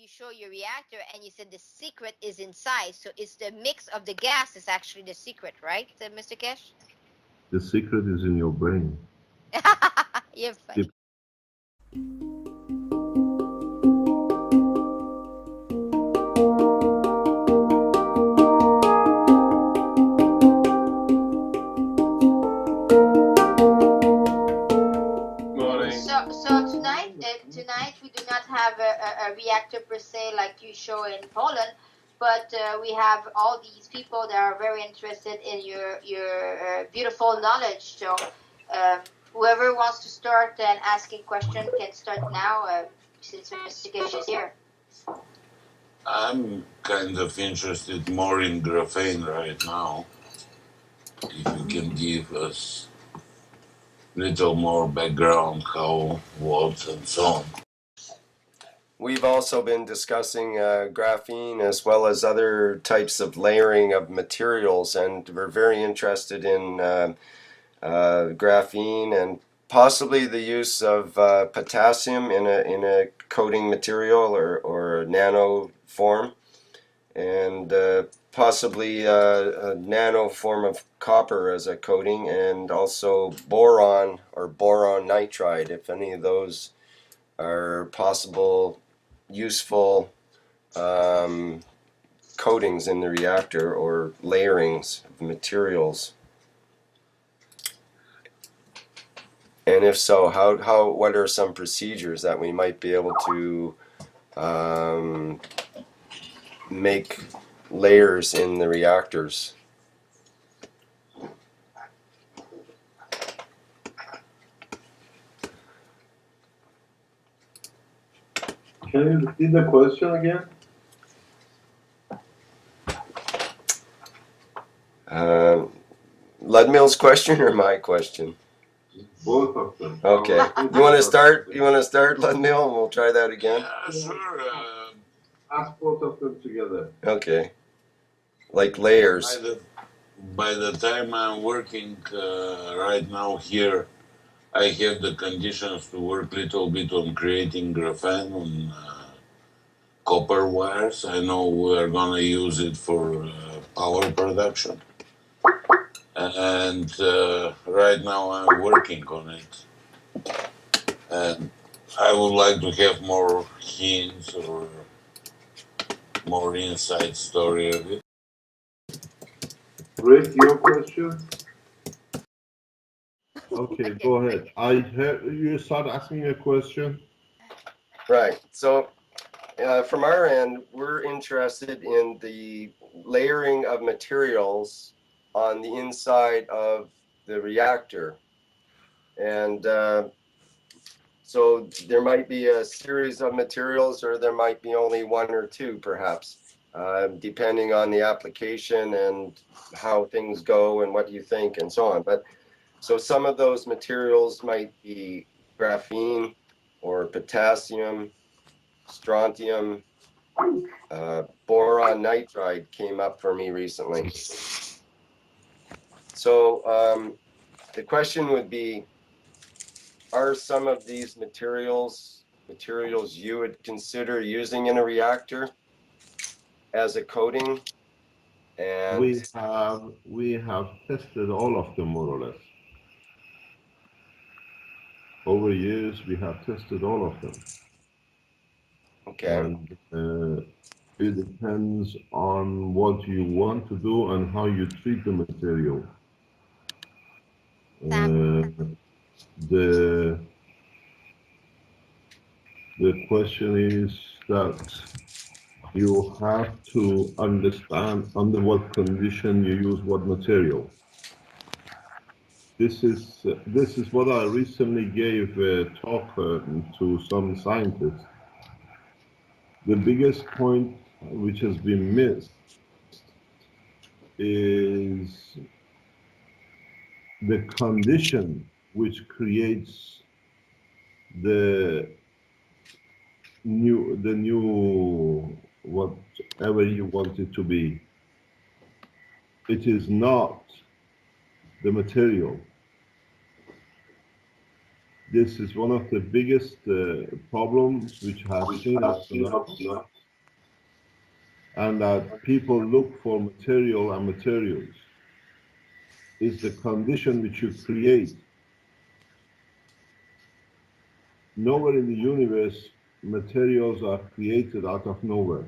you show your reactor and you said the secret is inside. So it's the mix of the gas is actually the secret, right, Mr. Kesh? The secret is in your brain. You're funny. So tonight we do not have a reactor per se like you show in Poland, but we have all these people that are very interested in your beautiful knowledge. So whoever wants to start and asking question can start now, since Mr. Keshe is here. I'm kind of interested more in graphene right now. If you can give us little more background, how, what, and so on. We've also been discussing graphene as well as other types of layering of materials, and we're very interested in graphene and possibly the use of potassium in a coating material or nano form, and possibly a nano form of copper as a coating, and also boron or boron nitride, if any of those are possible useful coatings in the reactor or layerings of materials. And if so, what are some procedures that we might be able to make layers in the reactors? Can you repeat the question again? Ludmill's question or my question? Both of them. Okay. You want to start? You want to start, Ludmill, and we'll try that again? Sure. Ask both of them together. Okay. Like layers. By the time I'm working right now here, I have the conditions to work a little bit on creating graphene on copper wires. I know we're gonna use it for power production. And right now I'm working on it. And I would like to have more hints or more inside story of it. Rick, your question? Okay, go ahead. I heard you start asking a question. Right. So from our end, we're interested in the layering of materials on the inside of the reactor. And so there might be a series of materials, or there might be only one or two, perhaps, depending on the application and how things go and what you think and so on. But so some of those materials might be graphene or potassium, strontium, boron nitride came up for me recently. So the question would be, are some of these materials you would consider using in a reactor as a coating? And we have tested all of them more or less. Over years, we have tested all of them. Okay. And it depends on what you want to do and how you treat the material. The question is that you have to understand under what condition you use what material. This is what I recently gave a talk to some scientists. The biggest point which has been missed is the condition which creates the new whatever you want it to be. It is not the material. This is one of the biggest problems which has seen up to now, and that people look for material and materials is the condition which you create. Nowhere in the universe materials are created out of nowhere.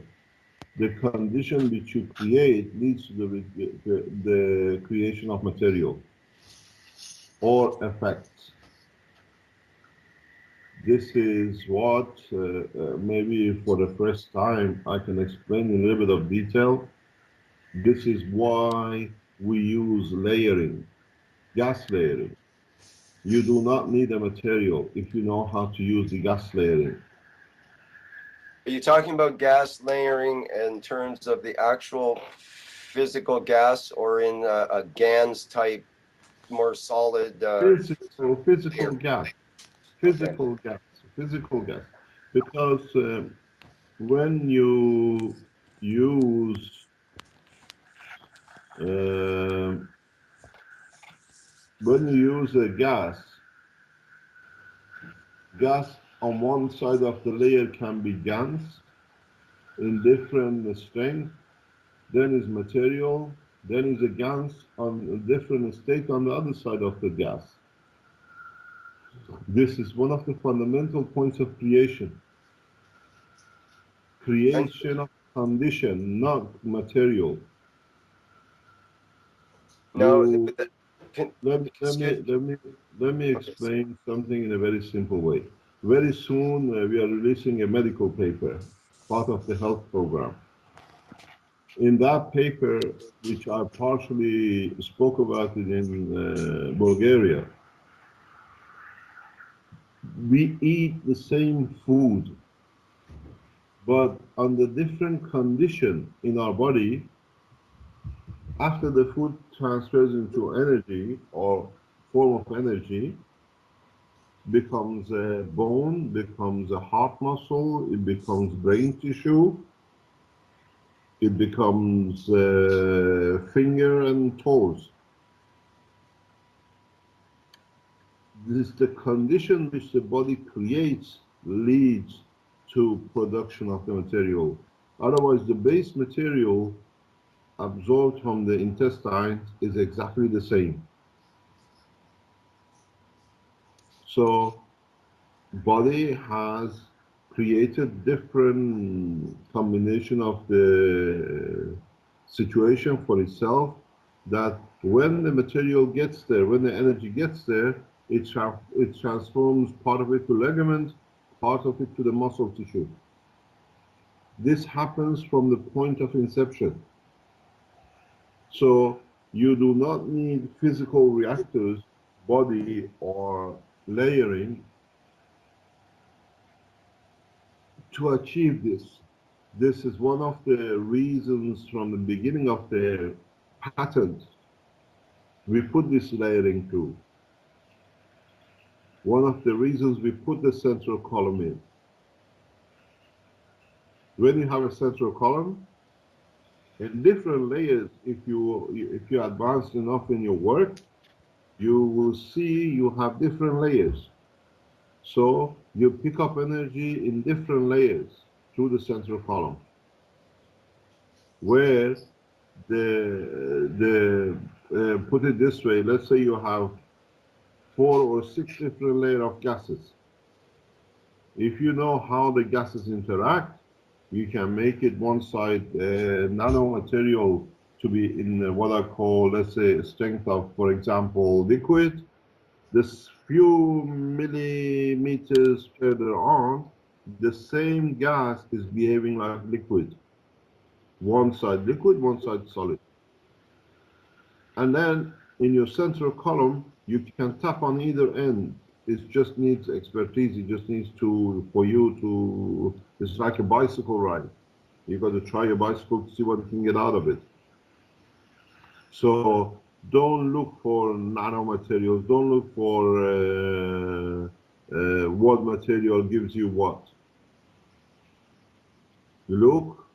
The condition which you create leads to the creation of material or effects. This is what maybe for the first time I can explain in a little bit of detail. This is why we use layering, gas layering. You do not need a material if you know how to use the gas layering. Are you talking about gas layering in terms of the actual physical gas, or in a GANS type, more solid? Physical gas. Physical gas, physical gas, because when you use uh, a gas on one side of the layer can be GANs in different strength, then is material, then is a GANs on a different state on the other side of the gas. This is one of the fundamental points of creation. Creation of condition, not material. No, Let me explain something in a very simple way. Very soon we are releasing a medical paper, part of the health program. In that paper, which I partially spoke about it in Bulgaria, we eat the same food, but under different condition in our body. After the food transfers into energy or form of energy, becomes a bone, becomes a heart muscle, it becomes brain tissue, it becomes finger and toes. This is the condition which the body creates leads to production of the material. Otherwise, the base material absorbed from the intestines is exactly the same. So, body has created different combination of the situation for itself, that when the material gets there, when the energy gets there, it transforms part of it to ligament, part of it to the muscle tissue. This happens from the point of inception. So you do not need physical reactors, body or layering to achieve this. This is one of the reasons from the beginning of the patent we put this layering to. One of the reasons we put the central column in. When you have a central column, in different layers, if you advance enough in your work, you will see you have different layers. So you pick up energy in different layers through the central column, where put it this way, let's say you have 4 or 6 different layers of gases. If you know how the gases interact, you can make it one side nanomaterial to be in what I call, let's say, strength of, for example, liquid. This few millimeters further on, the same gas is behaving like liquid. One side liquid, one side solid. And then in your central column, you can tap on either end. It just needs expertise. It just needs for you to, it's like a bicycle ride. You got to try your bicycle to see what you can get out of it. So don't look for nanomaterials. Don't look for what material gives you what. Look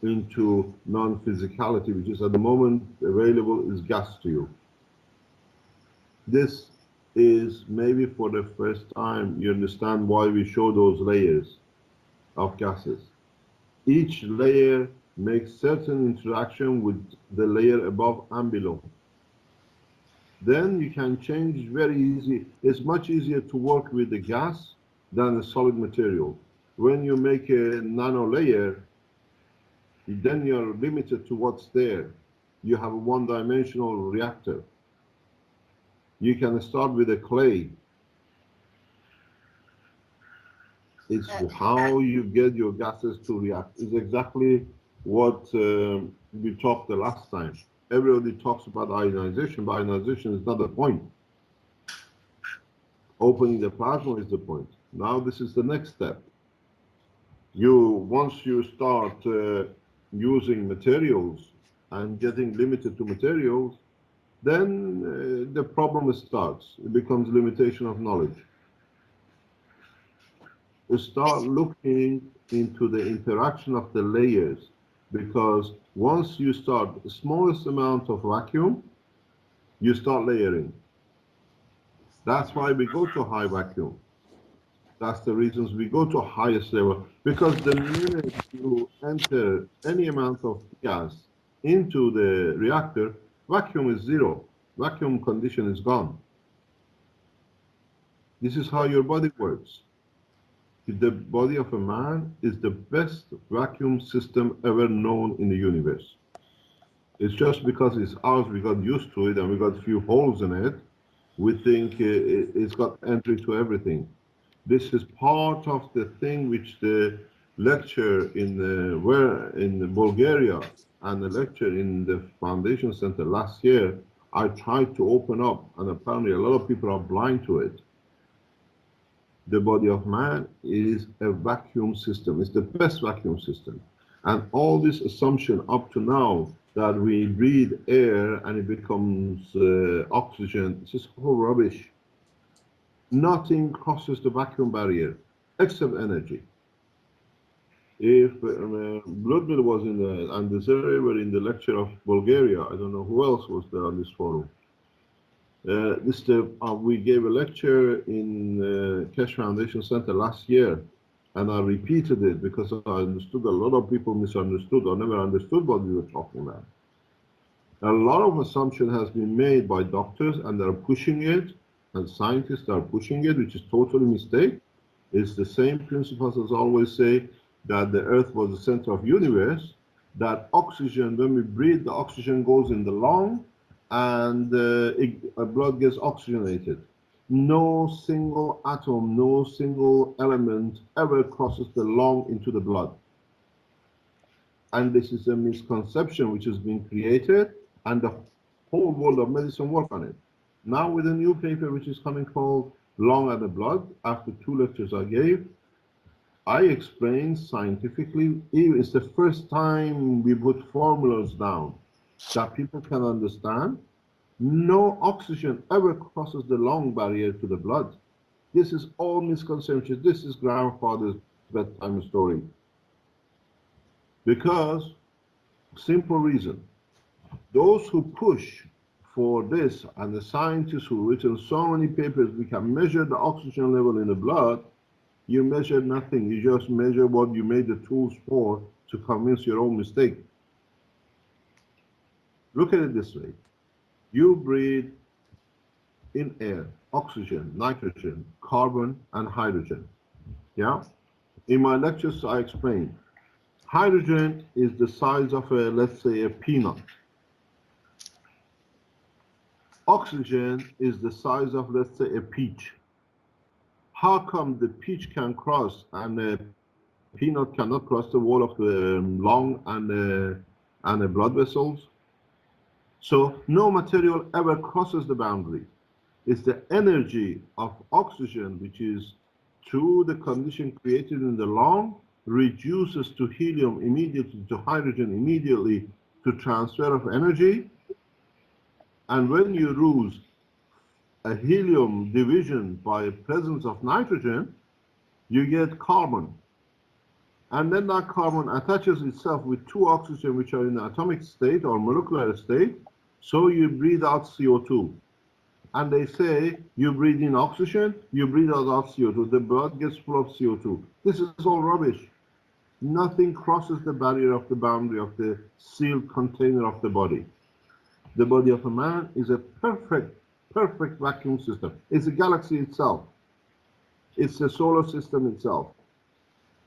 into non-physicality, which is at the moment available is gas to you. This is maybe for the first time you understand why we show those layers of gases. Each layer makes certain interaction with the layer above and below. Then you can change very easy. It's much easier to work with the gas than a solid material. When you make a nano layer, then you're limited to what's there. You have a one-dimensional reactor. You can start with a clay. It's how you get your gases to react. It's exactly what we talked the last time. Everybody talks about ionization, but ionization is not the point. Opening the plasma is the point. Now this is the next step. Once you start using materials and getting limited to materials, then the problem starts. It becomes limitation of knowledge. You start looking into the interaction of the layers, because once you start the smallest amount of vacuum, you start layering. That's why we go to high vacuum. That's the reasons we go to highest level, because the minute you enter any amount of gas into the reactor, vacuum is zero. Vacuum condition is gone. This is how your body works. The body of a man is the best vacuum system ever known in the universe. It's just because it's ours, we got used to it and we got a few holes in it. We think it's got entry to everything. This is part of the thing which the lecture in Bulgaria and the lecture in the Foundation Center last year, I tried to open up, and apparently a lot of people are blind to it. The body of man is a vacuum system. It's the best vacuum system. And all this assumption up to now that we breathe air and it becomes oxygen, it's just all rubbish. Nothing crosses the vacuum barrier except energy. If Bloodmill was in the, and the Zere were in the lecture of Bulgaria, I don't know who else was there on this forum. We gave a lecture in Keshe Foundation Center last year, and I repeated it because I understood a lot of people misunderstood or never understood what we were talking about. A lot of assumption has been made by doctors, and they're pushing it, and scientists are pushing it, which is totally mistake. It's the same principles as I always say, that the Earth was the center of universe, that oxygen, when we breathe, the oxygen goes in the lung, and blood gets oxygenated. No single atom, no single element ever crosses the lung into the blood. And this is a misconception which has been created, and the whole world of medicine work on it. Now with a new paper which is coming called Lung and the Blood, after 2 lectures I gave, I explained scientifically, it's the first time we put formulas down that people can understand. No oxygen ever crosses the lung barrier to the blood. This is all misconception. This is grandfather's bedtime story. Because, simple reason, those who push for this, and the scientists who written so many papers, we can measure the oxygen level in the blood. You measure nothing. You just measure what you made the tools for to convince your own mistake. Look at it this way. You breathe in air, oxygen, nitrogen, carbon, and hydrogen. Yeah? In my lectures, I explain. Hydrogen is the size of a, let's say, a peanut. Oxygen is the size of, let's say, a peach. How come the peach can cross and the peanut cannot cross the wall of the lung and the blood vessels? So no material ever crosses the boundary. It's the energy of oxygen, which is through the condition created in the lung, reduces to helium immediately, to hydrogen immediately, to transfer of energy. And when you lose a helium division by presence of nitrogen, you get carbon. And then that carbon attaches itself with 2 oxygen which are in the atomic state or molecular state, so you breathe out CO2. And they say you breathe in oxygen, you breathe out CO2. The blood gets full of CO2. This is all rubbish. Nothing crosses the barrier of the boundary of the sealed container of the body. The body of a man is a perfect vacuum system. It's a galaxy itself. It's a solar system itself.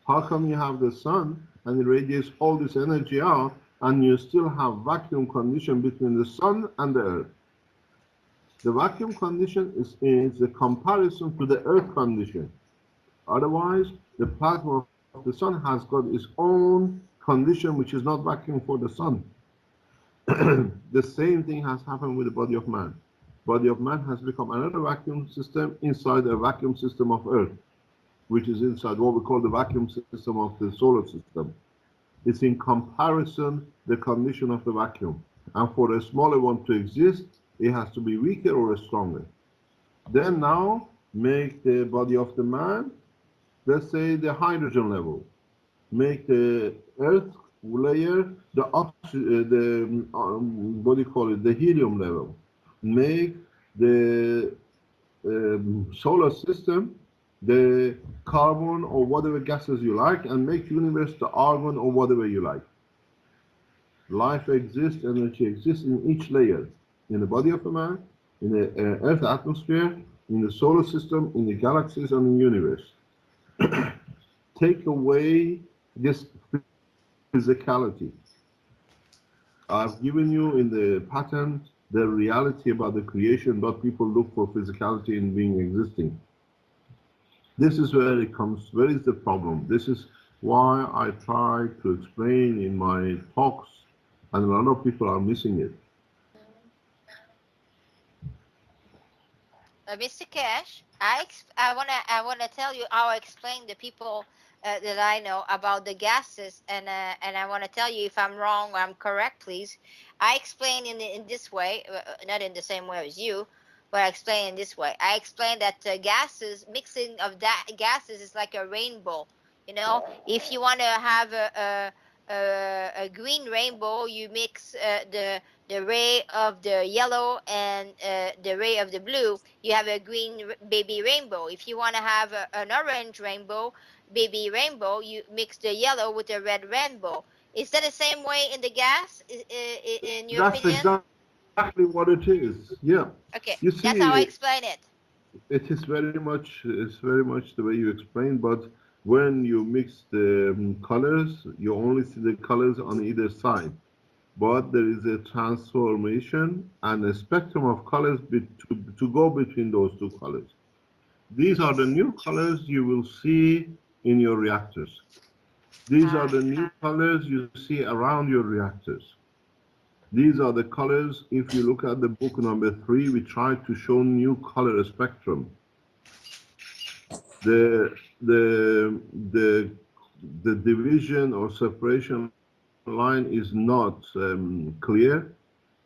How come you have the sun and it radiates all this energy out and you still have vacuum condition between the sun and the earth? The vacuum condition is a comparison to the earth condition. Otherwise, the plasma of the sun has got its own condition which is not vacuum for the sun. The same thing has happened with the body of man. Body of man has become another vacuum system inside a vacuum system of earth, which is inside what we call the vacuum system of the solar system. It's in comparison the condition of the vacuum. And for a smaller one to exist, it has to be weaker or stronger. Then now make the body of the man, let's say the hydrogen level. Make the earth layer the what do you call it, the helium level. Make the solar system the carbon or whatever gases you like, and make universe the argon or whatever you like. Life exists, energy exists in each layer, in the body of a man, in the earth atmosphere, in the solar system, in the galaxies, and in the universe. Take away this physicality. I've given you in the pattern the reality about the creation, but people look for physicality in being existing. This is where it comes. Where is the problem? This is why I try to explain in my talks, and a lot of people are missing it. Mr. Keshe, I wanna tell you how I explain the people that I know about the gases, and I want to tell you if I'm wrong or I'm correct, please. I explain in this way, not in the same way as you, but I explain in this way. I explain that gases, mixing of that gases is like a rainbow. You know, if you want to have a green rainbow, you mix the ray of the yellow and the ray of the blue, you have a green baby rainbow. If you want to have an orange rainbow, baby rainbow, you mix the yellow with the red rainbow. Is that the same way in the gas, in your opinion? That's exactly what it is. Yeah. Okay, You see, that's how I explain it. It is very much, it's very much the way you explain, but when you mix the colors, you only see the colors on either side. But there is a transformation and a spectrum of colors to go between those two colors. These are the new colors you will see in your reactors. These are the new colors you see around your reactors. These are the colors. If you look at the book number 3, we try to show new color spectrum. The division or separation line is not clear,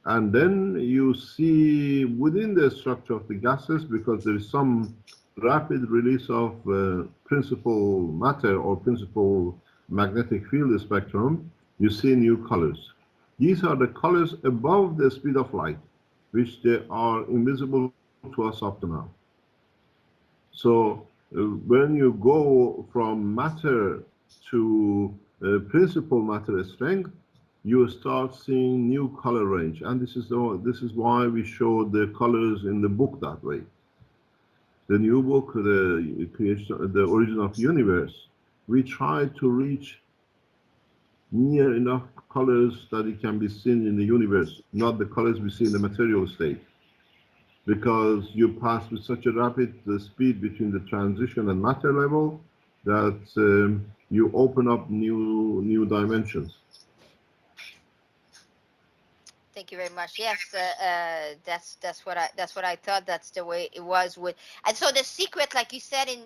and then you see within the structure of the gases, because there is some rapid release of principal matter or principal magnetic field spectrum, you see new colors. These are the colors above the speed of light, which they are invisible to us up to now. So when you go from matter to principal matter strength, you start seeing new color range, and this is why we show the colors in the book that way. The new book, the creation, the origin of the universe, we try to reach near enough colors that it can be seen in the universe, not the colors we see in the material state. Because you pass with such a rapid speed between the transition and matter level that you open up new dimensions. Thank you very much. Yes, that's what I thought. That's the way it was with. And so the secret, like you said in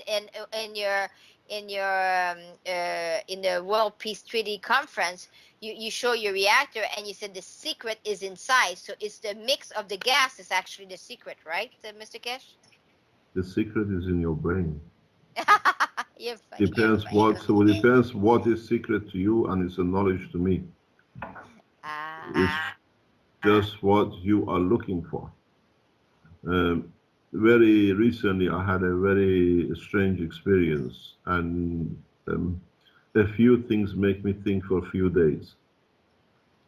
the World Peace Treaty Conference, you show your reactor and you said the secret is inside. So it's the mix of the gas is actually the secret, right, Mr. Keshe? The secret is in your brain. You're funny. Depends what is secret to you, and it's a knowledge to me. It's just what you are looking for. Very recently, I had a very strange experience, and a few things make me think for a few days.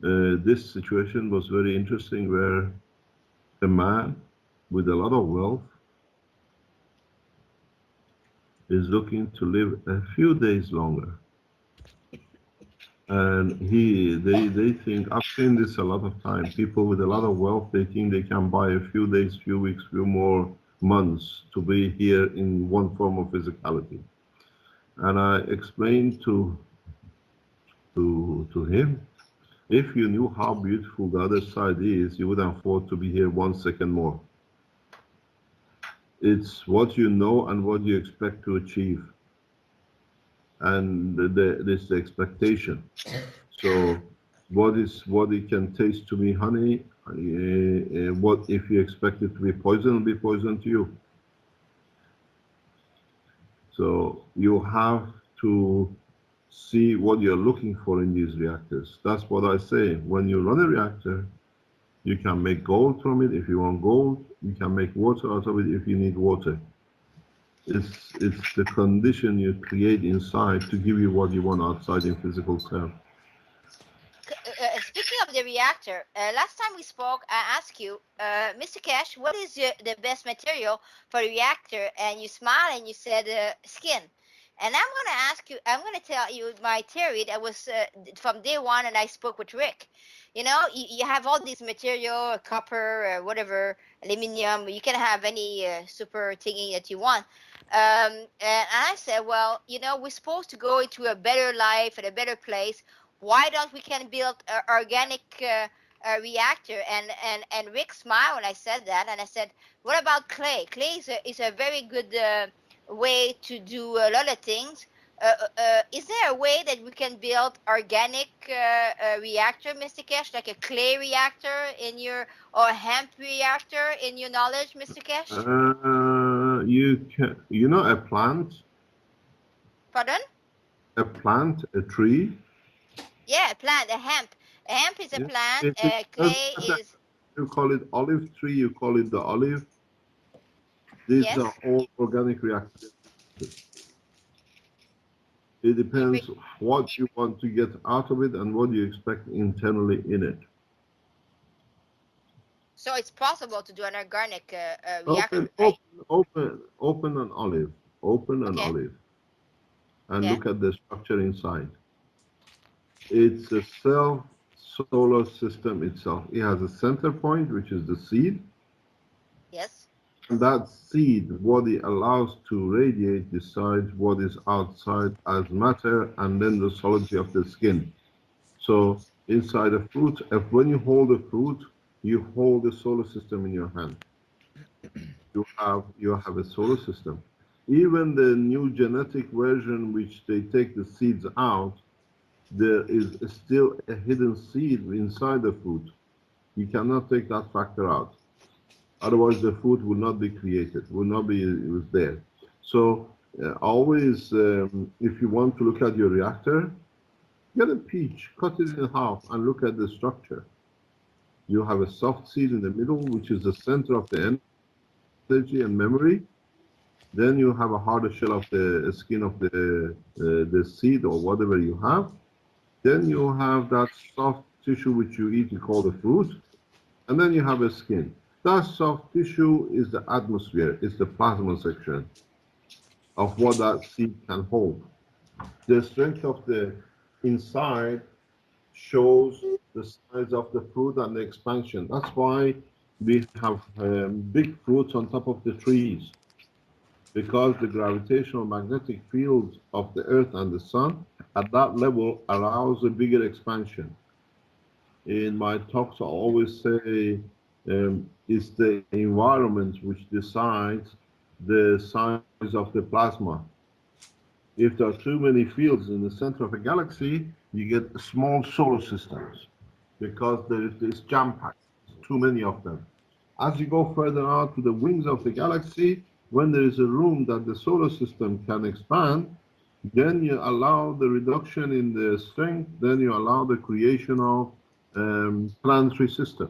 This situation was very interesting, where a man with a lot of wealth is looking to live a few days longer. And they think, I've seen this a lot of time. People with a lot of wealth, they think they can buy a few days, few weeks, few more months to be here in one form of physicality. And I explained to him, if you knew how beautiful the other side is, you wouldn't afford to be here 1 second more. It's what you know and what you expect to achieve. And this is the expectation. So what it can taste to me honey, what if you expect it to be poison, it'll be poison to you. So you have to see what you're looking for in these reactors. That's what I say. When you run a reactor, you can make gold from it if you want gold. You can make water out of it if you need water. It's the condition you create inside to give you what you want outside in physical terms. Speaking of the reactor, last time we spoke, I asked you, Mr. Keshe, what is the best material for a reactor? And you smiled and you said skin. And I'm going to ask you, I'm going to tell you my theory that was from day one, and I spoke with Rick. You know, you have all these material, copper, whatever, aluminum. You can have any super thingy that you want. And I said, well, you know, we're supposed to go into a better life and a better place. Why don't we can build an organic reactor? And Rick smiled when I said that, and I said, what about clay? Clay is a very good way to do a lot of things. Is there a way that we can build organic reactor, Mr. Keshe, like a clay reactor in your, or a hemp reactor in your knowledge, Mr. Keshe? You can, you know, a plant. Pardon? A plant, a tree. Yeah, a plant, a hemp. A hemp is a plant. Clay is. You call it olive tree. You call it the olive. These Yes. are all organic reactors. It depends what you want to get out of it and what you expect internally in it. So it's possible to do an organic reactor, Open, right? open an olive. Open an olive. And look at the structure inside. It's a self-solar system itself. It has a center point, which is the seed. Yes. And that seed, what it allows to radiate, decides what is outside as matter, and then the solidity of the skin. So inside a fruit, if when you hold a fruit, you hold the solar system in your hand. You have a solar system. Even the new genetic version, which they take the seeds out, there is still a hidden seed inside the fruit. You cannot take that factor out. Otherwise, the fruit will not be created, will not be there. So always, if you want to look at your reactor, get a peach, cut it in half, and look at the structure. You have a soft seed in the middle, which is the center of the energy and memory. Then you have a harder shell of the skin of the seed or whatever you have. Then you have that soft tissue which you eat, you call the fruit. And then you have a skin. That soft tissue is the atmosphere, it's the plasma section of what that seed can hold. The strength of the inside shows the size of the fruit and the expansion. That's why we have big fruits on top of the trees, because the gravitational magnetic field of the earth and the sun at that level allows a bigger expansion. In my talks, I always say it's the environment which decides the size of the plasma. If there are too many fields in the center of a galaxy, you get small solar systems because there is this jam-packed, too many of them. As you go further out to the wings of the galaxy, when there is a room that the solar system can expand, then you allow the reduction in the strength, then you allow the creation of planetary system.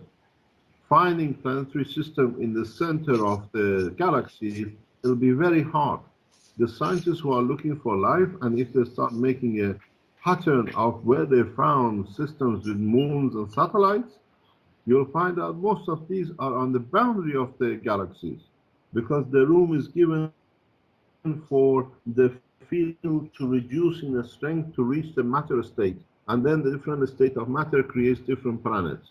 finding planetary system in the center of the galaxy, it'll be very hard. The scientists who are looking for life, and if they start making a pattern of where they found systems with moons and satellites, you'll find out most of these are on the boundary of the galaxies, because the room is given for the field to reduce in the strength to reach the matter state, and then the different state of matter creates different planets.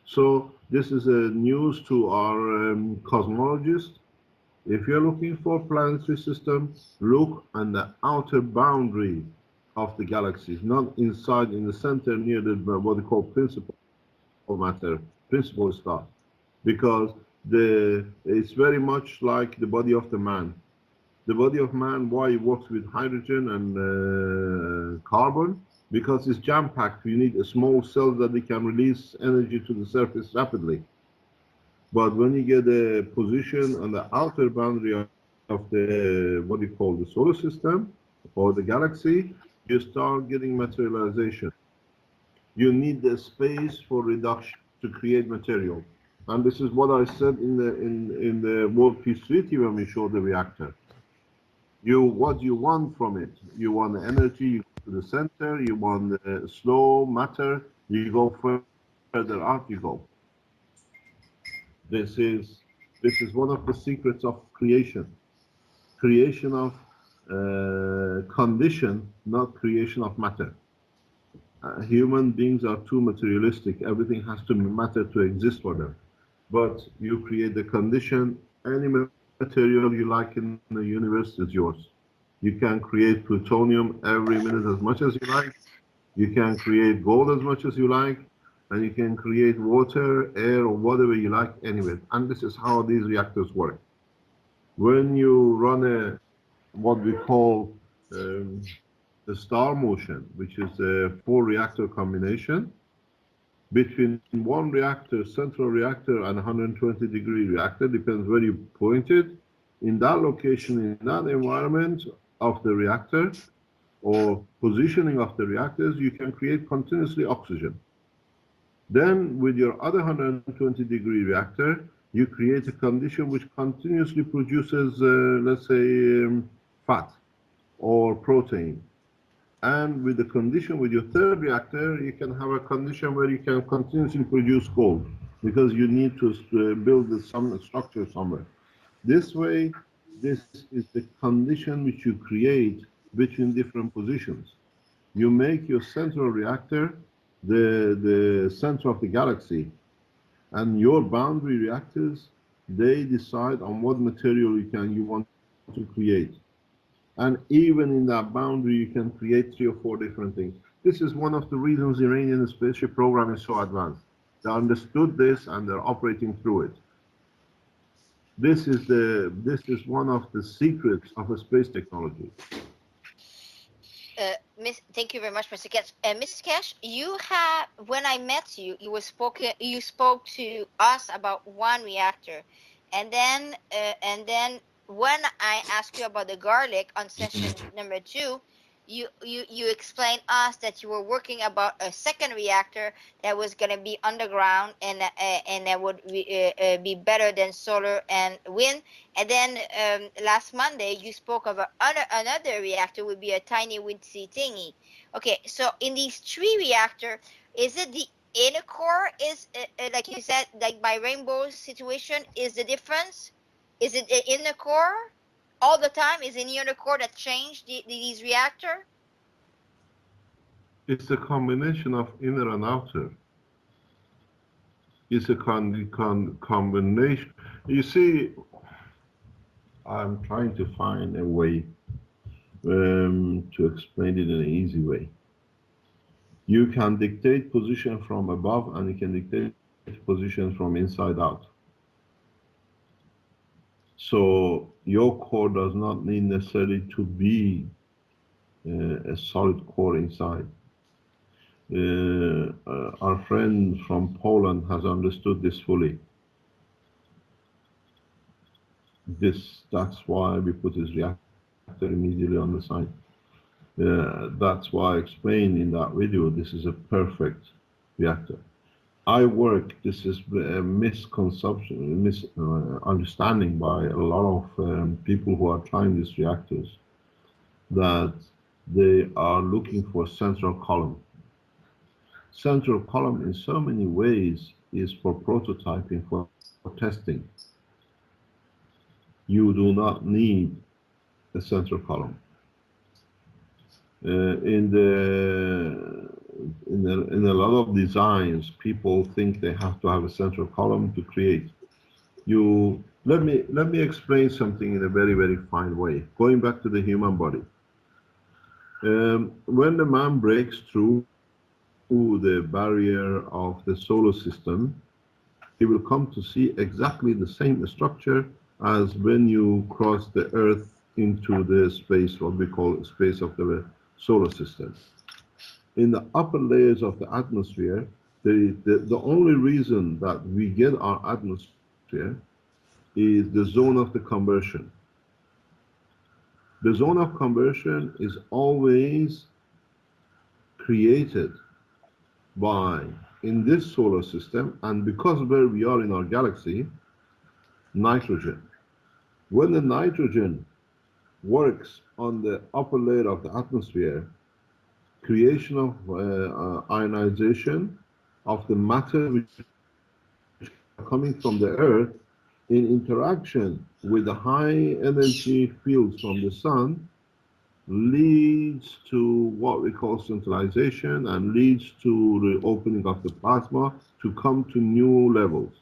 So this is a news to our cosmologists. If you're looking for planetary system, look on the outer boundary of the galaxies, not inside in the center near the what they call principal matter, principal star, because it's very much like the body of the man. The body of man, why it works with hydrogen and carbon? Because it's jam-packed. You need a small cell that they can release energy to the surface rapidly. But when you get a position on the outer boundary of the, what you call the solar system or the galaxy, you start getting materialization. You need the space for reduction to create material. And this is what I said in the World Peace Treaty when we showed the reactor. What you want from it? You want the energy, you go to the center, you want the slow matter, you go further out, you go. This is one of the secrets of creation. Creation of condition, not creation of matter. Human beings are too materialistic. Everything has to matter to exist for them. But you create the condition, any material you like in the universe is yours. You can create plutonium every minute as much as you like. You can create gold as much as you like. And you can create water, air, or whatever you like anywhere. And this is how these reactors work. When you run what we call the star motion, which is a 4-reactor combination, between one reactor, central reactor, and 120-degree reactor, depends where you point it, in that location, in that environment of the reactor, or positioning of the reactors, you can create continuously oxygen. Then, with your other 120-degree reactor, you create a condition which continuously produces, let's say, fat or protein. And with the condition with your third reactor, you can have a condition where you can continuously produce gold, because you need to build some structure somewhere. This way, this is the condition which you create between different positions. You make your central reactor the center of the galaxy, and your boundary reactors, they decide on what material you want to create. And even in that boundary, you can create 3 or 4 different things. This is one of the reasons the Iranian spaceship program is so advanced. They understood this and they're operating through it. This is one of the secrets of a space technology. Thank you very much, Mr. Keshe. Mrs. Keshe, you have, when I met you, you spoke to us about one reactor, and then when I asked you about the garlic on session number 2, you explained us that you were working about a second reactor that was going to be underground and that would be better than solar and wind. And then last Monday you spoke of another reactor would be a tiny windsea thingy. Okay, so in these 3 reactors, is it the inner core is like you said, like my rainbow situation is the difference? Is it the inner core all the time? Is it the inner core that changed these reactors? It's a combination of inner and outer. It's a combination. You see, I'm trying to find a way to explain it in an easy way. You can dictate position from above, and you can dictate position from inside out. So your core does not need necessarily to be a solid core inside. Our friend from Poland has understood this fully. That's why we put his reactor immediately on the side. That's why I explained in that video, this is a perfect reactor. I work, this is a misconception, misunderstanding by a lot of people who are trying these reactors, that they are looking for central column. Central column in so many ways is for prototyping, for testing. You do not need a central column. In a lot of designs, people think they have to have a central column to create. Let me explain something in a very, very fine way. Going back to the human body. When the man breaks through the barrier of the solar system, he will come to see exactly the same structure as when you cross the Earth into the space, what we call space of the solar system. In the upper layers of the atmosphere, the only reason that we get our atmosphere is the zone of the conversion. The zone of conversion is always created by, in this solar system, and because where we are in our galaxy, nitrogen. When the nitrogen works on the upper layer of the atmosphere, creation of ionization of the matter which are coming from the Earth in interaction with the high energy fields from the sun leads to what we call centralization and leads to the opening of the plasma to come to new levels.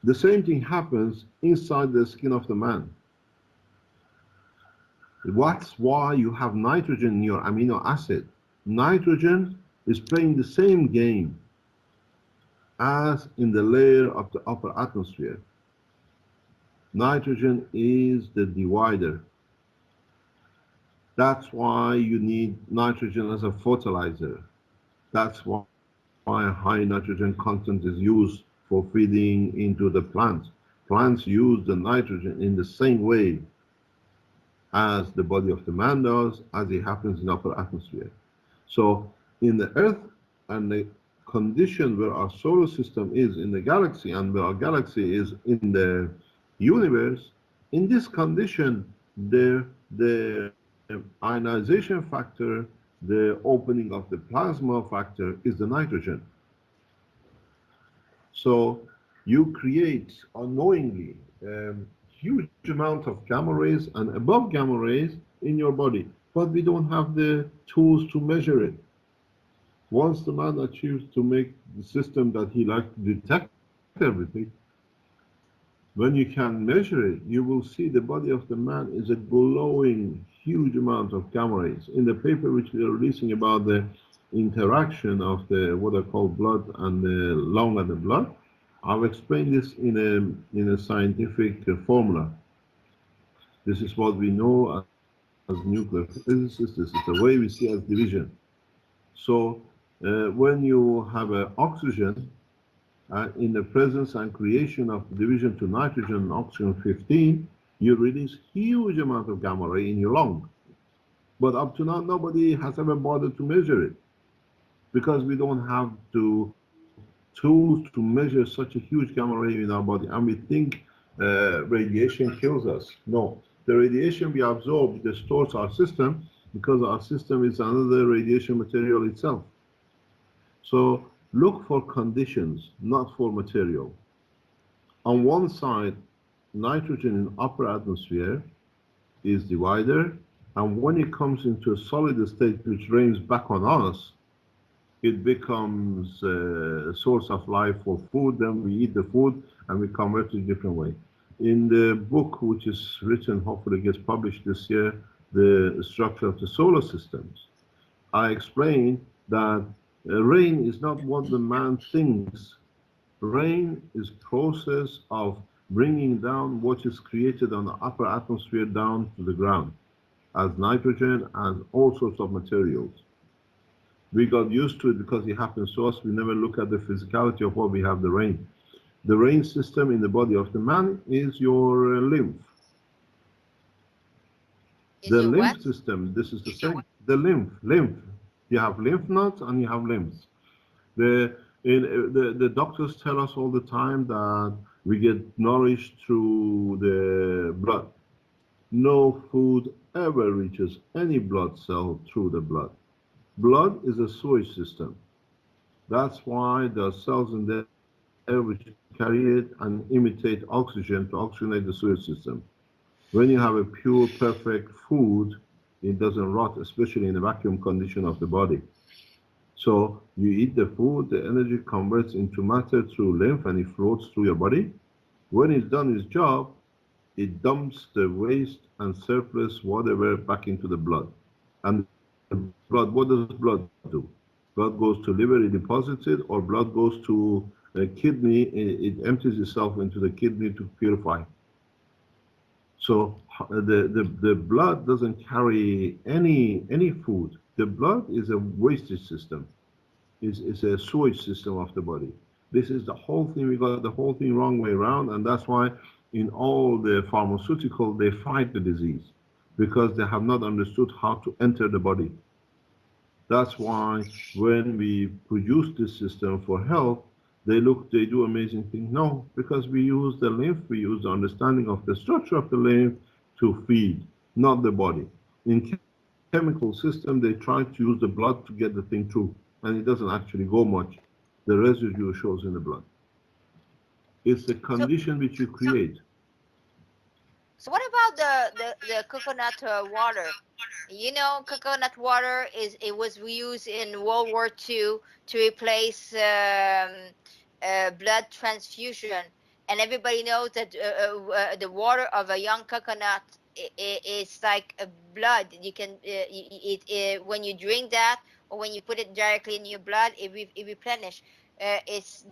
The same thing happens inside the skin of the man. That's why you have nitrogen in your amino acid. Nitrogen is playing the same game as in the layer of the upper atmosphere. Nitrogen is the divider. That's why you need nitrogen as a fertilizer. That's why high nitrogen content is used for feeding into the plants. Plants use the nitrogen in the same way as the body of the man does, as it happens in upper atmosphere. So in the Earth and the condition where our solar system is in the galaxy and where our galaxy is in the universe, in this condition, the ionization factor, the opening of the plasma factor is the nitrogen. So you create unknowingly huge amount of gamma rays and above gamma rays in your body, but we don't have the tools to measure it. Once the man achieves to make the system that he likes to detect everything, when you can measure it, you will see the body of the man is a glowing huge amount of gamma rays. In the paper which we are releasing about the interaction of the what I call blood and the lung and the blood, I've explained this in a scientific formula. This is what we know as nuclear physicists. This is the way we see as division. So when you have oxygen in the presence and creation of division to nitrogen and oxygen 15, you release huge amount of gamma ray in your lung. But up to now, nobody has ever bothered to measure it because we don't have tools to measure such a huge gamma ray in our body. And we think radiation kills us. No, the radiation we absorb distorts our system because our system is another radiation material itself. So look for conditions, not for material. On one side, nitrogen in upper atmosphere is divider, and when it comes into a solid state which rains back on us, it becomes a source of life for food. Then we eat the food and we convert it a different way. In the book which is written, hopefully gets published this year, The Structure of the Solar Systems, I explain that rain is not what the man thinks. Rain is process of bringing down what is created on the upper atmosphere down to the ground as nitrogen and all sorts of materials. We got used to it because it happens to us. We never look at the physicality of what we have the rain. The rain system in the body of the man is your lymph. The lymph system, this is the same. The lymph. You have lymph nodes and you have limbs. The doctors tell us all the time that we get nourished through the blood. No food ever reaches any blood cell through the blood. Blood is a sewage system. That's why there are cells in there which carry it and imitate oxygen to oxygenate the sewage system. When you have a pure, perfect food, it doesn't rot, especially in a vacuum condition of the body. So you eat the food, the energy converts into matter through lymph and it floats through your body. When it's done its job, it dumps the waste and surplus whatever back into the blood. And blood, what does blood do? Blood goes to liver, it deposits it, or blood goes to a kidney, it empties itself into the kidney to purify. So the blood doesn't carry any food. The blood is a wastage system. It's a sewage system of the body. This is the whole thing. We got the whole thing wrong way around, and that's why in all the pharmaceutical they fight the disease, because they have not understood how to enter the body. That's why when we produce this system for health, they do amazing things. No, because we use the lymph, we use the understanding of the structure of the lymph to feed, not the body. In chemical system, they try to use the blood to get the thing through, and it doesn't actually go much. The residue shows in the blood. It's the condition which you create. So what about the coconut water? You know, coconut water was used in World War II to replace blood transfusion, and everybody knows that the water of a young coconut is like a blood. You can when you drink that, or when you put it directly in your blood, it replenishes. There's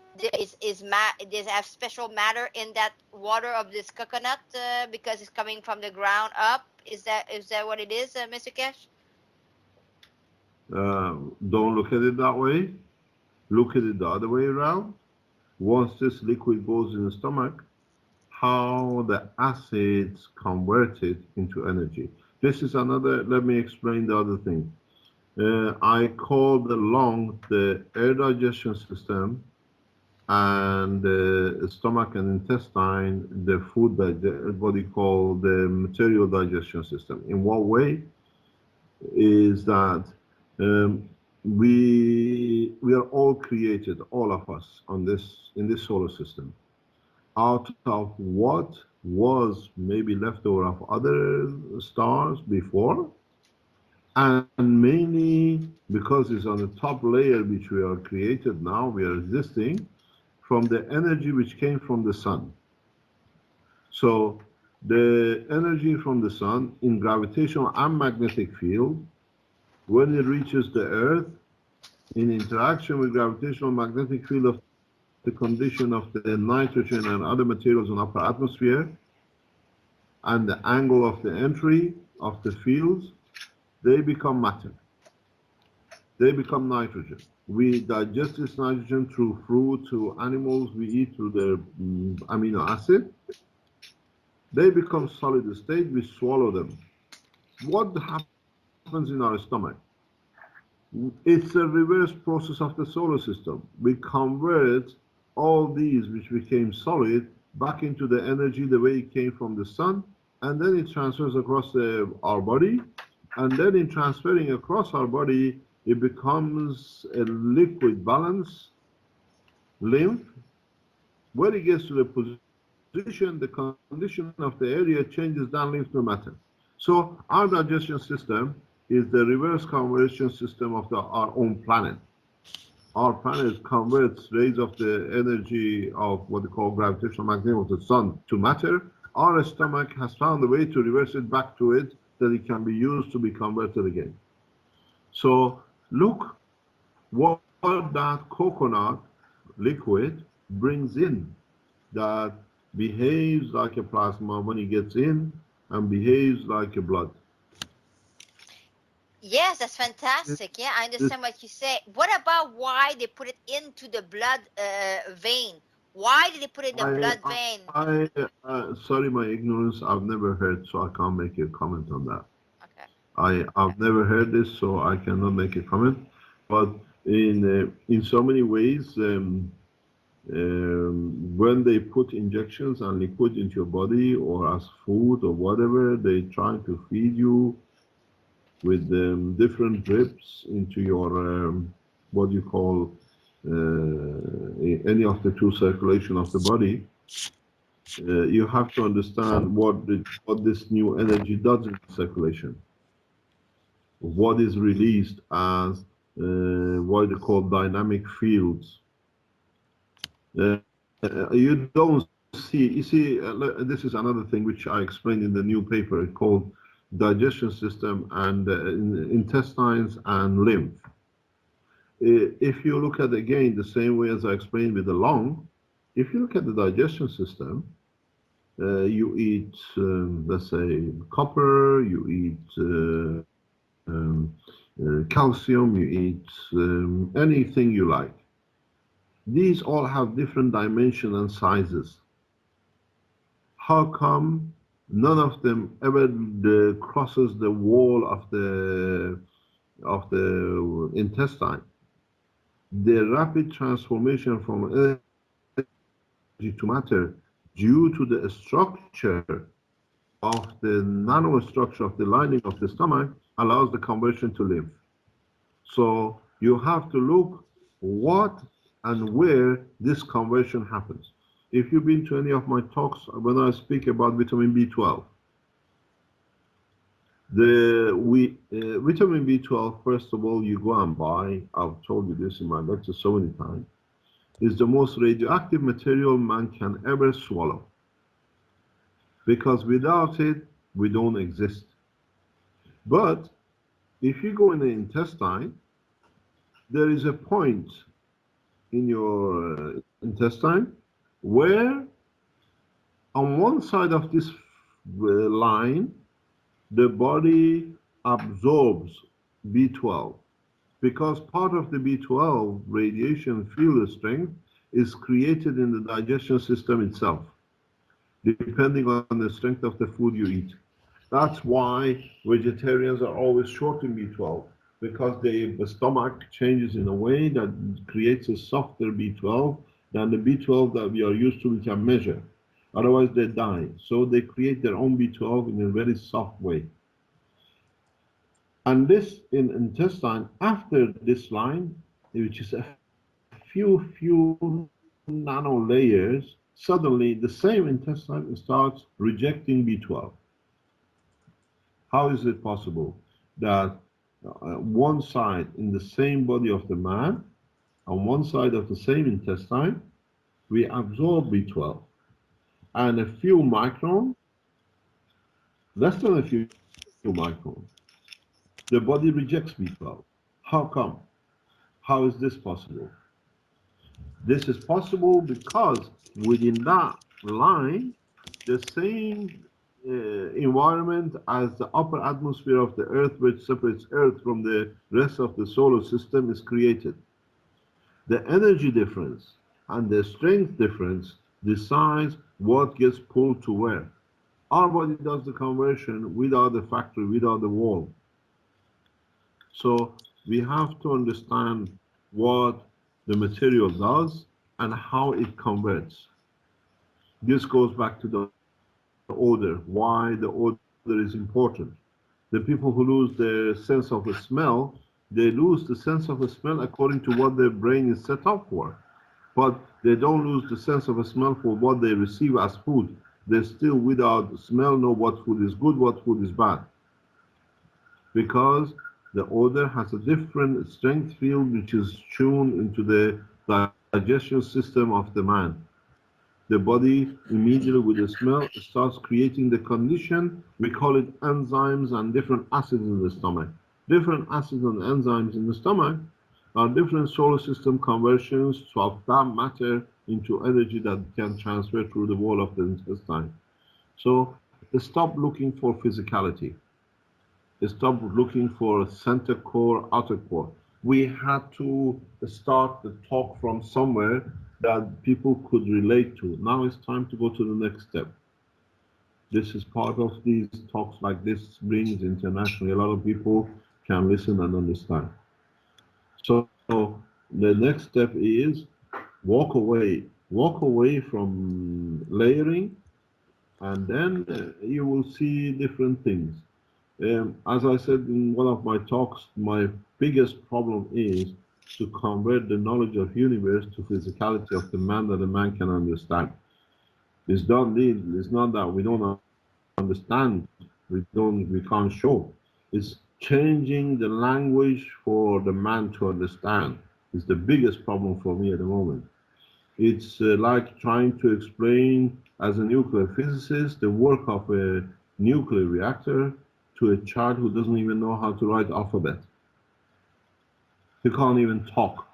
have special matter in that water of this coconut because it's coming from the ground up. Is that what it is, Mr. Keshe? Don't look at it that way. Look at it the other way around. Once this liquid goes in the stomach, how the acids convert it into energy. This is another, let me explain the other thing. I call the lung the air digestion system, and the stomach and intestine the food, what you call the material digestion system. In what way? Is that we are all created, all of us, in this solar system, out of what was maybe left over of other stars before, and mainly because it's on the top layer which we are created now, we are existing from the energy which came from the sun. So the energy from the sun in gravitational and magnetic field, when it reaches the earth, in interaction with gravitational magnetic field of the condition of the nitrogen and other materials in upper atmosphere, and the angle of the entry of the fields, they become matter. They become nitrogen. We digest this nitrogen through fruit, through animals we eat, through the amino acid. They become solid state, we swallow them. What happens in our stomach? It's a reverse process of the solar system. We convert all these which became solid back into the energy the way it came from the sun, and then it transfers across our body, and then in transferring across our body, it becomes a liquid balance, lymph. When it gets to the position, the condition of the area changes down lymph to matter. So our digestion system is the reverse conversion system of our own planet. Our planet converts rays of the energy of what they call gravitational magnetism of the sun to matter. Our stomach has found a way to reverse it back to it, that it can be used to be converted again. So look what that coconut liquid brings in, that behaves like a plasma when it gets in, and behaves like a blood. Yes, that's fantastic. Yeah, I understand what you say. What about why they put it into the blood vein? Why did they put it in the blood vein? Sorry, my ignorance. I've never heard, so I can't make a comment on that. Okay. I've never heard this, so I cannot make a comment. But in so many ways. When they put injections and liquid into your body or as food or whatever, they try to feed you with different drips into your what you call any of the two circulation of the body. You have to understand what this new energy does in circulation. What is released as what they call dynamic fields. You don't see. You see, this is another thing which I explained in the new paper called digestion system and intestines and lymph. If you look at again the same way as I explained with the lung, if you look at the digestion system, you eat, let's say, copper, you eat calcium, you eat anything you like. These all have different dimensions and sizes. How come none of them ever crosses the wall of the intestine? The rapid transformation from energy to matter due to the structure of the nanostructure of the lining of the stomach allows the conversion to lymph. So you have to look what and where this conversion happens. If you've been to any of my talks when I speak about vitamin B12, vitamin B12, first of all, you go and buy, I've told you this in my lecture so many times, is the most radioactive material man can ever swallow. Because without it, we don't exist. But if you go in the intestine, there is a point in your intestine where on one side of this line, the body absorbs B12 because part of the B12 radiation field strength is created in the digestion system itself, depending on the strength of the food you eat. That's why vegetarians are always short in B12, because the stomach changes in a way that creates a softer B12 than the B12 that we are used to, we can measure. Otherwise, they die. So they create their own B12 in a very soft way. And this in intestine, after this line, which is a few nano layers, suddenly the same intestine starts rejecting B12. How is it possible that one side in the same body of the man, on one side of the same intestine, we absorb B12, and a few microns, less than a few microns, the body rejects B12. How come? How is this possible? This is possible because within that line, the same environment as the upper atmosphere of the Earth, which separates Earth from the rest of the solar system, is created. The energy difference and the strength difference decides what gets pulled to where. Our body does the conversion without the factory, without the wall. So we have to understand what the material does and how it converts. This goes back to the odor, why the odor is important. The people who lose their sense of the smell, they lose the sense of the smell according to what their brain is set up for. But they don't lose the sense of a smell for what they receive as food. They still, without smell, know what food is good, what food is bad. Because the odor has a different strength field which is tuned into the digestion system of the man. The body immediately with the smell starts creating the condition. We call it enzymes and different acids in the stomach. Different acids and enzymes in the stomach are different solar system conversions of that matter into energy that can transfer through the wall of the intestine. So stop looking for physicality. Stop looking for center core, outer core. We had to start the talk from somewhere that people could relate to. Now it's time to go to the next step. This is part of these talks like this brings internationally. A lot of people can listen and understand. So So the next step is walk away from layering, and then you will see different things. As I said in one of my talks, my biggest problem is to convert the knowledge of universe to physicality of the man that the man can understand. It's not that we don't understand, we can't show. It's changing the language for the man to understand is the biggest problem for me at the moment. It's like trying to explain as a nuclear physicist the work of a nuclear reactor to a child who doesn't even know how to write alphabet. He can't even talk.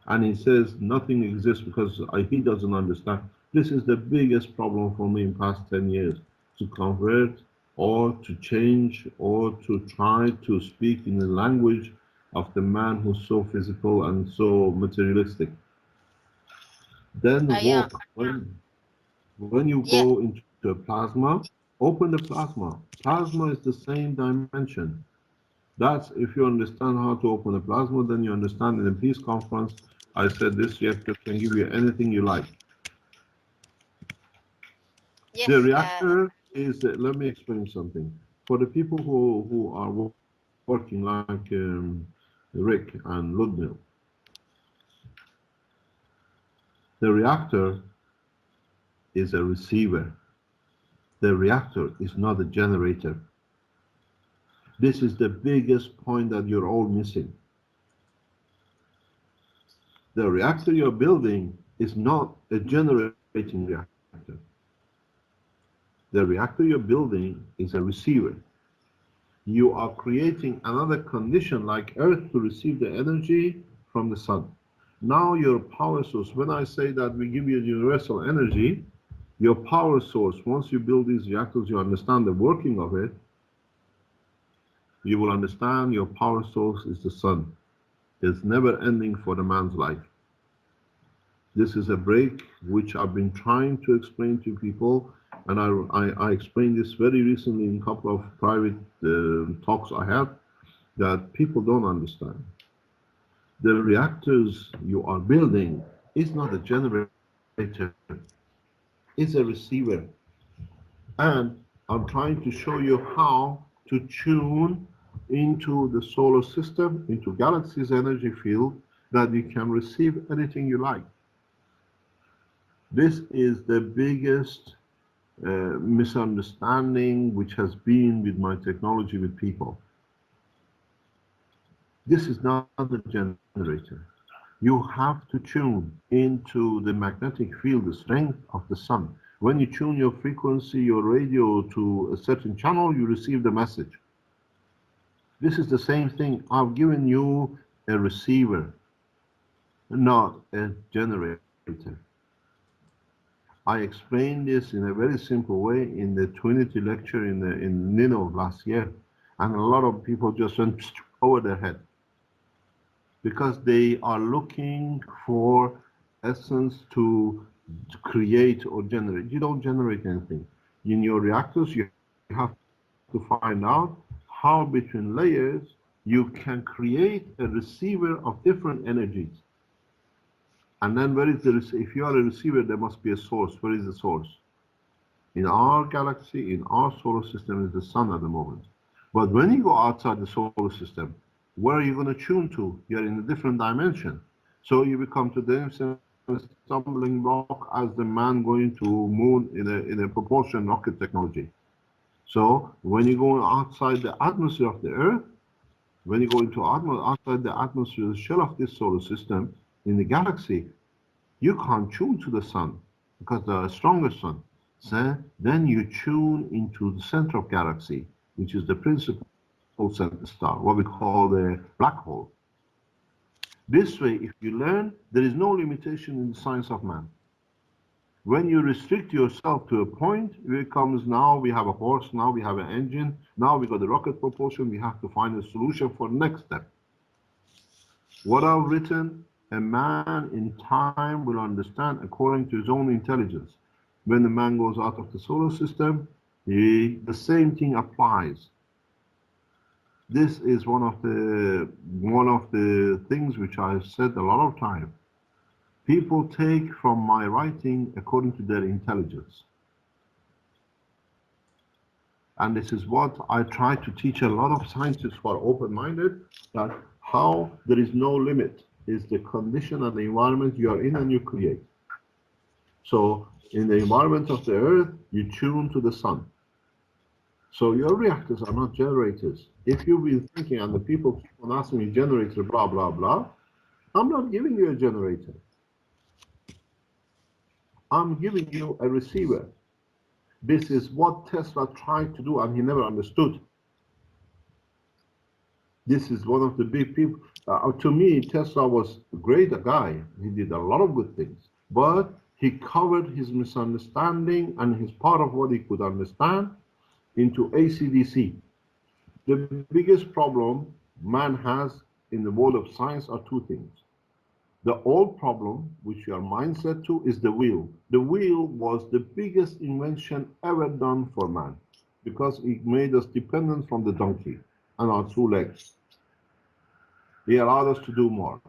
And he says nothing exists because he doesn't understand. This is the biggest problem for me in past 10 years, to convert or to change or to try to speak in the language of the man who's so physical and so materialistic. Then Yeah. walk. When you Yeah. go into a plasma, open the plasma. Plasma is the same dimension. That's if you understand how to open a plasma, then you understand. In the peace conference, I said this reactor can give you anything you like. Yes. The reactor is, let me explain something. For the people who are working like Rick and Ludmil, the reactor is a receiver. The reactor is not a generator. This is the biggest point that you're all missing. The reactor you're building is not a generating reactor. The reactor you're building is a receiver. You are creating another condition like Earth to receive the energy from the sun. Now your power source, when I say that we give you universal energy, your power source, once you build these reactors, you understand the working of it, you will understand your power source is the sun. It's never ending for the man's life. This is a break which I've been trying to explain to people, and I explained this very recently in a couple of private talks I had, that people don't understand. The reactors you are building is not a generator, it's a receiver. And I'm trying to show you how to tune into the solar system, into galaxy's energy field, that you can receive anything you like. This is the biggest misunderstanding which has been with my technology with people. This is not a generator. You have to tune into the magnetic field, the strength of the sun. When you tune your frequency, your radio to a certain channel, you receive the message. This is the same thing. I've given you a receiver, not a generator. I explained this in a very simple way in the Trinity lecture in Nino last year, and a lot of people just went over their head because they are looking for essence to create or generate. You don't generate anything. In your reactors, you have to find out how between layers you can create a receiver of different energies. And then where is the, if you are a receiver, there must be a source. Where is the source? In our galaxy, in our solar system, is the sun at the moment. But when you go outside the solar system, where are you going to tune to? You're in a different dimension. So you become to the same stumbling block as the man going to moon in a propulsion rocket technology. So when you go outside the atmosphere of the Earth, when you go into outside the atmosphere, the shell of this solar system, in the galaxy, you can't tune to the sun because there are stronger sun. So then you tune into the center of galaxy, which is the principal star, what we call the black hole. This way, if you learn, there is no limitation in the science of man. When you restrict yourself to a point, it comes now we have a horse, now we have an engine, now we got the rocket propulsion, we have to find a solution for the next step. What I've written, a man in time will understand according to his own intelligence. When the man goes out of the solar system, the same thing applies. This is one of the things which I've said a lot of time. People take from my writing according to their intelligence. And this is what I try to teach a lot of scientists who are open-minded, that how there is no limit is the condition and the environment you are in and you create. So in the environment of the earth, you tune to the sun. So your reactors are not generators. If you've been thinking, and the people keep on asking me generator, blah, blah, blah, I'm not giving you a generator. I'm giving you a receiver. This is what Tesla tried to do, and he never understood. This is one of the big people. To me, Tesla was a great guy. He did a lot of good things. But he covered his misunderstanding and his part of what he could understand into AC/DC. The biggest problem man has in the world of science are two things. The old problem, which your mindset to, is the wheel. The wheel was the biggest invention ever done for man because it made us dependent from the donkey and our two legs. He allowed us to do more.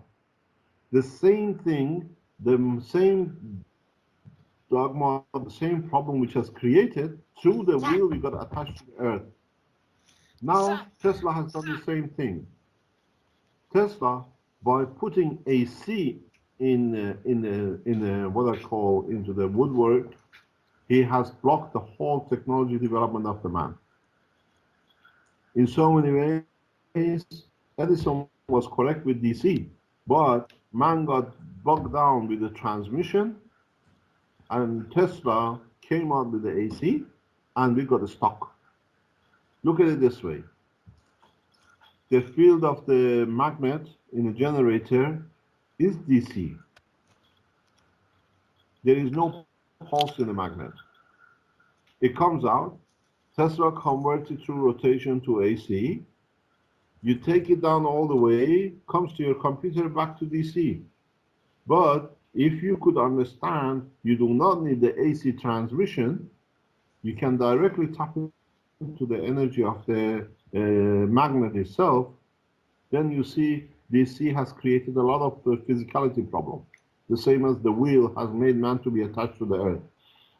The same thing, the same dogma, the same problem which has created, through the wheel we got attached to the earth. Now Tesla has done the same thing. Tesla, by putting AC in what I call into the woodwork, he has blocked the whole technology development of the man. In so many ways, Edison was correct with DC, but man got bogged down with the transmission, and Tesla came out with the AC, and we got stuck. Look at it this way. The field of the magnet in a generator is DC. There is no pulse in the magnet. It comes out, Tesla converts it through rotation to AC. You take it down all the way, comes to your computer back to DC. But if you could understand, you do not need the AC transmission, you can directly tap into the energy of the magnet itself, then you see DC has created a lot of physicality problem. The same as the wheel has made man to be attached to the earth.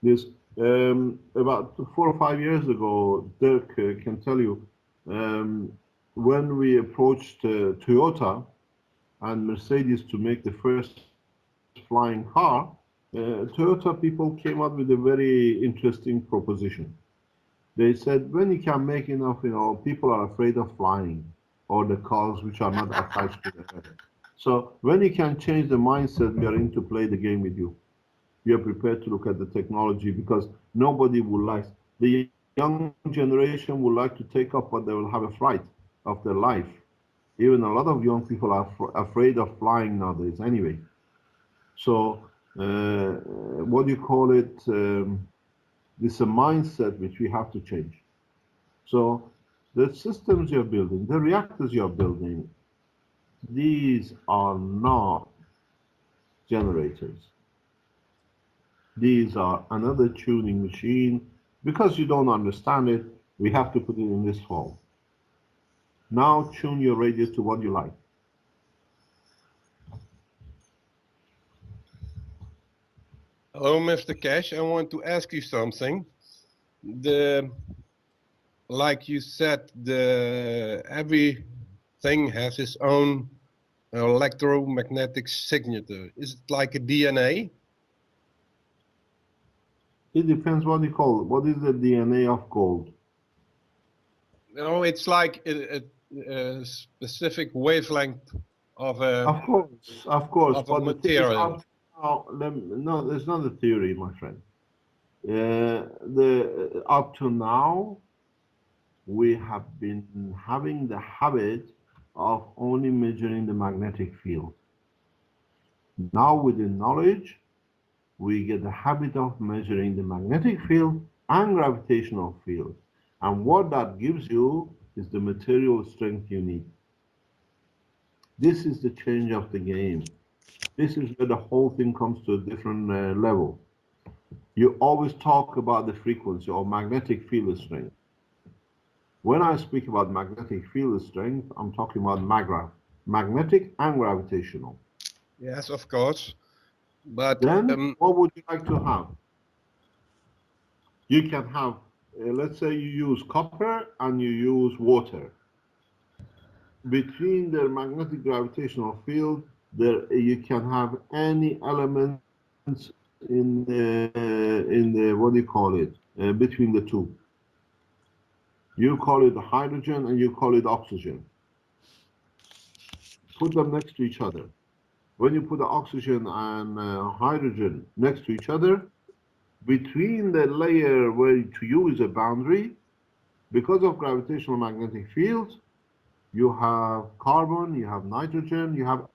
This about 4 or 5 years ago, Dirk can tell you, when we approached Toyota and Mercedes to make the first flying car, Toyota people came up with a very interesting proposition. They said, when you can make enough, people are afraid of flying, or the cars which are not attached to the earth. So when you can change the mindset, we are in to play the game with you. We are prepared to look at the technology, because nobody would like, the young generation would like to take up, but they will have a fright of their life. Even a lot of young people are afraid of flying nowadays anyway. So what do you call it? This is a mindset which we have to change. So the systems you're building, the reactors you're building, these are not generators. These are another tuning machine. Because you don't understand it, we have to put it in this form. Now tune your radio to what you like. Hello, Mr. Keshe. I want to ask you something. Like you said, everything has its own electromagnetic signature. Is it like a DNA? It depends what you call it. What is the DNA of gold? No, it's like a specific wavelength of a. Of course. Of a material. No, there's not a theory, my friend. Up to now, we have been having the habit of only measuring the magnetic field. Now, with the knowledge, we get the habit of measuring the magnetic field and gravitational field. And what that gives you is the material strength you need. This is the change of the game. This is where the whole thing comes to a different level. You always talk about the frequency or magnetic field strength. When I speak about magnetic field strength, I'm talking about magnetic and gravitational. Yes, of course. But Then, what would you like to have? You can have, let's say you use copper and you use water. Between the magnetic gravitational field, there you can have any elements in the what do you call it? Between the two. You call it hydrogen and you call it oxygen. Put them next to each other. When you put the oxygen and hydrogen next to each other, between the layer where to you is a boundary, because of gravitational magnetic fields, you have carbon, you have nitrogen, you have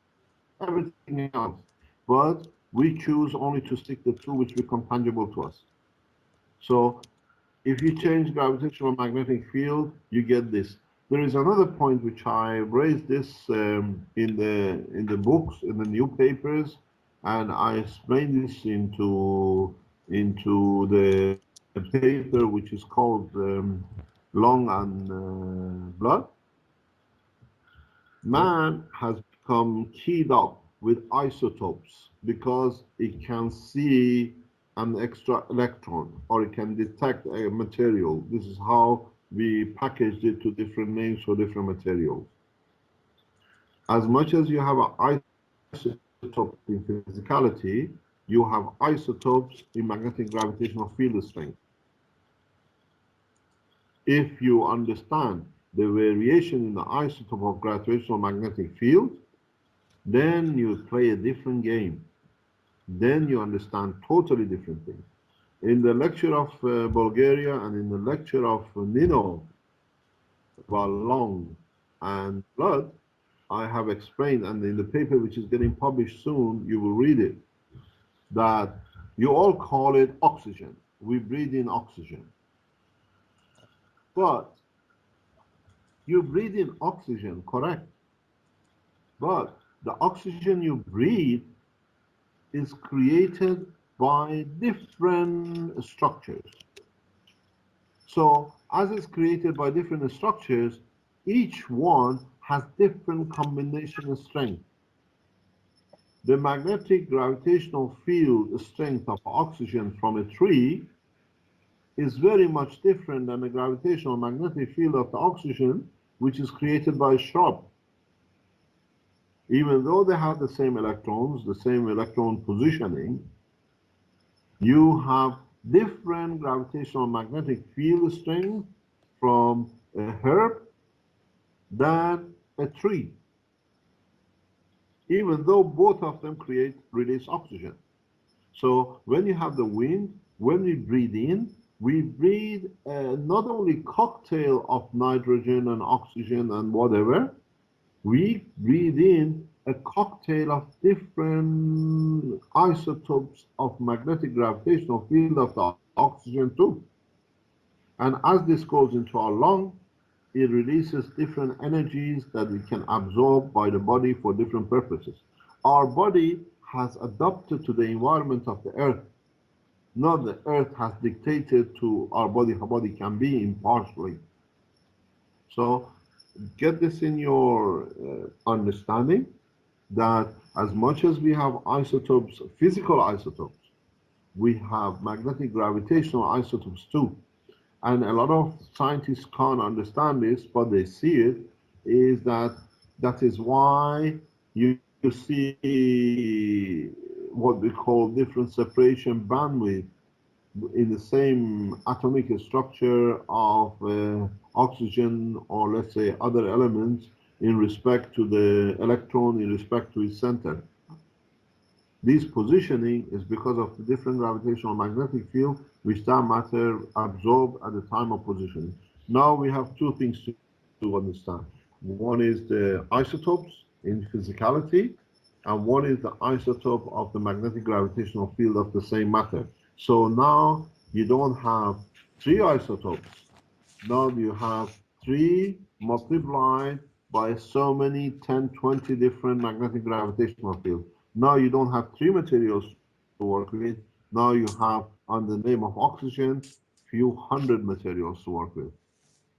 everything else. But we choose only to stick the two which become tangible to us. So if you change gravitational magnetic field, you get this. There is another point which I raised this in the books, in the new papers, and I explained this into the paper which is called Lung and Blood. Man has become keyed up with isotopes because it can see an extra electron or it can detect a material. This is how we packaged it to different names for different materials. As much as you have an isotope in physicality, you have isotopes in magnetic gravitational field strength. If you understand the variation in the isotope of gravitational magnetic field, then you play a different game. Then you understand totally different things. In the lecture of Bulgaria and in the lecture of Nino about lung and blood, I have explained, and in the paper which is getting published soon, you will read it, that you all call it oxygen. We breathe in oxygen. But you breathe in oxygen, correct? But the oxygen you breathe is created by different structures. So as it's created by different structures, each one has different combination strength. The magnetic gravitational field strength of oxygen from a tree is very much different than the gravitational magnetic field of the oxygen which is created by a shrub. Even though they have the same electrons, the same electron positioning, you have different gravitational magnetic field strength from a herb than a tree, even though both of them release oxygen. So when you have the wind, when we breathe in, we breathe not only cocktail of nitrogen and oxygen and whatever, we breathe in a cocktail of different isotopes of magnetic gravitational field of the oxygen too. And as this goes into our lung, it releases different energies that we can absorb by the body for different purposes. Our body has adapted to the environment of the earth. Not the earth has dictated to our body how body can be impartially. So get this in your understanding that as much as we have isotopes, physical isotopes, we have magnetic gravitational isotopes too. And a lot of scientists can't understand this, but they see it, is that is why you see what we call different separation bandwidth in the same atomic structure of oxygen or let's say other elements in respect to the electron, in respect to its center. This positioning is because of the different gravitational magnetic field which that matter absorbed at the time of positioning. Now we have two things to understand. One is the isotopes in physicality, and one is the isotope of the magnetic gravitational field of the same matter. So now you don't have three isotopes. Now you have 3 multiplied by so many 10, 20 different magnetic gravitational fields. Now you don't have 3 materials to work with. Now you have, on the name of oxygen, few hundred materials to work with.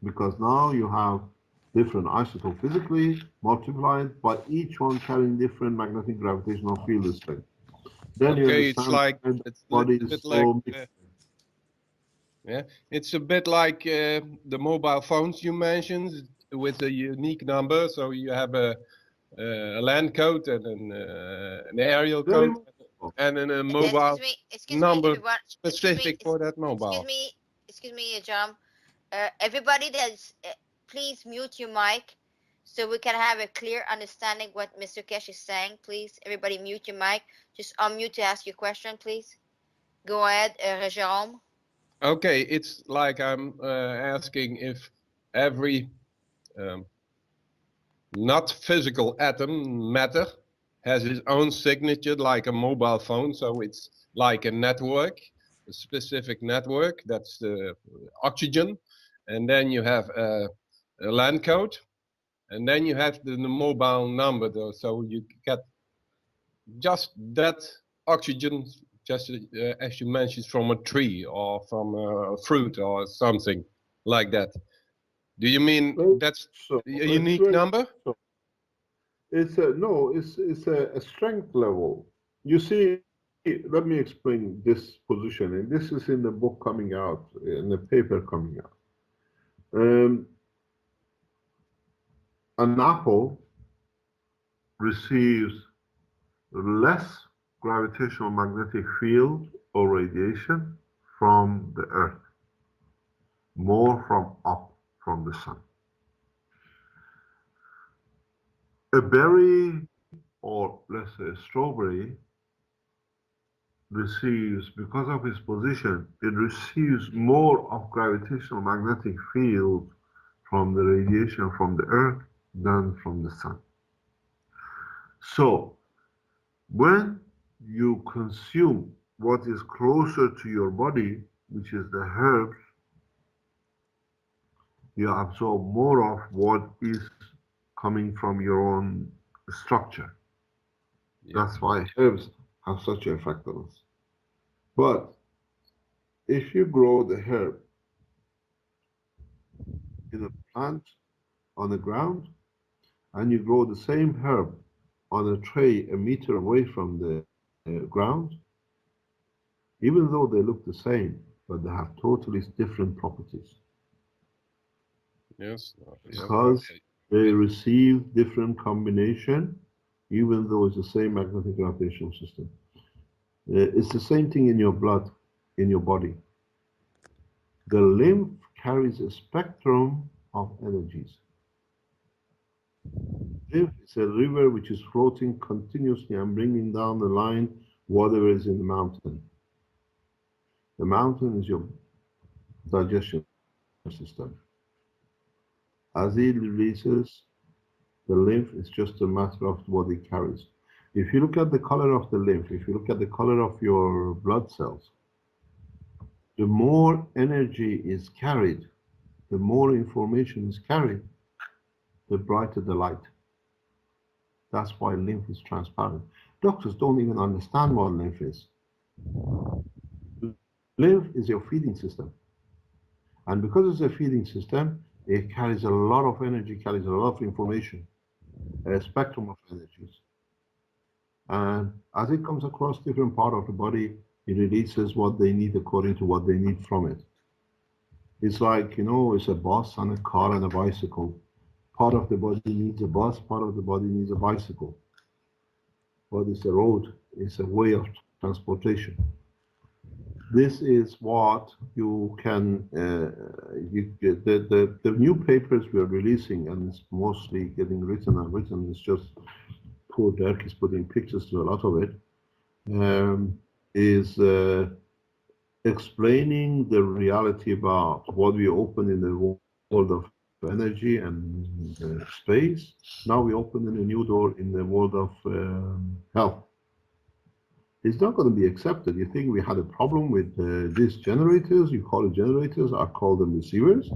because now you have different isotopes physically multiplied, but each one carrying different magnetic gravitational field strength. Then you Okay, it's understand like why the it's body a is bit like so mixed. yeah, it's a bit like the mobile phones you mentioned with a unique number. So you have a land code and an aerial Very code much. and then a mobile Excuse me, number everyone. specific for that mobile. Excuse me, John. Everybody that's please mute your mic so we can have a clear understanding what Mr. Keshe is saying. Please, everybody mute your mic. Just unmute to ask your question, please. Go ahead, Jerome. Okay, it's like I'm asking if every not physical atom, matter, has its own signature like a mobile phone. So it's like a network, a specific network. That's the oxygen. And then you have a LAN code. And then you have the mobile number, though. So you get just that oxygen, just as you mentioned, from a tree or from a fruit or something like that. Do you mean that's So a it's unique very number? so. It's a no. It's a strength level. You see, let me explain this positioning. This is in the book coming out, in the paper coming out. An apple receives less gravitational magnetic field or radiation from the Earth, more from up from the sun. A berry, or let's say a strawberry, receives, because of its position, it receives more of gravitational magnetic field from the radiation from the Earth than from the sun. So, when you consume what is closer to your body, which is the herbs, you absorb more of what is coming from your own structure. Yeah. That's why herbs have such an effect on us. But if you grow the herb in a plant on the ground, and you grow the same herb on a tray a meter away from the ground, even though they look the same, but they have totally different properties. Yes. Because Okay. they receive different combination, even though it's the same magnetic gravitational system. It's the same thing in your blood, in your body. The lymph carries a spectrum of energies. Lymph is a river which is floating continuously and bringing down the line whatever is in the mountain. The mountain is your digestion system. As it releases, the lymph is just a matter of what it carries. If you look at the color of the lymph, if you look at the color of your blood cells, the more energy is carried, the more information is carried, the brighter the light. That's why lymph is transparent. Doctors don't even understand what lymph is. Lymph is your feeding system. And because it's a feeding system, it carries a lot of energy, carries a lot of information, a spectrum of energies. And as it comes across different part of the body, it releases what they need according to what they need from it. It's like, you know, it's a bus and a car and a bicycle. Part of the body needs a bus, part of the body needs a bicycle. But it's a road, it's a way of transportation. This is what you can, the new papers we are releasing, and it's mostly getting written and written, it's just poor Dirk is putting pictures to a lot of it, is explaining the reality about what we open in the world of energy and space. Now we open in a new door in the world of health. It's not going to be accepted. You think we had a problem with these generators? You call it generators, I call them receivers.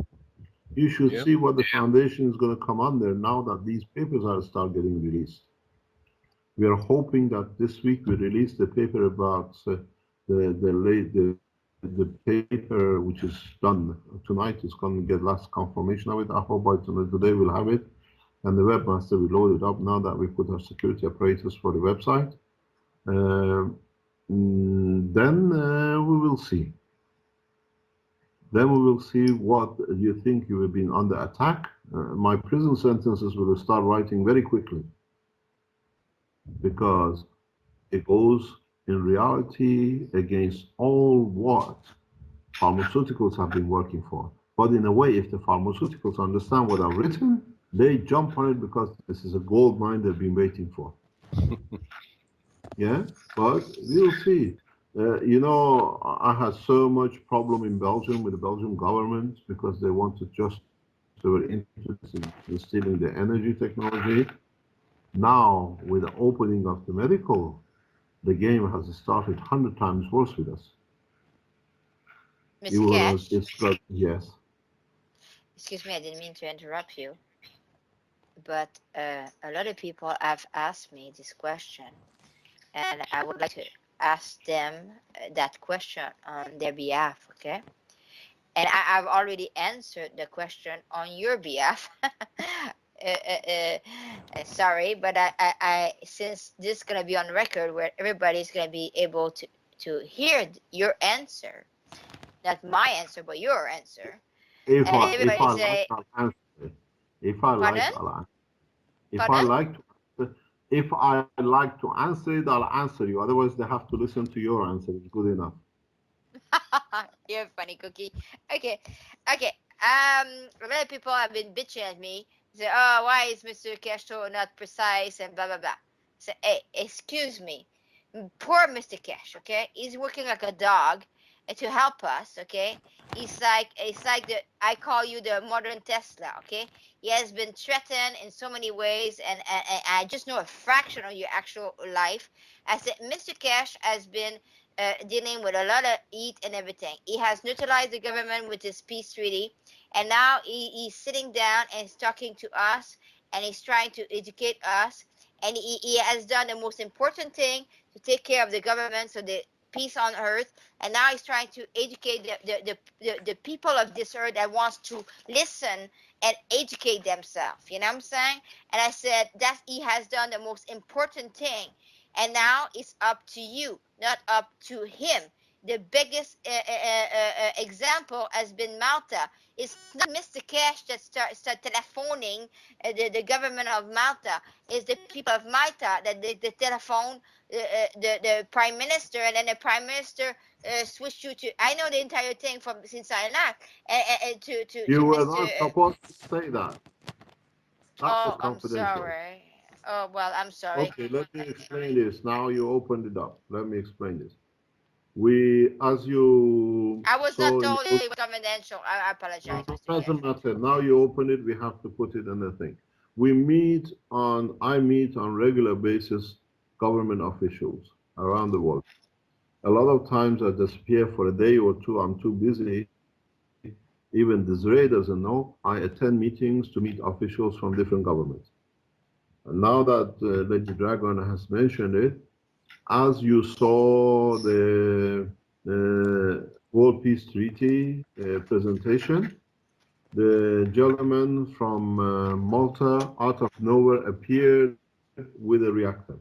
You should see what the foundation is going to come under now that these papers are start getting released. We are hoping that this week we release the paper about the the paper which is done tonight is going to get last confirmation of it. I hope by today we'll have it, and the webmaster will load it up now that we put our security apparatus for the website. Then we will see. Then we will see what you think you have been under attack. My prison sentences will start writing very quickly, because it goes in reality against all what pharmaceuticals have been working for. But in a way, if the pharmaceuticals understand what I've written, they jump on it because this is a gold mine they've been waiting for. Yeah, but we'll see. You know, I had so much problem in Belgium with the Belgian government because they wanted they were interested in stealing the energy technology. Now, with the opening of the medical, the game has started 100 times worse with us. Mr. Keshe? Yes. Excuse me, I didn't mean to interrupt you, but a lot of people have asked me this question, and I would like to ask them that question on their behalf, okay? And I've already answered the question on your behalf. Sorry, but I since this is gonna be on record where everybody's gonna be able to hear your answer, not my answer, but your answer. If And I everybody say, like, I'll answer it. If I like, I'll answer. If I Pardon? like to, if I like to answer it, I'll answer you. Otherwise, they have to listen to your answer. It's good enough. You're a funny cookie. Okay. A lot of people have been bitching at me. Say, oh, why is Mr. Keshe not precise and blah blah blah. Say, hey, excuse me, poor Mr. Keshe. Okay, he's working like a dog to help us. Okay, it's like I call you the modern Tesla. Okay, he has been threatened in so many ways, and I just know a fraction of your actual life. I said, Mr. Keshe has been dealing with a lot of heat and everything. He has neutralized the government with his peace treaty, and now he's sitting down and he's talking to us, and he's trying to educate us, and he has done the most important thing to take care of the government, so the peace on earth, and now he's trying to educate the people of this earth that wants to listen and educate themselves. You know what I'm saying? And I said that he has done the most important thing. And now it's up to you, not up to him. The biggest example has been Malta. It's not Mr. Keshe that start telephoning the government of Malta. It's the people of Malta that they telephone the prime minister, and then the prime minister switched you to. I know the entire thing from since I left. To You were Mr. not supposed to say that. That was Oh, I'm confidential. sorry. Oh well, I'm sorry. Okay, let me explain this. Now you opened it up. Let me explain this. We, as you I was saw not in told the it was confidential. I apologize, book, Mr. doesn't Keshe. matter. Now you open it, we have to put it in the thing. I meet on regular basis government officials around the world. A lot of times I disappear for a day or two. I'm too busy. Even Desiree doesn't know. I attend meetings to meet officials from different governments. And now that Lady Dragon has mentioned it, as you saw the World Peace Treaty presentation, the gentleman from Malta out of nowhere appeared with a reactor.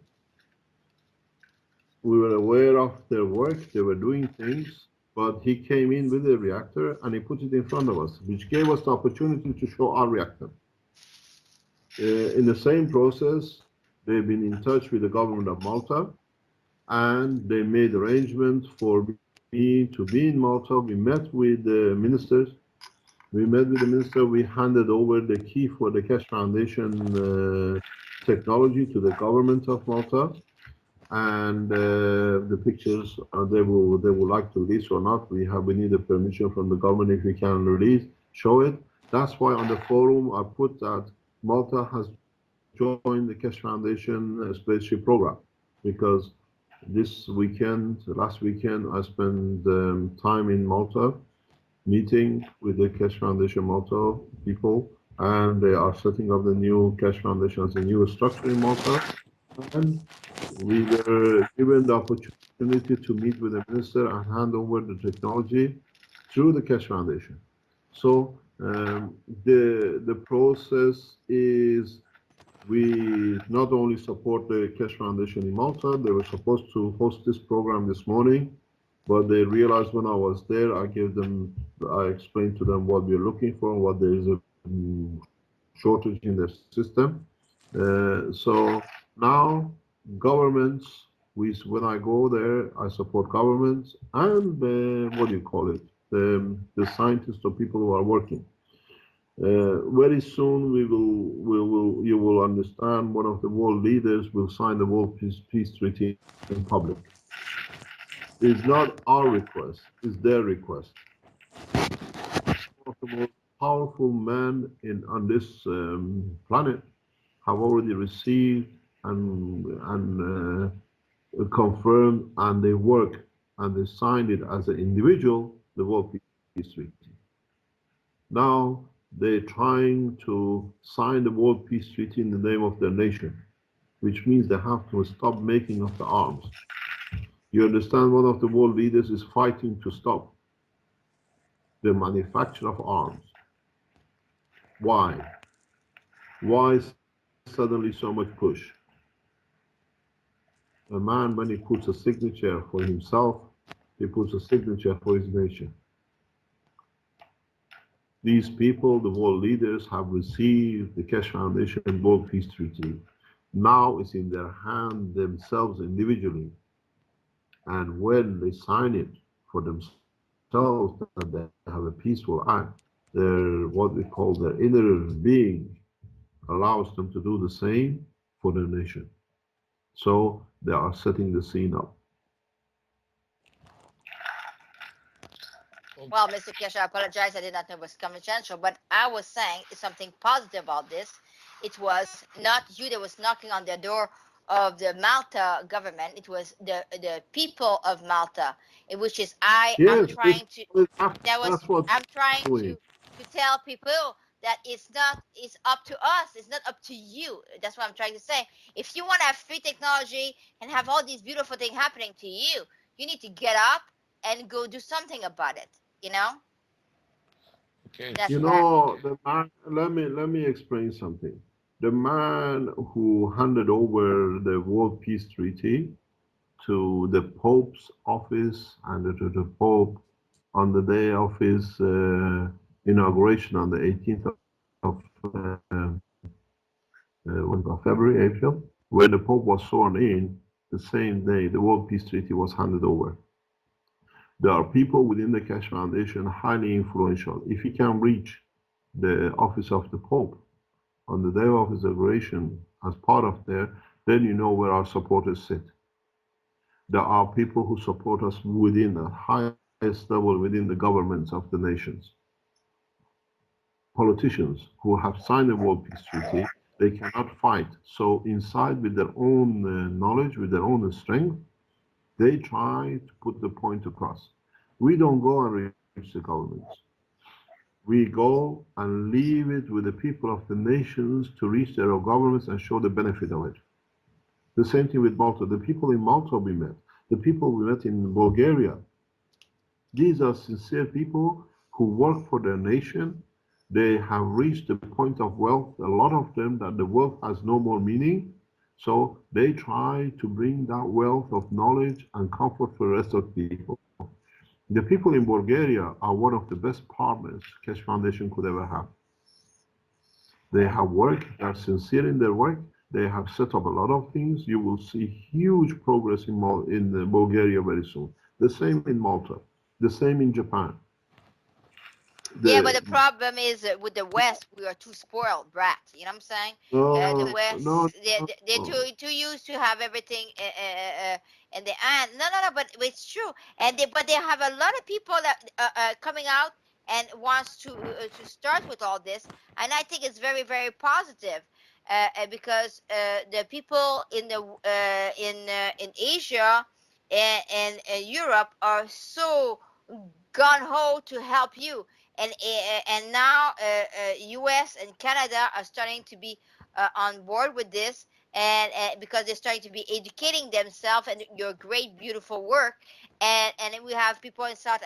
We were aware of their work, they were doing things, but he came in with a reactor and he put it in front of us, which gave us the opportunity to show our reactor. In the same process, they've been in touch with the government of Malta, and they made arrangements for me to be in Malta. We met with the ministers. We handed over the key for the Keshe Foundation technology to the government of Malta. And the pictures they would like to release or not. We need a permission from the government if we can release, show it. That's why on the forum I put that Malta has joined the Keshe Foundation spaceship program, because last weekend, I spent time in Malta meeting with the Keshe Foundation Malta people, and they are setting up the new Keshe Foundation as a new structure in Malta. And we were given the opportunity opportunity to meet with the minister and hand over the technology through the Keshe Foundation. So the process is we not only support the Keshe Foundation in Malta, they were supposed to host this program this morning, but they realized when I was there, I explained to them what we're looking for, what there is a shortage in the system. So now governments, when I go there, I support governments and what do you call it? The scientists or people who are working. Very soon you will understand one of the world leaders will sign the World Peace Treaty in public. It's not our request, it's their request. One of the most powerful men on this planet have already received and confirmed, and they work and they signed it as an individual, the World Peace Treaty. Now they're trying to sign the World Peace Treaty in the name of their nation, which means they have to stop making of the arms. You understand, one of the world leaders is fighting to stop the manufacture of arms. Why? Why suddenly so much push? A man, when he puts a signature for himself, he puts a signature for his nation. These people, the world leaders, have received the Keshe Foundation World Peace Treaty. Now it's in their hand themselves individually. And when they sign it for themselves, that they have a peaceful act, their what we call their inner being allows them to do the same for their nation. So they are setting the scene up. Well, Mr. Keshe, I apologize. I did not know it was confidential, but I was saying something positive about this. It was not you that was knocking on the door of the Malta government. It was the people of Malta, which is I'm trying to. I'm trying to tell people that it's up to us. It's not up to you. That's what I'm trying to say. If you want to have free technology and have all these beautiful things happening to you, you need to get up and go do something about it. You know. Okay. That's you know, the man, let me explain something. The man who handed over the World Peace Treaty to the Pope's office and to the Pope on the day of his inauguration on the 18th of February, April, when the Pope was sworn in, the same day the World Peace Treaty was handed over. There are people within the Keshe Foundation highly influential. If you can reach the office of the Pope on the day of his inauguration as part of there, then you know where our supporters sit. There are people who support us within the highest level within the governments of the nations. Politicians who have signed the World Peace Treaty, they cannot fight. So inside with their own knowledge, with their own strength, they try to put the point across. We don't go and reach the governments. We go and leave it with the people of the nations to reach their own governments and show the benefit of it. The same thing with Malta. The people in Malta we met, the people we met in Bulgaria, these are sincere people who work for their nation. They have reached the point of wealth, a lot of them, that the wealth has no more meaning. So they try to bring that wealth of knowledge and comfort for the rest of the people. The people in Bulgaria are one of the best partners Keshe Foundation could ever have. They have worked, they are sincere in their work. They have set up a lot of things. You will see huge progress in Bulgaria very soon. The same in Malta, the same in Japan. Yeah, but the problem is with the West, we are too spoiled brats. You know what I'm saying? The West, they're too used to have everything in the end. No. But it's true. But they have a lot of people that coming out and wants to start with all this, and I think it's very, very positive because the people in Asia and Europe are so gung-ho to help you. And now U.S. and Canada are starting to be on board with this, and because they're starting to be educating themselves and your great, beautiful work. And then we have people in South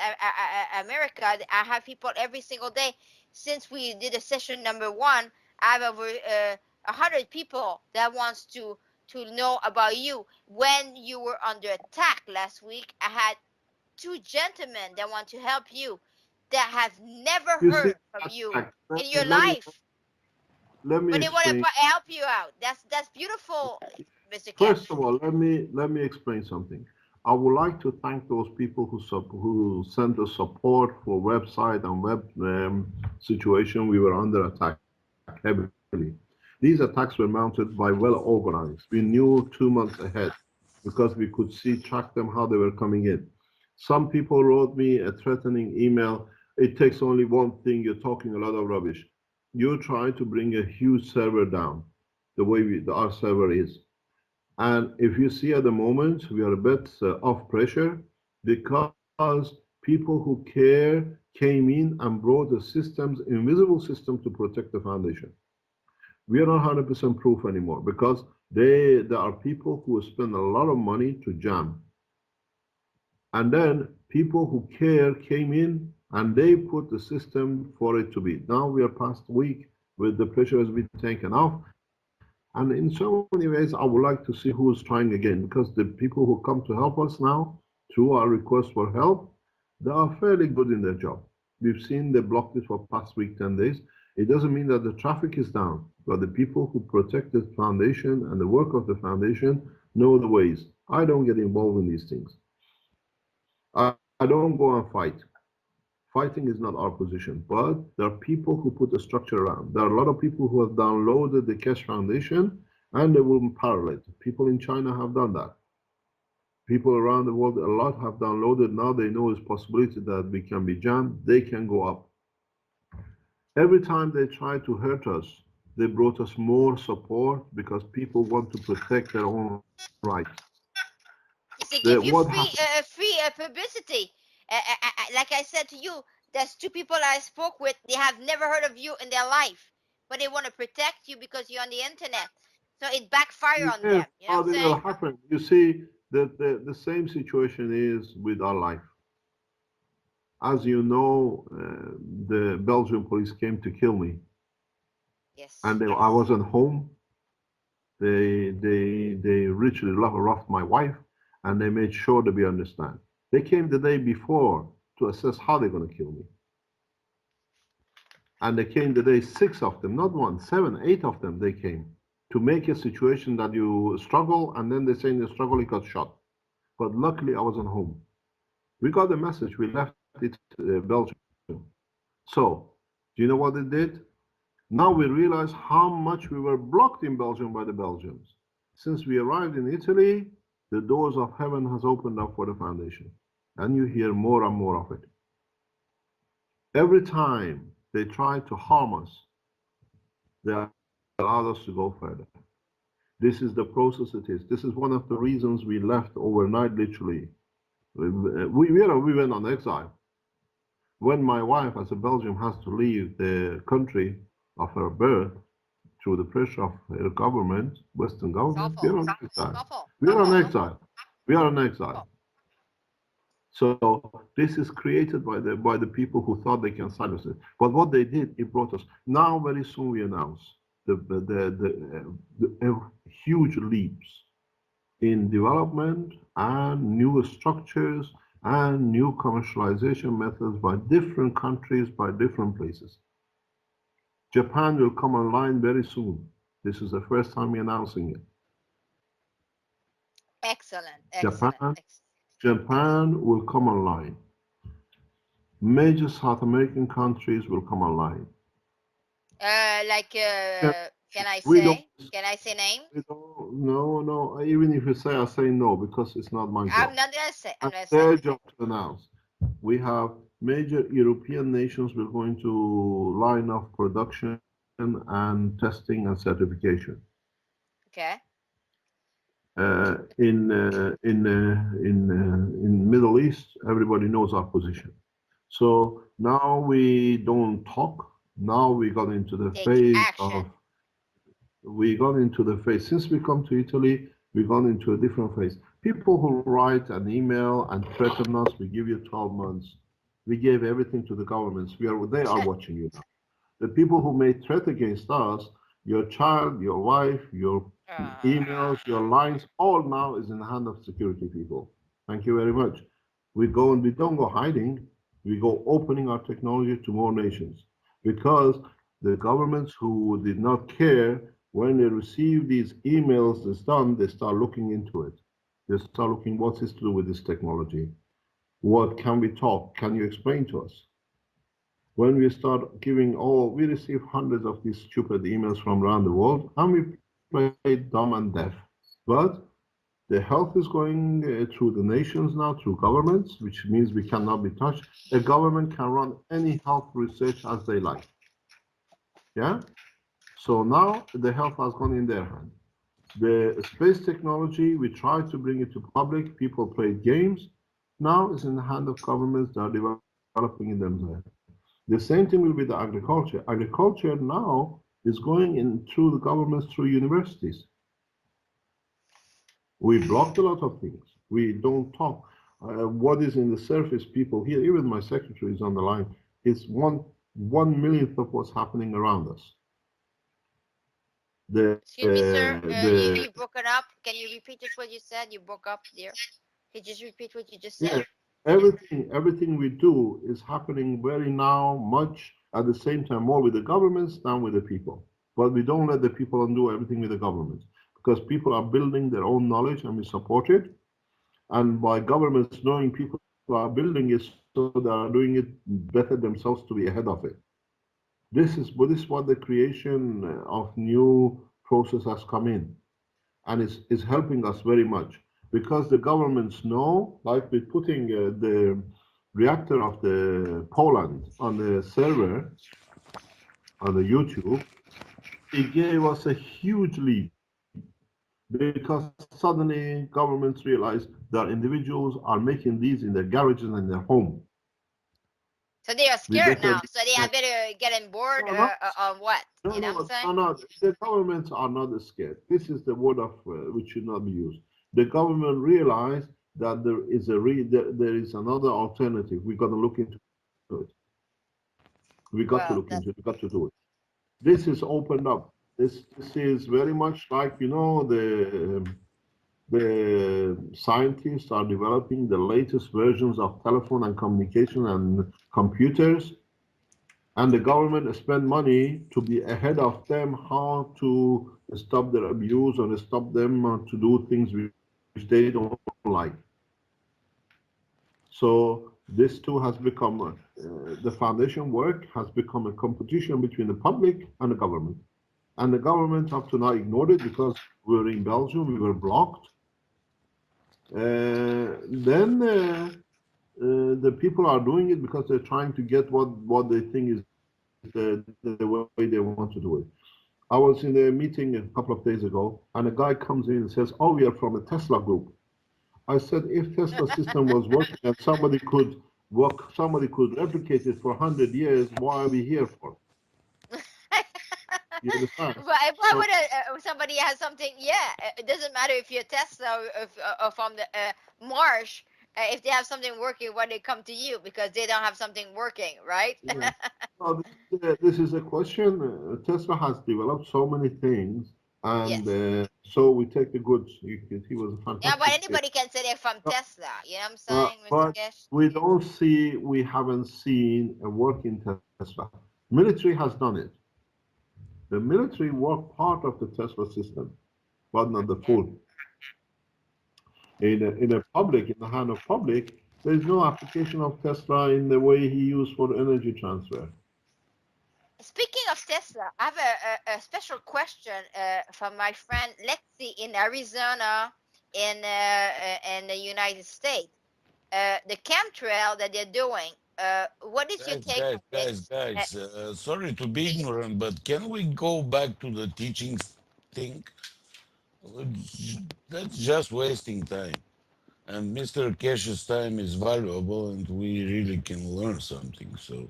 America. I have people every single day since we did a session number 1. I have over 100 people that wants to know about you. When you were under attack last week, I had 2 gentlemen that want to help you that have never You see, heard from you let in your let me life, let me but they want to explain. help you out. That's beautiful, Mr. First Keshe. of all, let me explain something. I would like to thank those people who sent us support for website and web situation. We were under attack heavily. These attacks were mounted by well organized. We knew 2 months ahead because we could track them how they were coming in. Some people wrote me a threatening email. It takes only one thing. You're talking a lot of rubbish. You're trying to bring a huge server down the way our server is. And if you see at the moment, we are a bit off pressure because people who care came in and brought the systems, invisible system to protect the foundation. We are not 100% proof anymore because there are people who spend a lot of money to jam. And then people who care came in and they put the system for it to be. Now we are past week with the pressure has been taken off. And in so many ways, I would like to see who is trying again, because the people who come to help us now through our request for help, they are fairly good in their job. We've seen they blocked it for past week, 10 days. It doesn't mean that the traffic is down, but the people who protect the foundation and the work of the foundation know the ways. I don't get involved in these things. I don't go and fight. Fighting is not our position, but there are people who put a structure around. There are a lot of people who have downloaded the Keshe Foundation and they will parallel it. People in China have done that. People around the world, a lot have downloaded. Now they know there's possibility that we can be jammed. They can go up. Every time they try to hurt us, they brought us more support because people want to protect their own rights. They give you free publicity. Like I said to you, there's 2 people I spoke with. They have never heard of you in their life, but they want to protect you because you're on the internet. So it backfire on them. You know what I'm saying? Will happen. You see, the same situation is with our life. As you know, the Belgian police came to kill me. Yes. And I wasn't home. They literally roughed my wife, and they made sure that we understand. They came the day before to assess how they're going to kill me. And they came the day, 6 of them, not 1, 7, 8 of them, they came to make a situation that you struggle, and then they say in the struggle, he got shot. But luckily, I wasn't home. We got the message, we left it Belgium. So, do you know what they did? Now we realize how much we were blocked in Belgium by the Belgians. Since we arrived in Italy, the doors of heaven has opened up for the foundation. And you hear more and more of it. Every time they try to harm us, they allow us to go further. This is the process it is. This is one of the reasons we left overnight, literally. We went on exile. When my wife, as a Belgian, has to leave the country of her birth through the pressure of her government, Western government, we are on exile. We are on exile. We are on exile. So this is created by the people who thought they can silence it. But what they did, it brought us. Now, very soon, we announce the huge leaps in development and new structures and new commercialization methods by different countries, by different places. Japan will come online very soon. This is the first time we're announcing it. Excellent. Japan will come online. Major South American countries will come online. Can I say name? No. Even if you say, I say no, because it's not my job. I'm not gonna say. It's their job to announce. We have major European nations we're going to line up production and testing and certification. Okay. In Middle East, everybody knows our position. So now we don't talk. Now we got into the phase of we got into the phase. Since we come to Italy, we got into a different phase. People who write an email and threaten us, we give you 12 months. We gave everything to the governments. They are watching you now. The people who made threat against us, your child, your wife, your emails, your lines, all now is in the hand of security people. Thank you very much. We go and we don't go hiding. We go opening our technology to more nations because the governments who did not care when they receive these emails, it's done, they start looking into it. They start looking what is to do with this technology. What can we talk? Can you explain to us? When we start giving, we receive hundreds of these stupid emails from around the world, and we play dumb and deaf. But the health is going through the nations now, through governments, which means we cannot be touched. A government can run any health research as they like. Yeah? So now the health has gone in their hand. The space technology, we tried to bring it to public, people played games. Now it's in the hand of governments that are developing it themselves. The same thing will be the agriculture. Agriculture now is going in through the governments, through universities. We blocked a lot of things. We don't talk. What is in the surface, people here, even my secretary is on the line, is one millionth of what's happening around us. Excuse me, sir. You broke it up. Can you repeat just what you said? You broke up there. Can you just repeat what you just said? Yeah, everything we do is happening very now, much at the same time, more with the governments than with the people. But we don't let the people undo everything with the governments because people are building their own knowledge and we support it. And by governments knowing people are building it, so they are doing it better themselves to be ahead of it. This is what the creation of new process has come in, and is helping us very much because the governments know, like with putting the reactor of the Poland on the server on the YouTube, it gave us a huge lead because suddenly governments realize that individuals are making these in their garages and in their home. So they are scared now. So they are better getting bored on what? You know what I'm saying? No, the governments are not scared. This is the word of which should not be used. The government realized that there is another alternative. We got to look into it. We got to look into it. We got to do it. This is opened up. This is very much like the scientists are developing the latest versions of telephone and communication and computers, and the government spend money to be ahead of them, how to stop their abuse and stop them to do things which they don't like. So this too has become, the foundation work has become a competition between the public and the government. And the government up to now ignored it because we were in Belgium, we were blocked. Then the people are doing it because they're trying to get what they think is the way they want to do it. I was in a meeting a couple of days ago, and a guy comes in and says, "Oh, we are from the Tesla group." I said, if Tesla system was working and somebody could replicate it for 100 years, why are we here for? You understand? Why would somebody has something? Yeah, it doesn't matter if you're Tesla or from the Mars. If they have something working, why they come to you? Because they don't have something working, right? Yeah. No, this is a question. Tesla has developed so many things, and yes. so we take the goods. He was a fantastic. Yeah, but anybody can say they're from Tesla. You know what I'm saying, Mr. Keshe? We haven't seen a working Tesla. Military has done it. The military work part of the Tesla system, but not the full. In the hand of public, there is no application of Tesla in the way he used for energy transfer. Speaking of Tesla, I have a special question from my friend Lexi in Arizona in the United States. The chemtrail that they're doing, what is your take on this? Guys, sorry to be ignorant, but can we go back to the teaching thing? That's just wasting time. And Mr. Keshe's time is valuable and we really can learn something. So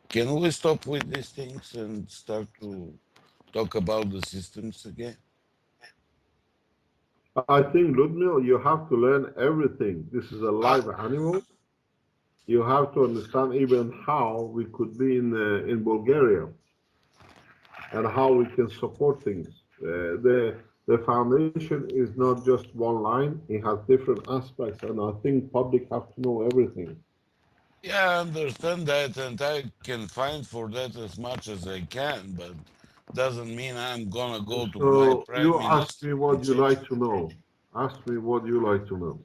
can we stop with these things and start to talk about the systems again? I think, Ludmil, you have to learn everything. This is a live animal. You have to understand even how we could be in Bulgaria and how we can support things. The foundation is not just one line; it has different aspects, and I think public have to know everything. Yeah, I understand that, and I can find for that as much as I can, but doesn't mean I'm gonna go to my So prime you ask minister me and what you change. like to know. Ask me what you like to know.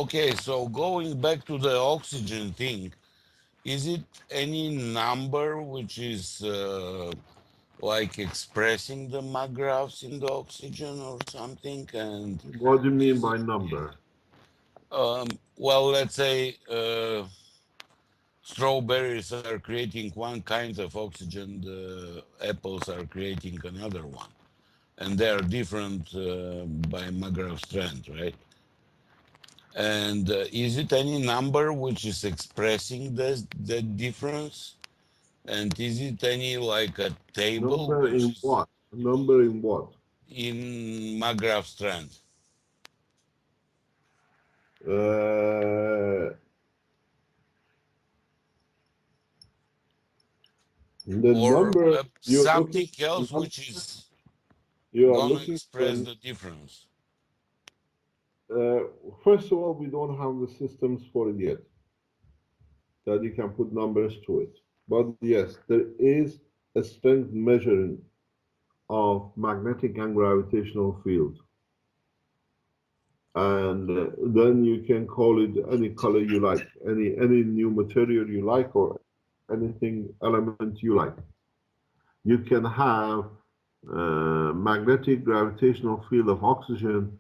Okay, so going back to the oxygen thing, is it any number which is like expressing the magraphs in the oxygen or something? And What do you mean is it, by number? well, let's say strawberries are creating one kind of oxygen, the apples are creating another one, and they are different by magrav strand, right? And is it any number which is expressing this, the difference? And is it any like a table Number which in is what? Number in what? in magrav strand? Uh, the Or number you're looking something for, else which is you are gonna looking express for. the difference? Uh, First of all, we don't have the systems for it yet that you can put numbers to it. But yes, there is a strength measuring of magnetic and gravitational field. And then you can call it any color you like, any new material you like, or anything element you like. You can have magnetic gravitational field of oxygen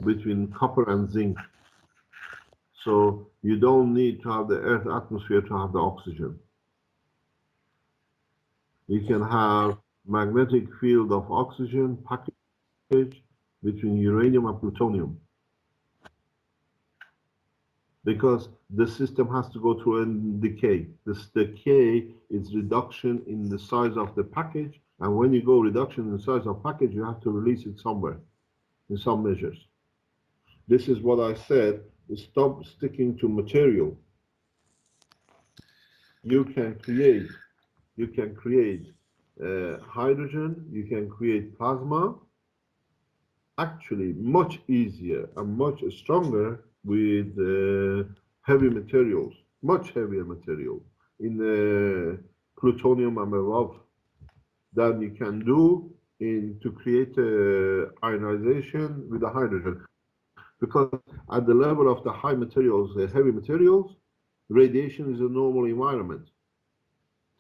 between copper and zinc. So you don't need to have the Earth atmosphere to have the oxygen. You can have magnetic field of oxygen package between uranium and plutonium, because the system has to go through a decay. This decay is reduction in the size of the package, and when you go reduction in the size of package, you have to release it somewhere in some measures. This is what I said, stop sticking to material. You can create, you can create hydrogen, you can create plasma, actually much easier and much stronger with heavy materials, much heavier material in plutonium and above than you can do to create ionization with the hydrogen. Because at the level of the high materials, the heavy materials, radiation is a normal environment.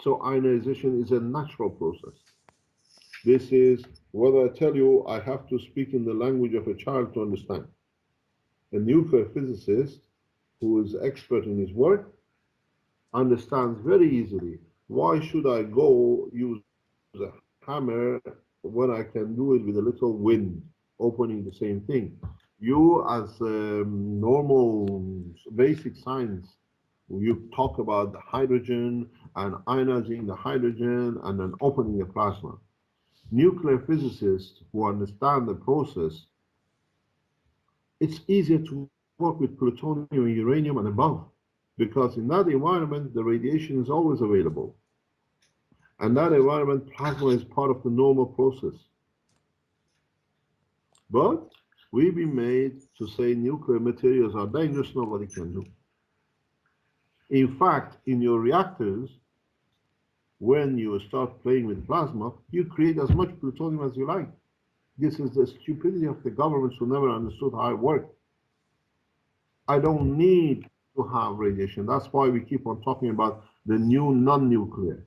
So ionization is a natural process. This is what I tell you, I have to speak in the language of a child to understand. A nuclear physicist who is expert in his work understands very easily, why should I go use a hammer when I can do it with a little wind, opening the same thing? You, as normal basic science, you talk about the hydrogen and ionizing the hydrogen and then opening the plasma. Nuclear physicists who understand the process, it's easier to work with plutonium and uranium and above, because in that environment, the radiation is always available. And that environment, plasma is part of the normal process. But we've been made to say nuclear materials are dangerous, nobody can do. In fact, in your reactors, when you start playing with plasma, you create as much plutonium as you like. This is the stupidity of the governments who never understood how it worked. I don't need to have radiation. That's why we keep on talking about the new non-nuclear.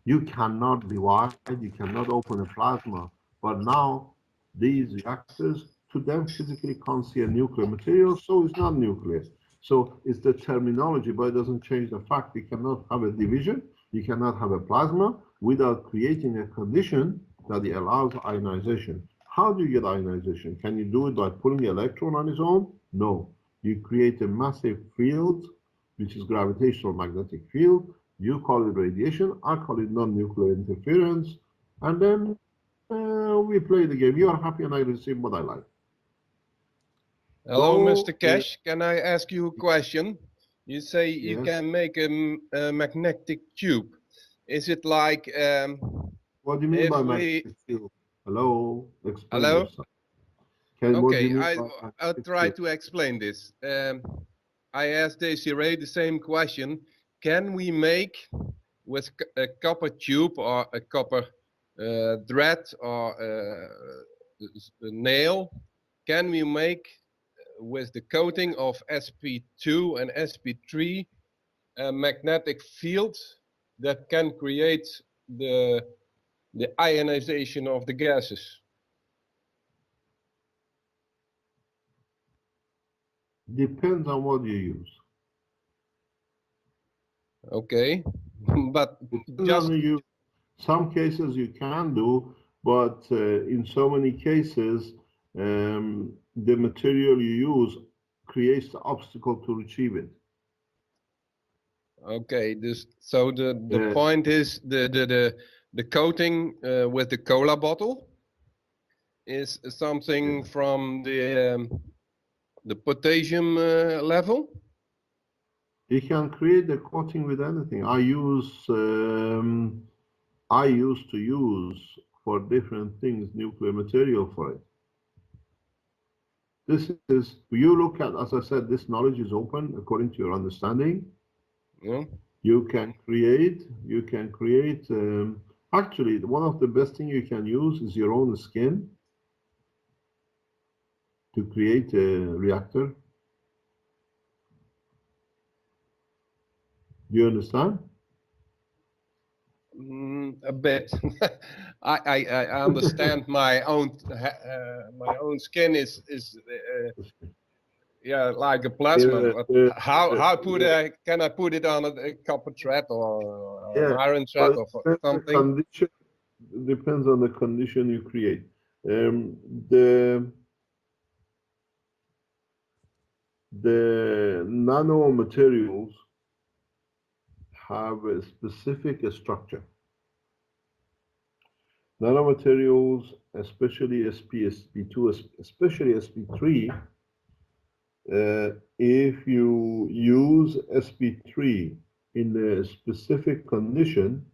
You cannot divide, you cannot open a plasma. But now these reactors, to them physically can't see a nuclear material, so it's not nuclear. So it's the terminology, but it doesn't change the fact you cannot have a division, you cannot have a plasma without creating a condition that it allows ionization. How do you get ionization? Can you do it by pulling the electron on its own? No. You create a massive field, which is gravitational magnetic field. You call it radiation, I call it non-nuclear interference, And then we play the game. You are happy and I receive what I like. Hello, So, Mr. Keshe. Can I ask you a question? You say you yes. can make a magnetic tube. Is it like What do you mean if by we... magnetic field? Hello? Explain Hello? yourself. What do you Okay, mean by I'll magnetic try field? to explain this. I asked Desiree the same question. Can we make with a copper tube or a copper thread or a nail, can we make with the coating of sp2 and sp3 a magnetic field that can create the ionization of the gases? Depends on what you use. Okay, but Depends just... on you. Some cases you can do, but in so many cases, the material you use creates the obstacle to achieve it. Okay, so the Uh, point is the coating with the cola bottle is something from the potassium level. You can create the coating with anything. I used to use for different things nuclear material for it. This is, you look at, as I said, this knowledge is open according to your understanding. Yeah. You can create, actually, one of the best thing you can use is your own skin to create a reactor. Do you understand? A bit. I understand my own skin is yeah, like a plasma, but how can I put it on a copper thread or an Yeah, iron thread but or the something? condition depends on the condition you create. Um, the the nanomaterials have a specific structure. Nanomaterials, especially sp2, especially sp3, if you use sp3 in a specific condition,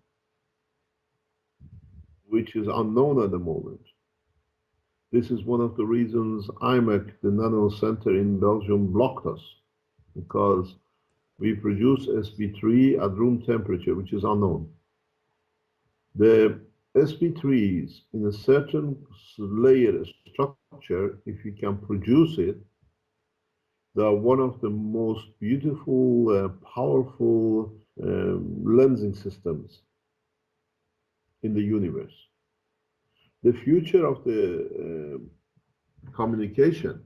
which is unknown at the moment. This is one of the reasons IMEC, the Nano Center in Belgium, blocked us, because we produce sp3 at room temperature, which is unknown. The sp3s in a certain layer structure, if you can produce it, they are one of the most beautiful, powerful lensing systems in the universe. The future of the communication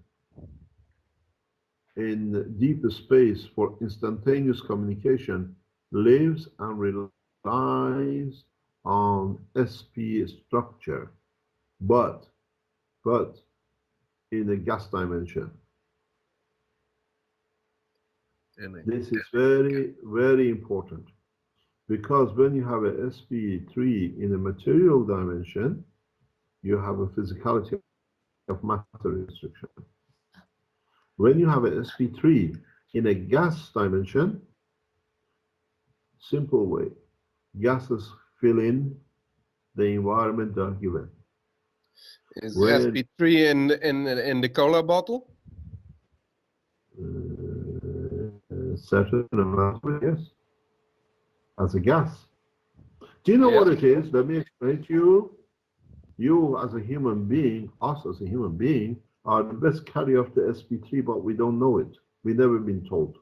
in deep space for instantaneous communication lives and relies on sp structure, but in a gas dimension. This is very, very important, because when you have a sp3 in a material dimension, you have a physicality of matter restriction. When you have a sp3 in a gas dimension, simple way, gases fill in the environment they are given. Is When sp3 in the cola bottle? certain amount of it, yes, as a gas. Do you know Yeah. what it is? Let me explain to you. You as a human being, us as a human being, are the best carrier of the sp3, but we don't know it. We've never been told.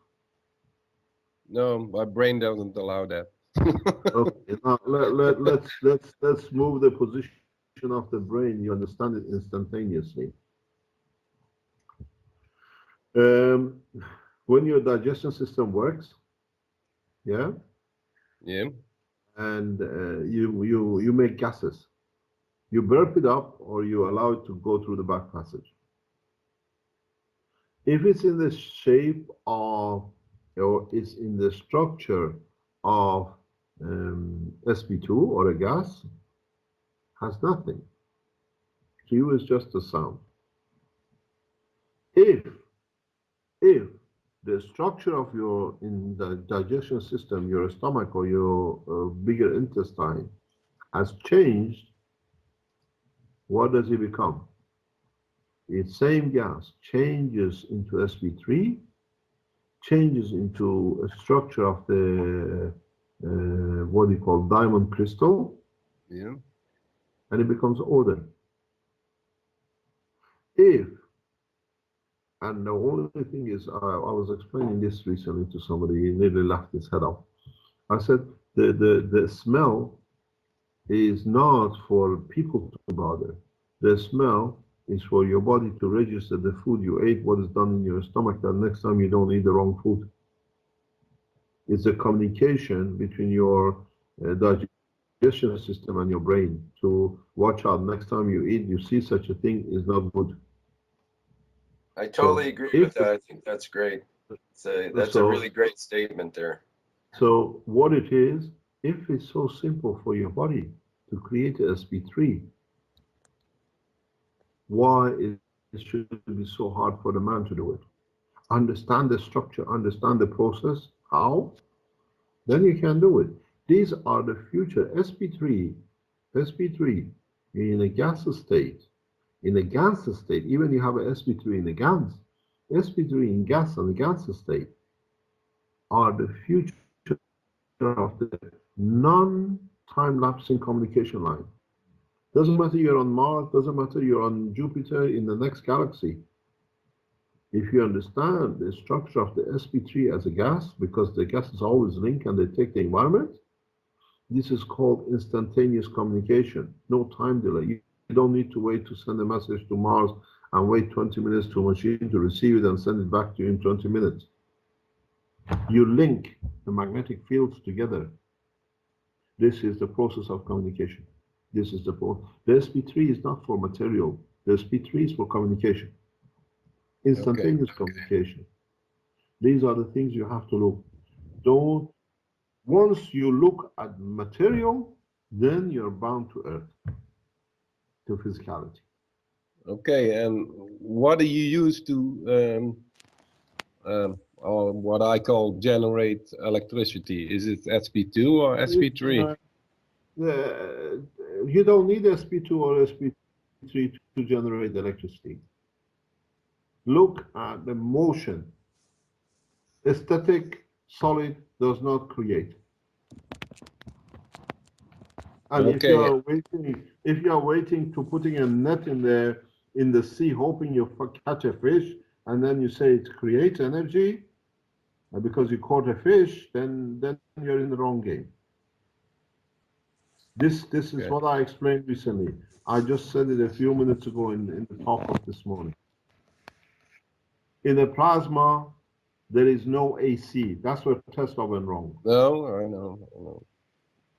No, my brain doesn't allow that. Okay, now let's move the position of the brain. You understand it instantaneously. When your digestion system works, yeah, Yeah. and you make gases, you burp it up or you allow it to go through the back passage. If it's in the shape of, or it's in the structure of sp2 or a gas, has nothing. To you, it's just a sound. If the structure of your in the digestion system, your stomach or your bigger intestine has changed, what does it become? Its same gas changes into sp3, changes into a structure of the what do you call diamond crystal, Yeah. and it becomes odor. If, and the only thing is, I was explaining this recently to somebody, he nearly laughed his head off. I said the smell is not for people to bother. The smell is for your body to register the food you ate, what is done in your stomach, that next time you don't eat the wrong food. It's a communication between your digestion system and your brain to watch out. Next time you eat, you see such a thing is not good. I totally agree with that. I think that's great. That's a really great statement there. So what it is, if it's so simple for your body to create a sp3, why it should be so hard for the man to do it? Understand the structure, understand the process, how, then you can do it. These are the future sp3 in a gas state. In a gas state, even you have a sp3 in a gas, sp3 in gas and the gas state are the future of the non-time-lapsing communication line. Doesn't matter you're on Mars, doesn't matter you're on Jupiter, in the next galaxy. If you understand the structure of the sp3 as a gas, because the gases always link and they take the environment, this is called instantaneous communication, no time delay. You don't need to wait to send a message to Mars and wait 20 minutes to a machine to receive it and send it back to you in 20 minutes. You link the magnetic fields together. This is the process of communication. This is the process. The sp3 is not for material. The sp3 is for communication. Instantaneous communication. These are the things you have to look. Don't, once you look at material, then you're bound to earth, to physicality. Okay, and what do you use to, or what I call generate electricity? Is it sp2 or sp3? You don't need sp2 or sp3 to generate electricity. Look at the motion. A static solid does not create. And Okay. if you are waiting to putting a net in the sea, hoping you catch a fish, and then you say it creates energy, because you caught a fish, then you're in the wrong game. This is what I explained recently. I just said it a few minutes ago in the talk of this morning. In a plasma, there is no AC. That's where Tesla went wrong. No, I know.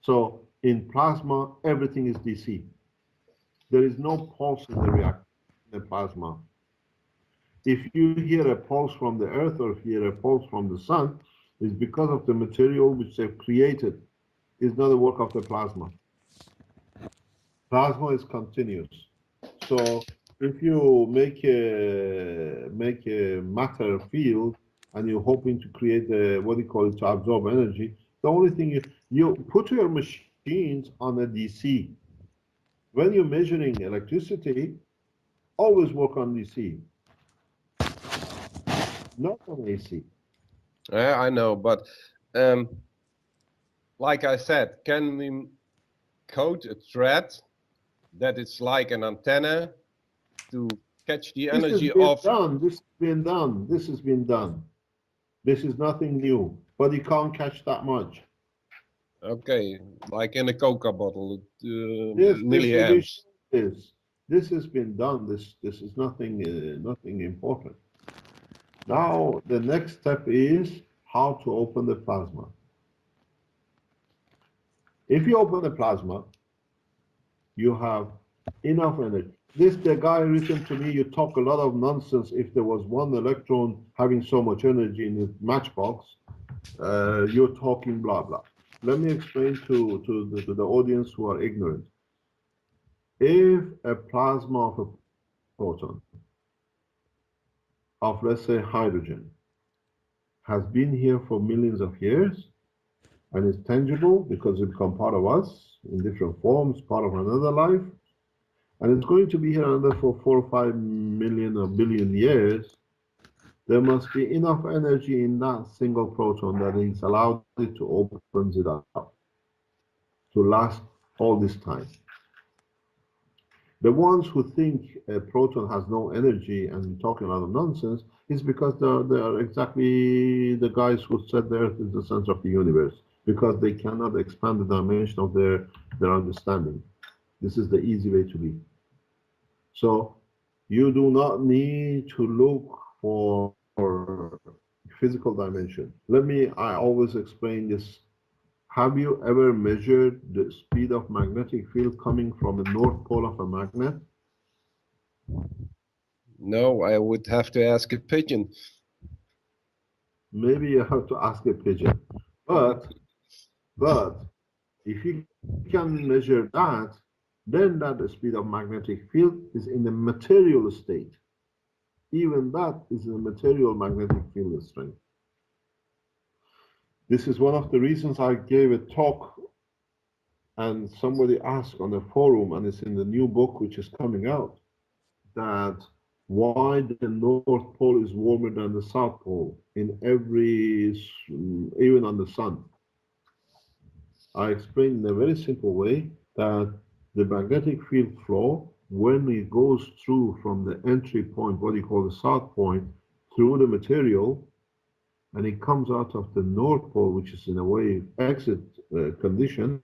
So in plasma, everything is DC. There is no pulse in the reactor, in the plasma. If you hear a pulse from the Earth or if you hear a pulse from the sun, it's because of the material which they've created. It's not the work of the plasma. Plasma is continuous. So if you make a matter field and you're hoping to create what do you call it, to absorb energy, the only thing is you put your machines on a DC. When you're measuring electricity, always work on DC, not on AC. Yeah, I know, but like I said, can we code a thread that it's like an antenna to catch the energy of? This has been done. This has been done. This is nothing new, but you can't catch that much. Okay, like in a Coca bottle, Yes, milliamps. this has been done. This is nothing important. Now the next step is how to open the plasma. If you open the plasma, you have enough energy. The guy written to me, you talk a lot of nonsense. If there was one electron having so much energy in the matchbox, you're talking blah blah. Let me explain to the audience who are ignorant. If a plasma of a proton of, let's say, hydrogen has been here for millions of years and is tangible because it become part of us in different forms, part of another life, and it's going to be here another for 4 or 5 million or billion years, there must be enough energy in that single proton that is allowed it to open it up to last all this time. The ones who think a proton has no energy and talking a lot of nonsense is because they are exactly the guys who said the Earth is the center of the universe, because they cannot expand the dimension of their understanding. This is the easy way to be. So you do not need to look for physical dimension. I always explain this. Have you ever measured the speed of magnetic field coming from the north pole of a magnet? No, I would have to ask a pigeon. Maybe you have to ask a pigeon. But if you can measure that, then that the speed of magnetic field is in the material state. Even that is a material magnetic field strength. This is one of the reasons I gave a talk and somebody asked on the forum, and it's in the new book which is coming out, that why the North Pole is warmer than the South Pole in even on the sun. I explained in a very simple way that the magnetic field flow, when it goes through from the entry point, what you call the South point, through the material, and it comes out of the North Pole, which is in a way exit condition,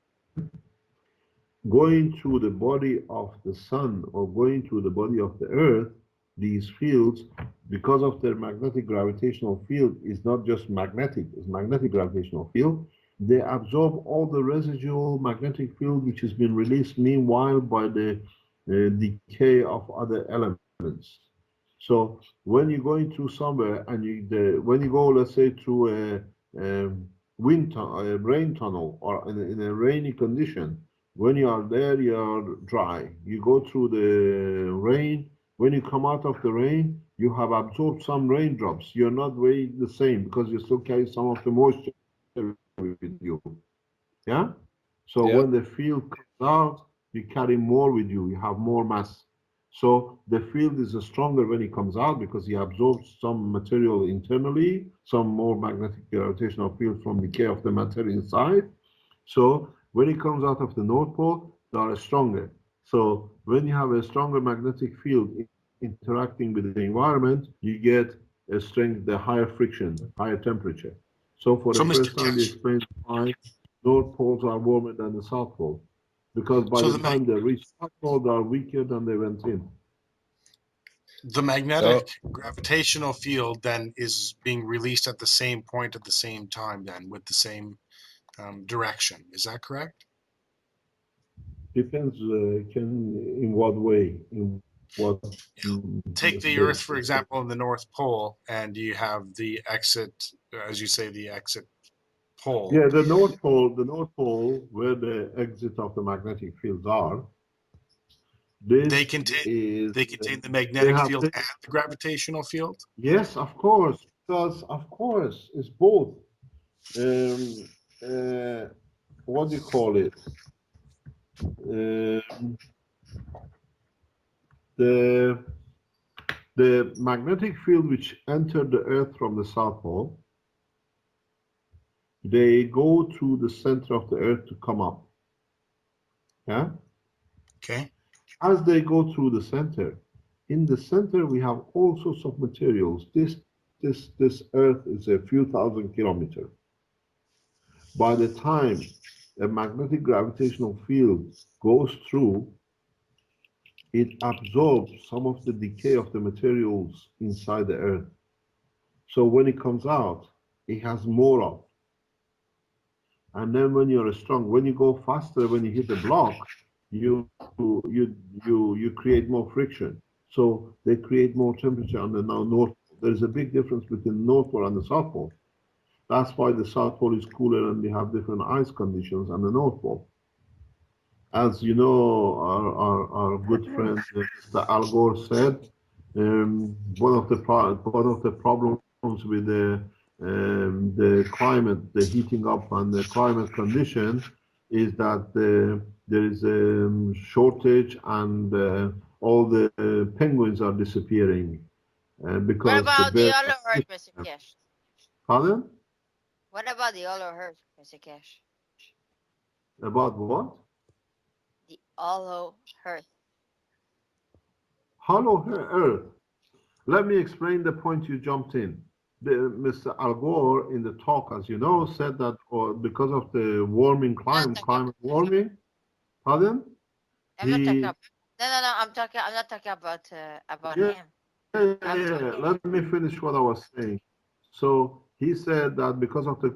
going through the body of the sun or going through the body of the earth, these fields, because of their magnetic gravitational field, is not just magnetic, it's magnetic gravitational field. They absorb all the residual magnetic field which has been released meanwhile by the decay of other elements. So when you're going through somewhere and when you go, let's say, through a rain tunnel or in a rainy condition, when you are there, you are dry. You go through the rain. When you come out of the rain, you have absorbed some raindrops. You're not very the same because you still carry some of the moisture with you. Yeah? So when the field comes out, you carry more with you. You have more mass. So the field is stronger when it comes out because he absorbs some material internally, some more magnetic gravitational field from decay of the matter inside. So when it comes out of the North Pole, they are stronger. So when you have a stronger magnetic field interacting with the environment, you get a strength, the higher friction, higher temperature. So for the first time, we explained why North Poles are warmer than the South Pole. Because by the time they reach South Pole, they are weaker than they went in. The magnetic gravitational field then is being released at the same point at the same time then with the same direction. Is that correct? Depends in what way, in what. Take the Earth, for example, in the North Pole, and you have the exit, as you say, the exit pole. Yeah, the North Pole, where the exit of the magnetic fields are. They contain the magnetic field and the gravitational field? Yes, of course, because of course it's both. What do you call it? The magnetic field which entered the Earth from the South Pole, they go to the center of the Earth to come up. Yeah? Okay. As they go through the center, in the center we have all sorts of materials. This Earth is a few thousand kilometers. By the time a magnetic gravitational field goes through, it absorbs some of the decay of the materials inside the Earth. So when it comes out, it has more of. And then when you're strong, when you go faster, when you hit the block, you create more friction. So they create more temperature on the North. There's a big difference between the North Pole and the South Pole. That's why the South Pole is cooler and we have different ice conditions on the North Pole. As you know, our good friend Mr. Al Gore said, one of the problems with the climate, the heating up and the climate condition, is that there is a shortage and all the penguins are disappearing What because the about the bears yellow are earth, eating Mr. them. Keshe? Pardon? What about the yellow earth, Mr. Keshe? About what? The hollow earth. Hollow Earth. Let me explain the point you jumped in. Mr. Al Gore, in the talk, as you know, said that because of the warming Not climate, talking about. climate warming, pardon? I'm not talking He, about. No. I'm not talking about yeah, him. yeah, I'm yeah, talking. let me finish what I was saying. So he said that because of the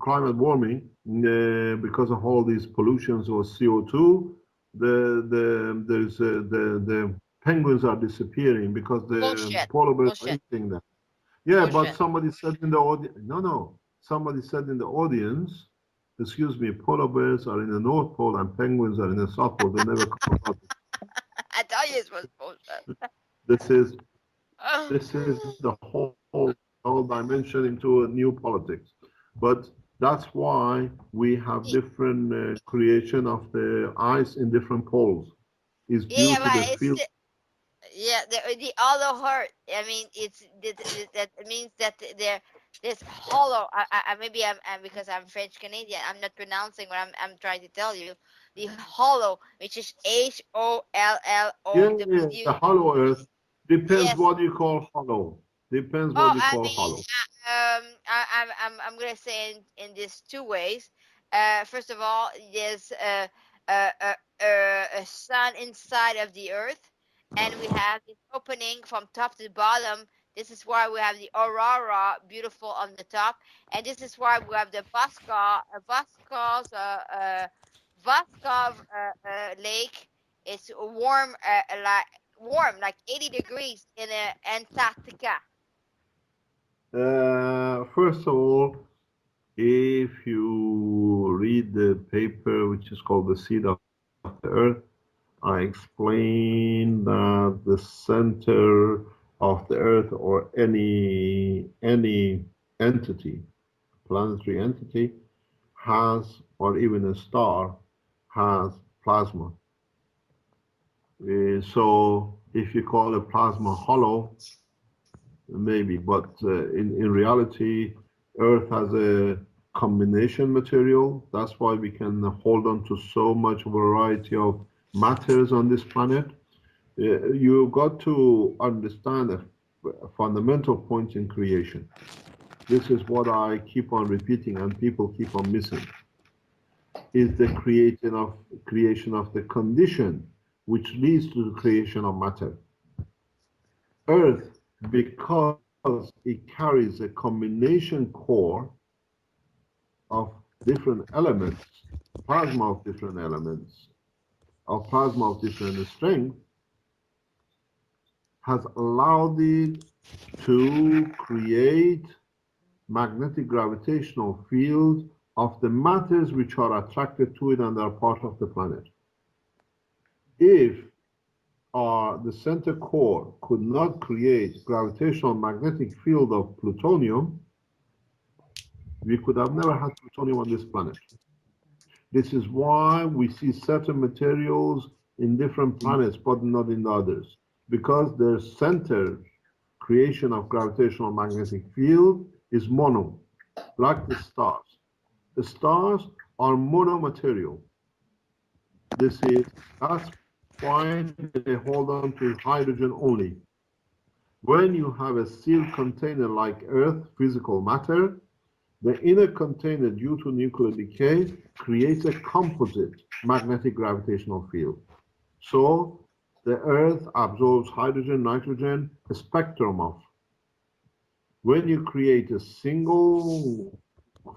climate warming, because of all these pollutions or CO2, the penguins are disappearing because the Bullshit. polar bears are Bullshit. eating them. Yeah, but Bullshit. somebody said in the audience, no. Somebody said in the audience, excuse me, polar bears are in the North Pole and penguins are in the South Pole. They never come out. I told you it was bullshit. This is this is the whole dimension into a new politics. But that's why we have different creation of the ice in different poles. Is due Yeah, to but the it's field. yeah the hollow heart. I mean, that means that there's hollow. Maybe I'm because I'm French Canadian. I'm not pronouncing what I'm trying to tell you. The hollow, which is Yeah, HOLLOW. the hollow earth depends Yes. what you call hollow. Depends Oh, what you I call mean, hollow. I'm gonna say in these two ways. First of all, there's a sun inside of the earth, and we have this opening from top to bottom. This is why we have the aurora, beautiful on the top, and this is why we have the Voskov lake. It's warm, like 80 degrees in Antarctica. First of all, if you read the paper which is called The Seed of the Earth, I explain that the center of the Earth or any entity, planetary entity, has, or even a star, has plasma. So if you call a plasma hollow, maybe, but in reality, Earth has a combination material. That's why we can hold on to so much variety of matters on this planet. You got to understand a fundamental point in creation. This is what I keep on repeating and people keep on missing. Is the creation of the condition which leads to the creation of matter. Earth, because it carries a combination core of different elements, plasma of different elements, of plasma of different strength, has allowed it to create magnetic gravitational fields of the matters which are attracted to it and are part of the planet. If the center core could not create gravitational magnetic field of plutonium, we could have never had plutonium on this planet. This is why we see certain materials in different planets, but not in the others, because their center creation of gravitational magnetic field is mono, like the stars. The stars are monomaterial. That's why they hold on to hydrogen only. When you have a sealed container like Earth, physical matter, the inner container, due to nuclear decay, creates a composite magnetic gravitational field. So the Earth absorbs hydrogen, nitrogen, a spectrum of. When you create a single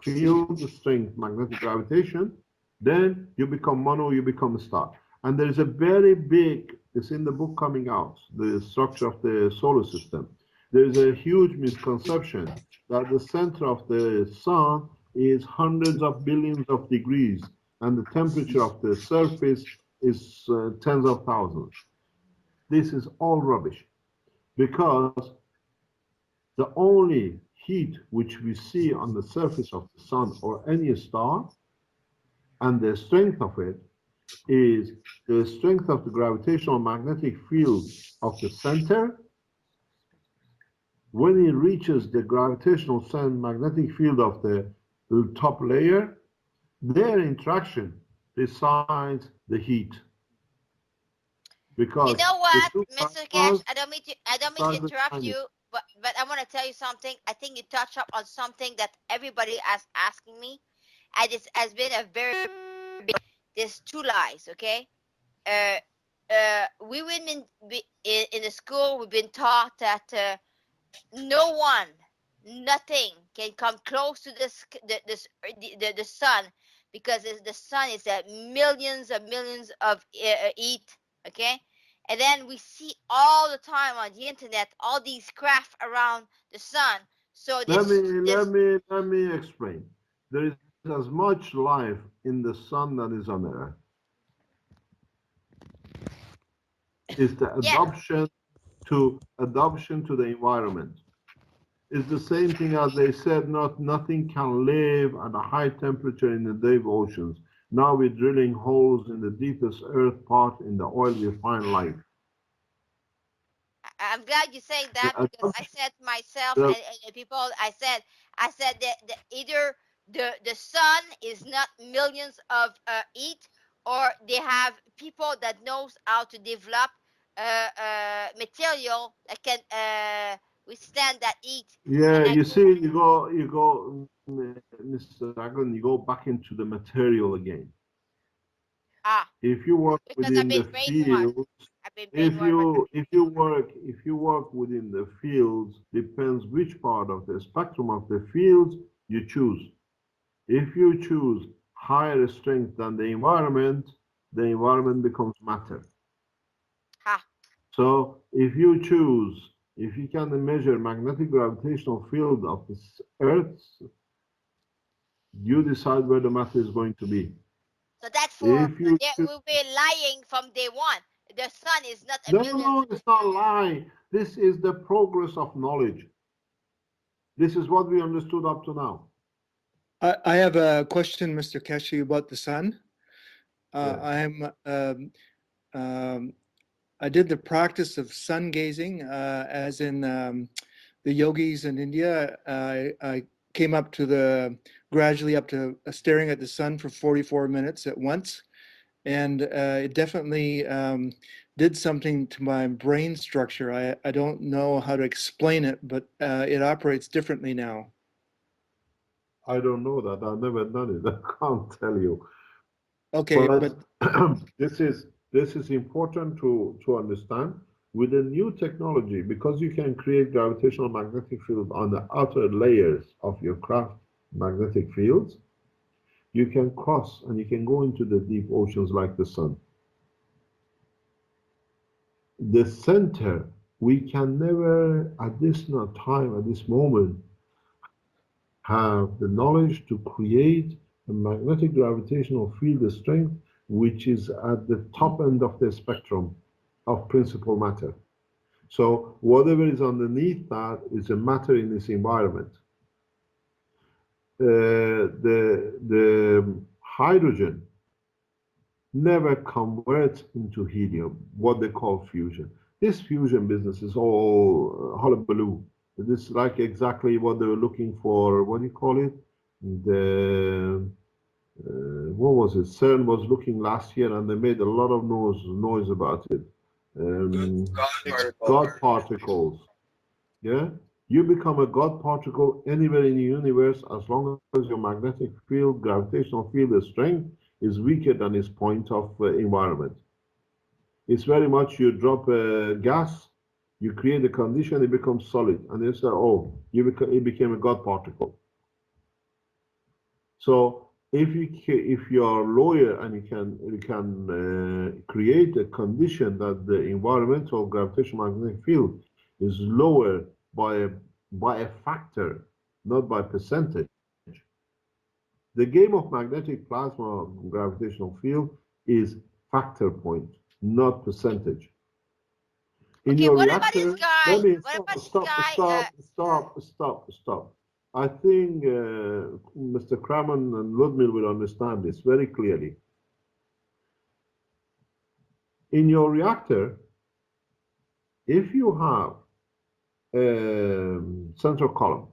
field strength magnetic gravitation, then you become mono, you become a star. And there is a very big, it's in the book coming out, the structure of the solar system. There is a huge misconception that the center of the sun is hundreds of billions of degrees, and the temperature of the surface is tens of thousands. This is all rubbish, because the only heat which we see on the surface of the sun or any star, and the strength of it, is the strength of the gravitational magnetic field of the center. When it reaches the gravitational magnetic field of the top layer, their interaction decides the heat. Because you know what, the Mr. Keshe, stars I don't mean to interrupt you, but I want to tell you something. I think you touch up on something that everybody is asking me, and it has been a very big. There's two lies, okay? We women in the school, we've been taught that no one, nothing can come close to the sun, because the sun is at millions of heat, okay? And then we see all the time on the internet all these craft around the sun. So let me explain. There is as much life in the sun that is on the earth. It's the adoption to the environment. It's the same thing as they said, nothing can live at a high temperature in the deep oceans. Now we're drilling holes in the deepest earth part in the oil, we find life. I'm glad you say that, because I said myself and people, I said that either the sun is not millions of heat, or they have people that knows how to develop material that can withstand that heat. Yeah, you see, you go, Mr. Dragon, you go back into the material again. If you work within the fields, if you work within the fields, depends which part of the spectrum of the fields you choose. If you choose higher strength than the environment becomes matter. So if you can measure magnetic gravitational field of the Earth, you decide where the matter is going to be. So that's for we'll be lying from day one. The sun is not a million. No, it's not lying. This is the progress of knowledge. This is what we understood up to now. I have a question, Mr. Keshe, about the sun. Yes. I did the practice of sun gazing, as in the yogis in India. I came up to gradually up to staring at the sun for 44 minutes at once. And it definitely did something to my brain structure. I don't know how to explain it, but it operates differently now. I don't know that. I've never done it. I can't tell you. Okay, but this is important to understand. With the new technology, because you can create gravitational magnetic field on the outer layers of your craft magnetic fields, you can cross and you can go into the deep oceans like the sun. The center, we can never, at this time, at this moment, have the knowledge to create a magnetic gravitational field strength which is at the top end of the spectrum of principal matter. So whatever is underneath that is a matter in this environment. The hydrogen never converts into helium, what they call fusion. This fusion business is all hullabaloo. This is like exactly what they were looking for. What do you call it? What was it? CERN was looking last year, and they made a lot of noise about it. God particles. Yeah, you become a God particle anywhere in the universe as long as your magnetic field, gravitational field strength is weaker than its point of environment. It's very much you drop a gas, you create a condition, it becomes solid, and they say, oh, it became a God particle. So if you are a lawyer and you can create a condition that the environmental gravitational magnetic field is lower by a factor, not by percentage. The game of magnetic plasma gravitational field is factor point, not percentage. In Okay, your what about this reactor, guy? let me What about this stop, guy? stop. I think Mr. Kramen and Ludmil will understand this very clearly. In your reactor, if you have a central column,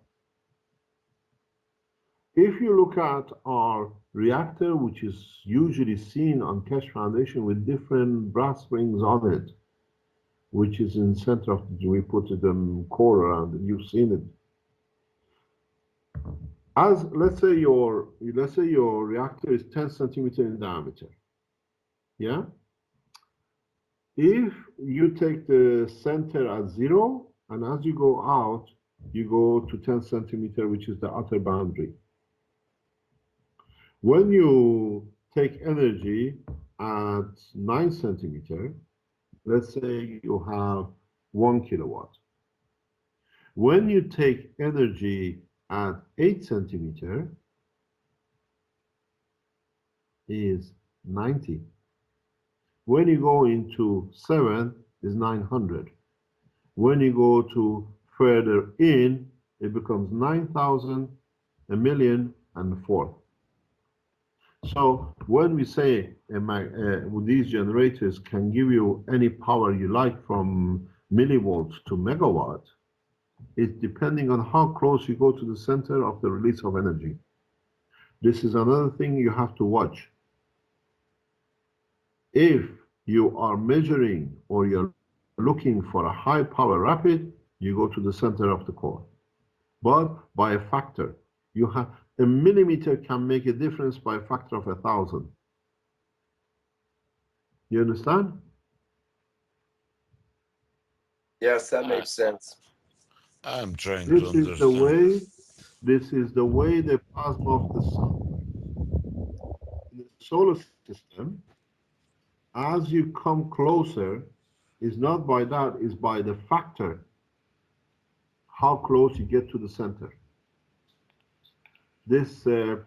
if you look at our reactor, which is usually seen on Keshe Foundation with different brass rings on it, which is in center of we put it core around it, you've seen it. As let's say your reactor is 10 centimeter in diameter. Yeah. If you take the center at 0, and as you go out, you go to 10 centimeter, which is the outer boundary. When you take energy at 9 centimeter, let's say you have 1 kilowatt. When you take energy at 8 centimeter, is 90. When you go into 7, is 900. When you go to further in, it becomes 9,000, a million, and 4. So when we say these generators can give you any power you like from millivolts to megawatt, it's depending on how close you go to the center of the release of energy. This is another thing you have to watch. If you are measuring or you're looking for a high power rapid, you go to the center of the core. But by a factor, you have a millimeter can make a difference by a factor of 1,000. You understand? Yes, that makes sense. I'm trying This to is the understand. way. This is the way the plasma of the sun in the solar system. As you come closer, is not by that, is by the factor how close you get to the center. This the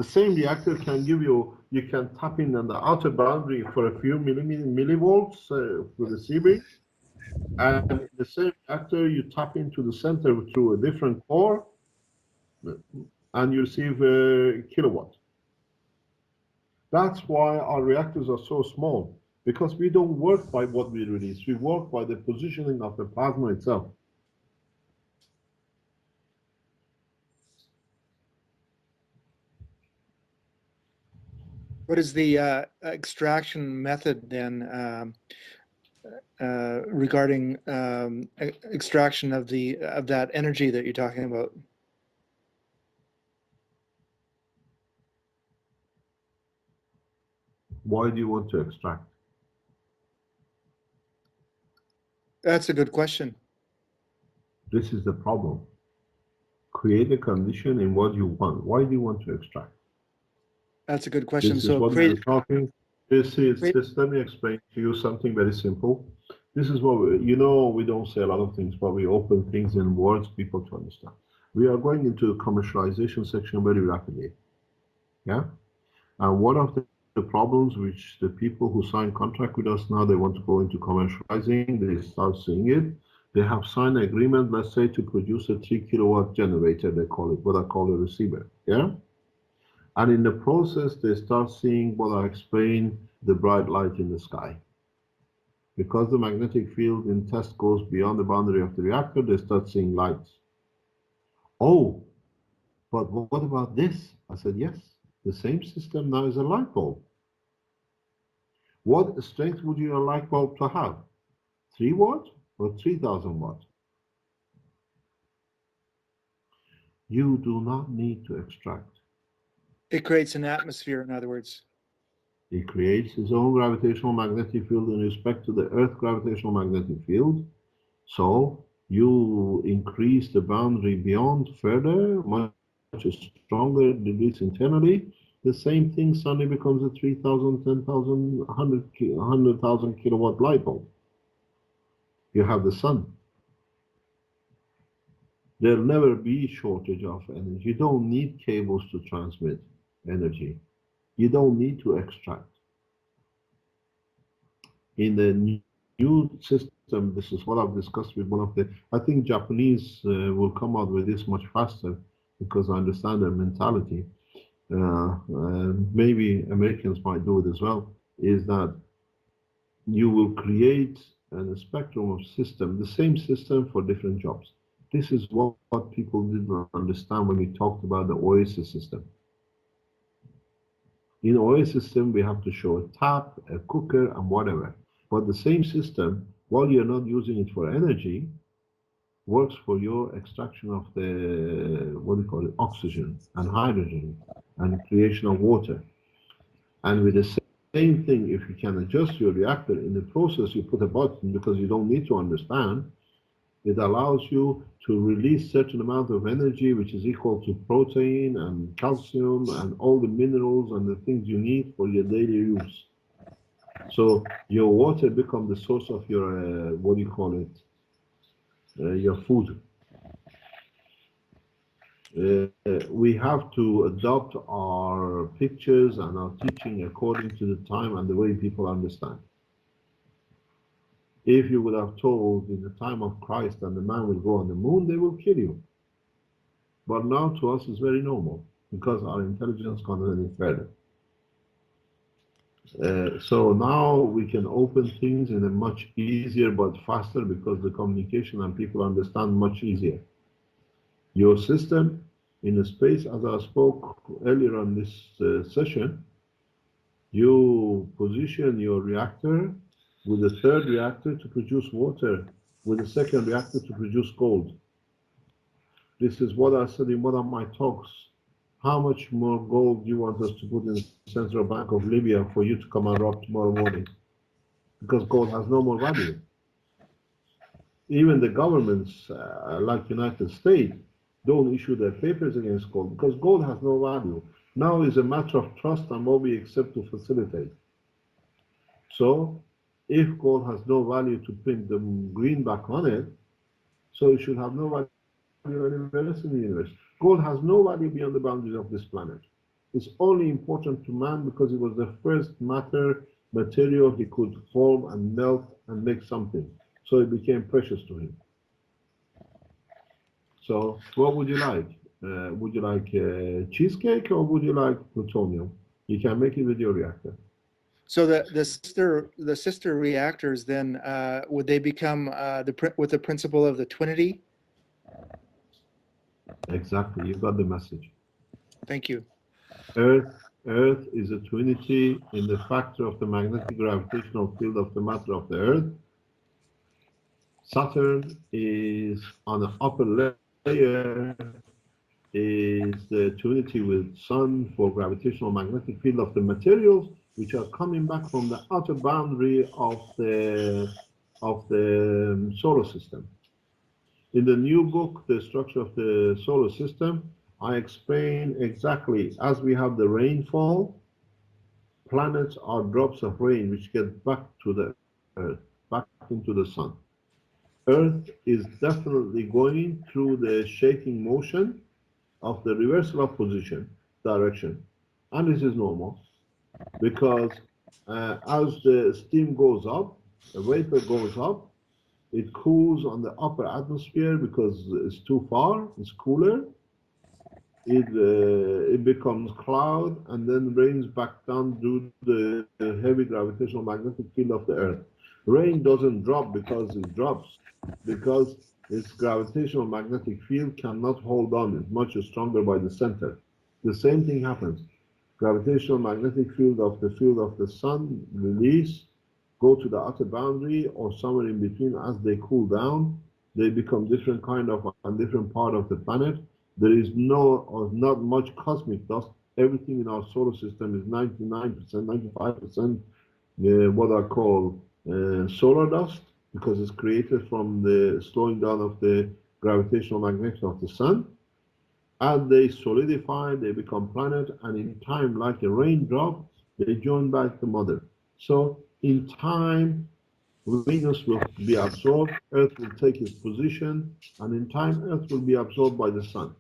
same reactor can give you, you can tap in on the outer boundary for a few millivolts with the Seabree, and in the same reactor you tap into the center through a different core, and you receive a kilowatt. That's why our reactors are so small, because we don't work by what we release, we work by the positioning of the plasma itself. What is the extraction method then regarding extraction of that energy that you're talking about? Why do you want to extract? That's a good question. This is the problem. Create a condition in what you want. Why do you want to extract? That's a good question. This is So what we are talking. Let me explain to you something very simple. This is what we don't say a lot of things, but we open things in words people to understand. We are going into the commercialization section very rapidly. Yeah? And one of the problems which the people who sign contract with us now, they want to go into commercializing, they start seeing it. They have signed an agreement, let's say, to produce a 3 kilowatt generator, they call it, what I call a receiver. Yeah? And in the process, they start seeing what I explained, the bright light in the sky. Because the magnetic field in test goes beyond the boundary of the reactor, they start seeing lights. Oh, but what about this? I said, yes, the same system now is a light bulb. What strength would your light bulb to have? 3 watt or 3,000 watt? You do not need to extract. it creates an atmosphere, in other words. It creates its own gravitational magnetic field in respect to the Earth gravitational magnetic field. So you increase the boundary beyond further, much stronger release internally. The same thing suddenly becomes a 3,000, 10,000, 100,000 kilowatt light bulb. You have the sun. There'll never be shortage of energy. You don't need cables to transmit energy. You don't need to extract. In the new system, this is what I've discussed with one of the, I think Japanese will come out with this much faster because I understand their mentality. Maybe Americans might do it as well, is that you will create a spectrum of system, the same system for different jobs. This is what people didn't understand when we talked about the Oasis system. In Oasis system, we have to show a tap, a cooker, and whatever. But the same system, while you're not using it for energy, works for your extraction of the, what do you call it, oxygen and hydrogen and creation of water. And with the same thing, if you can adjust your reactor in the process, you put a button because you don't need to understand. It allows you to release certain amount of energy, which is equal to protein and calcium and all the minerals and the things you need for your daily use. So your water becomes the source of your, what do you call it, your food. We have to adopt our pictures and our teaching according to the time and the way people understand. If you would have told in the time of Christ that the man will go on the moon, they will kill you. But now to us it's very normal because our intelligence goes any further. So now we can open things in a much easier but faster because the communication and people understand much easier. Your system in a space, as I spoke earlier on this session, you position your reactor with the third reactor to produce water, with the second reactor to produce gold. This is what I said in one of my talks. How much more gold do you want us to put in the Central Bank of Libya for you to come and rob tomorrow morning? Because gold has no more value. Even the governments, like United States, don't issue their papers against gold because gold has no value. Now is a matter of trust and what we accept to facilitate. So if gold has no value to print the greenback on it, so it should have no value anywhere else in the universe. Gold has no value beyond the boundaries of this planet. It's only important to man because it was the first material he could form and melt and make something. So it became precious to him. So what would you like? Would you like cheesecake or would you like plutonium? You can make it with your reactor. So the sister reactors then would they become with the principle of the twinity? Exactly, you got the message. Thank you. Earth is a twinity in the factor of the magnetic gravitational field of the matter of the Earth. Saturn is on the upper layer, is the twinity with Sun for gravitational magnetic field of the materials, which are coming back from the outer boundary of the solar system. In the new book, The Structure of the Solar System, I explain exactly as we have the rainfall, planets are drops of rain which get back to the Earth, back into the Sun. Earth is definitely going through the shaking motion of the reversal of position, direction. And this is normal because as the steam goes up, the vapor goes up, it cools on the upper atmosphere because it's too far, it's cooler. It becomes cloud and then rains back down due to the heavy gravitational magnetic field of the Earth. Rain doesn't drop because it drops, because its gravitational magnetic field cannot hold on. It's much stronger by the center. The same thing happens. Gravitational magnetic field of the sun release, go to the outer boundary or somewhere in between. As they cool down, they become different kind of a different part of the planet. There is no or not much cosmic dust. Everything in our solar system is 99%, 95% what I call solar dust, because it's created from the slowing down of the gravitational magnetism of the sun. As they solidify, they become planet, and in time, like a raindrop, they join back to mother. So in time, Venus will be absorbed, Earth will take its position, and in time, Earth will be absorbed by the sun.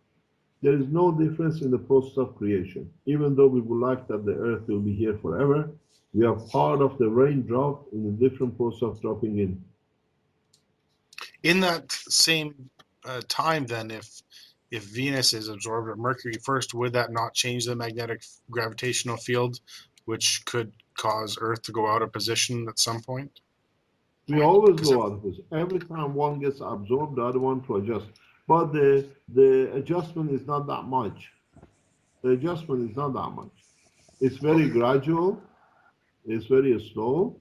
There is no difference in the process of creation. Even though we would like that the Earth will be here forever, We are part of the raindrop in a different process of dropping in. In that same time, then, if Venus is absorbed at Mercury first, would that not change the magnetic gravitational field, which could cause Earth to go out of position at some point? We always go out of position. Every time one gets absorbed, the other one to adjust. But the adjustment is not that much. The adjustment is not that much. It's very gradual. It's very slow.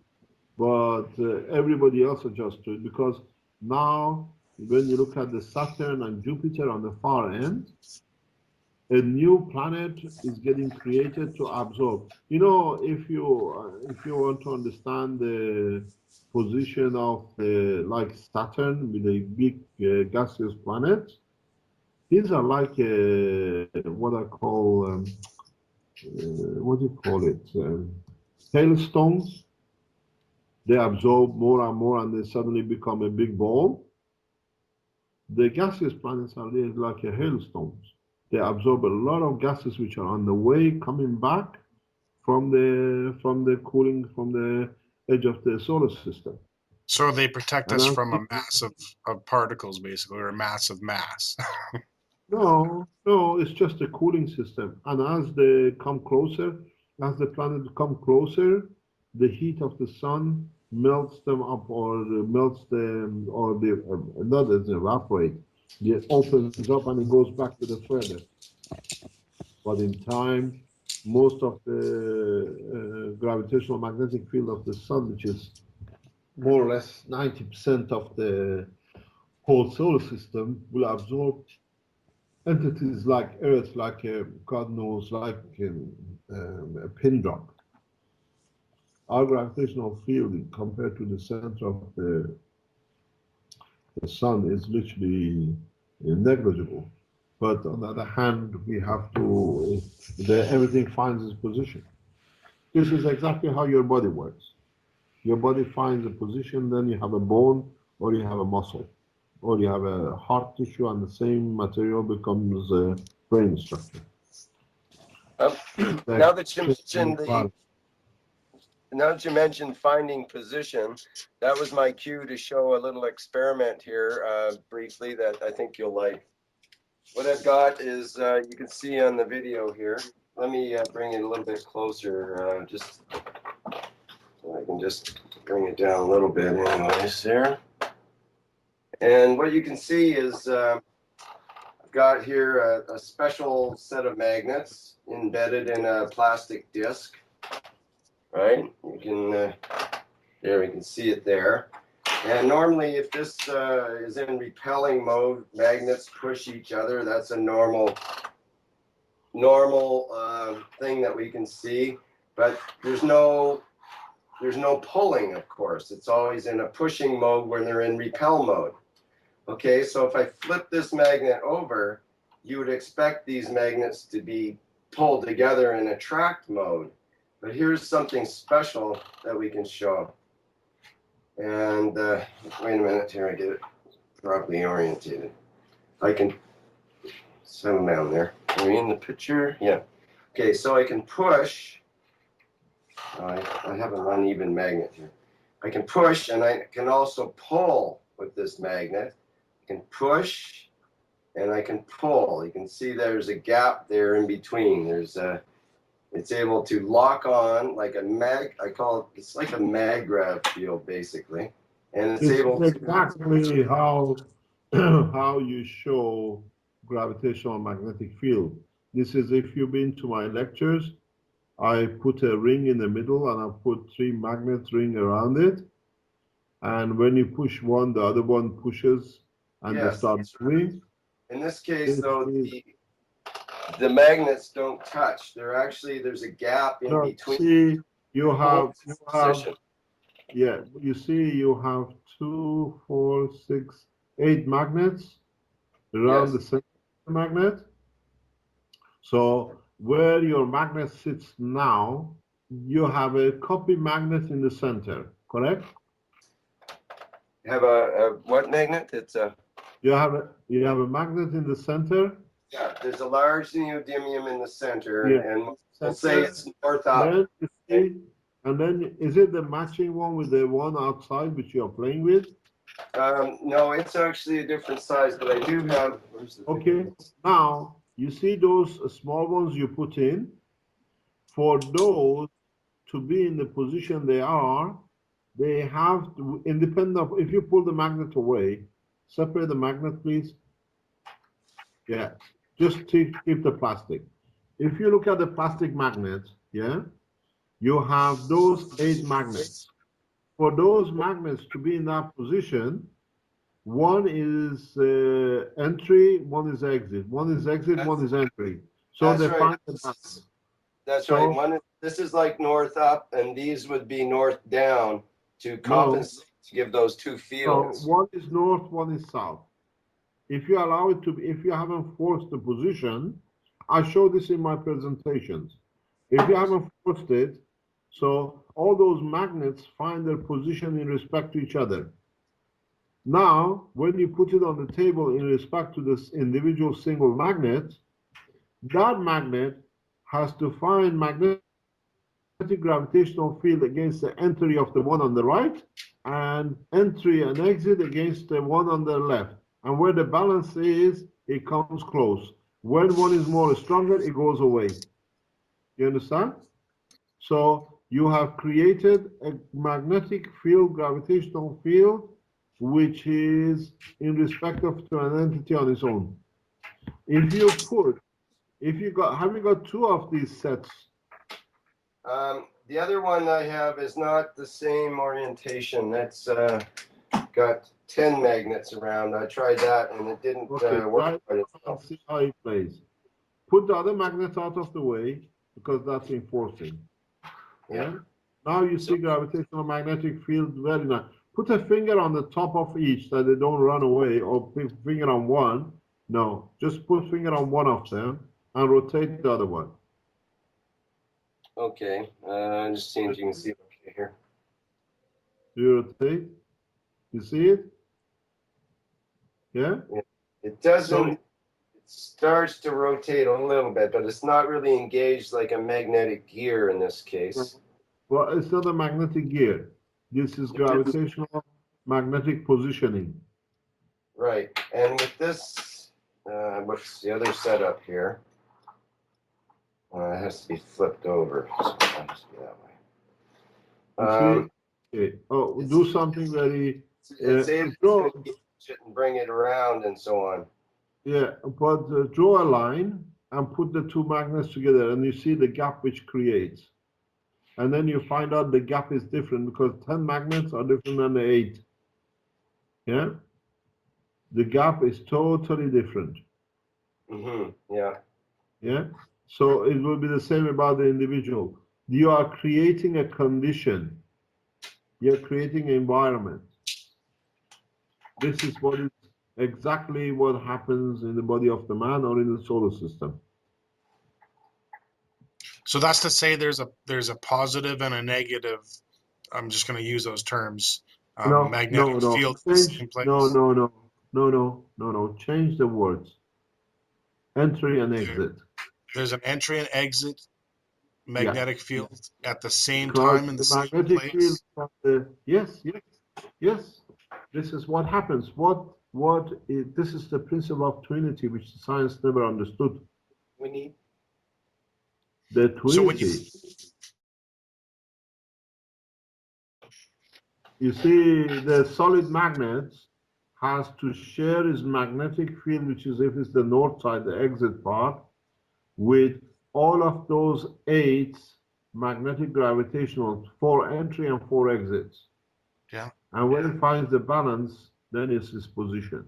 But everybody else adjusts to it, because now when you look at the Saturn and Jupiter on the far end, a new planet is getting created to absorb. You know, if you want to understand the position of the, like Saturn with a big gaseous planet, these are like what I call what do you call it? Hailstones. They absorb more and more, and they suddenly become a big ball. The gaseous planets are really like a hailstones. They absorb a lot of gases which are on the way coming back from the cooling from the edge of the solar system. So they protect And us from a mass of particles, basically, or a mass of mass. no, it's just a cooling system. And as they come closer, as the planet come closer, the heat of the sun melts them up, or melts them, or the not as evaporate. It opens up and it goes back to the further. But in time, most of the gravitational magnetic field of the sun, which is more or less 90% of the whole solar system, will absorb entities like Earth, like God knows, like a pin drop. Our gravitational field compared to the center of the sun is literally negligible. But on the other hand, we have to, everything finds its position. This is exactly how your body works. Your body finds a position, then you have a bone, or you have a muscle, or you have a heart tissue, and the same material becomes a brain structure. Now that you mentioned finding position, that was my cue to show a little experiment here briefly that I think you'll like. What I've got is, you can see on the video here, let me bring it a little bit closer, just so I can just bring it down a little bit anyways there. And what you can see is I've got here a special set of magnets embedded in a plastic disc. Right, you can, there we can see it there. And normally if this is in repelling mode, magnets push each other. That's a normal thing that we can see. But there's no pulling, of course. It's always in a pushing mode when they're in repel mode. Okay, so if I flip this magnet over, you would expect these magnets to be pulled together in attract mode. But here's something special that we can show. And wait a minute here, I get it properly orientated. I can set them down there. Are we in the picture? Yeah. Okay, so I can push. I have an uneven magnet here. I can push, and I can also pull with this magnet. I can push, and I can pull. You can see there's a gap there in between. There's a It's able to lock on like a I call it, it's like a mag-grav field basically. And it's able to. Exactly how you show gravitational magnetic field. This is, if you've been to my lectures, I put a ring in the middle and I put 3 magnet rings around it. And when you push one, the other one pushes and they start moving. In this case, though, the magnets don't touch. They're actually, there's a gap in between. See, you have, yeah, you see, you have 2, 4, 6, 8 magnets around the center of the magnet. So where your magnet sits now, you have a copy magnet in the center, correct? You have a what magnet? It's a. You have a magnet in the center. Yeah, there's a large neodymium in the center, and we'll say it's north up. And then is it the matching one with the one outside which you're playing with? No, it's actually a different size, but I do have. Okay, now you see those small ones you put in. For those to be in the position they are, they have to, independent of, if you pull the magnet away, separate the magnet, please. Yeah, just keep the plastic. If you look at the plastic magnet, yeah, you have those 8 magnets. For those magnets to be in that position, one is entry, one is exit, one is exit, one is entry. So That's they right. find the balance. That's So- right. This is like north up, and these would be north down to compensate to give those two So fields. one is north, one is south. If you allow it to be, if you haven't forced the position, I show this in my presentations. If you haven't forced it, so all those magnets find their position in respect to each other. Now, when you put it on the table in respect to this individual single magnet, that magnet has to find magnetic gravitational field against the entry of the one on the right and entry and exit against the one on the left. And where the balance is, it comes close. When one is more stronger, it goes away. You understand? So you have created a magnetic field, gravitational field, which is in respect of to an entity on its own. If you have you got 2 of these sets? The other one I have is not the same orientation. That's got 10 magnets around. I tried that and it didn't work quite as well. See how it plays. Put the other magnets out of the way because that's enforcing. Yeah. Now you see gravitational magnetic field very nice. Put a finger on the top of each so they don't run away, or put finger on one. No, just put finger on one of them and rotate the other one. Okay, I'm just seeing if you can see it okay here. You rotate. You see it? Yeah? It doesn't, it starts to rotate a little bit, but it's not really engaged like a magnetic gear in this case. Well, it's not a magnetic gear. This is gravitational magnetic positioning. Right, and with this, what's the other setup here? It has to be flipped over, so I'll just do that way. You see? Okay. Oh, do something very. It's able to engage it and bring it around and so on. Yeah, but draw a line and put the 2 magnets together, and you see the gap which creates. And then you find out the gap is different because 10 magnets are different than the 8. Yeah? The gap is totally different. Yeah. Yeah? So it will be the same about the individual. You are creating a condition. You're creating an environment. This is what is exactly what happens in the body of the man or in the solar system. So that's to say there's a positive and a negative. I'm just going to use those terms. Magnetic field Change, in place. no. Change the words. Entry and exit. There's an entry and exit magnetic field at the same Because time in the the same magnetic place. field. Yes. This is what happens. This is the principle of twinity, which science never understood. We need. The So when twinity. You see, the solid magnet has to share its magnetic field, which is if it's the north side, the exit part, with all of those 8 magnetic gravitational, 4 entry and 4 exits. Yeah. And when it finds the balance, then it's its position.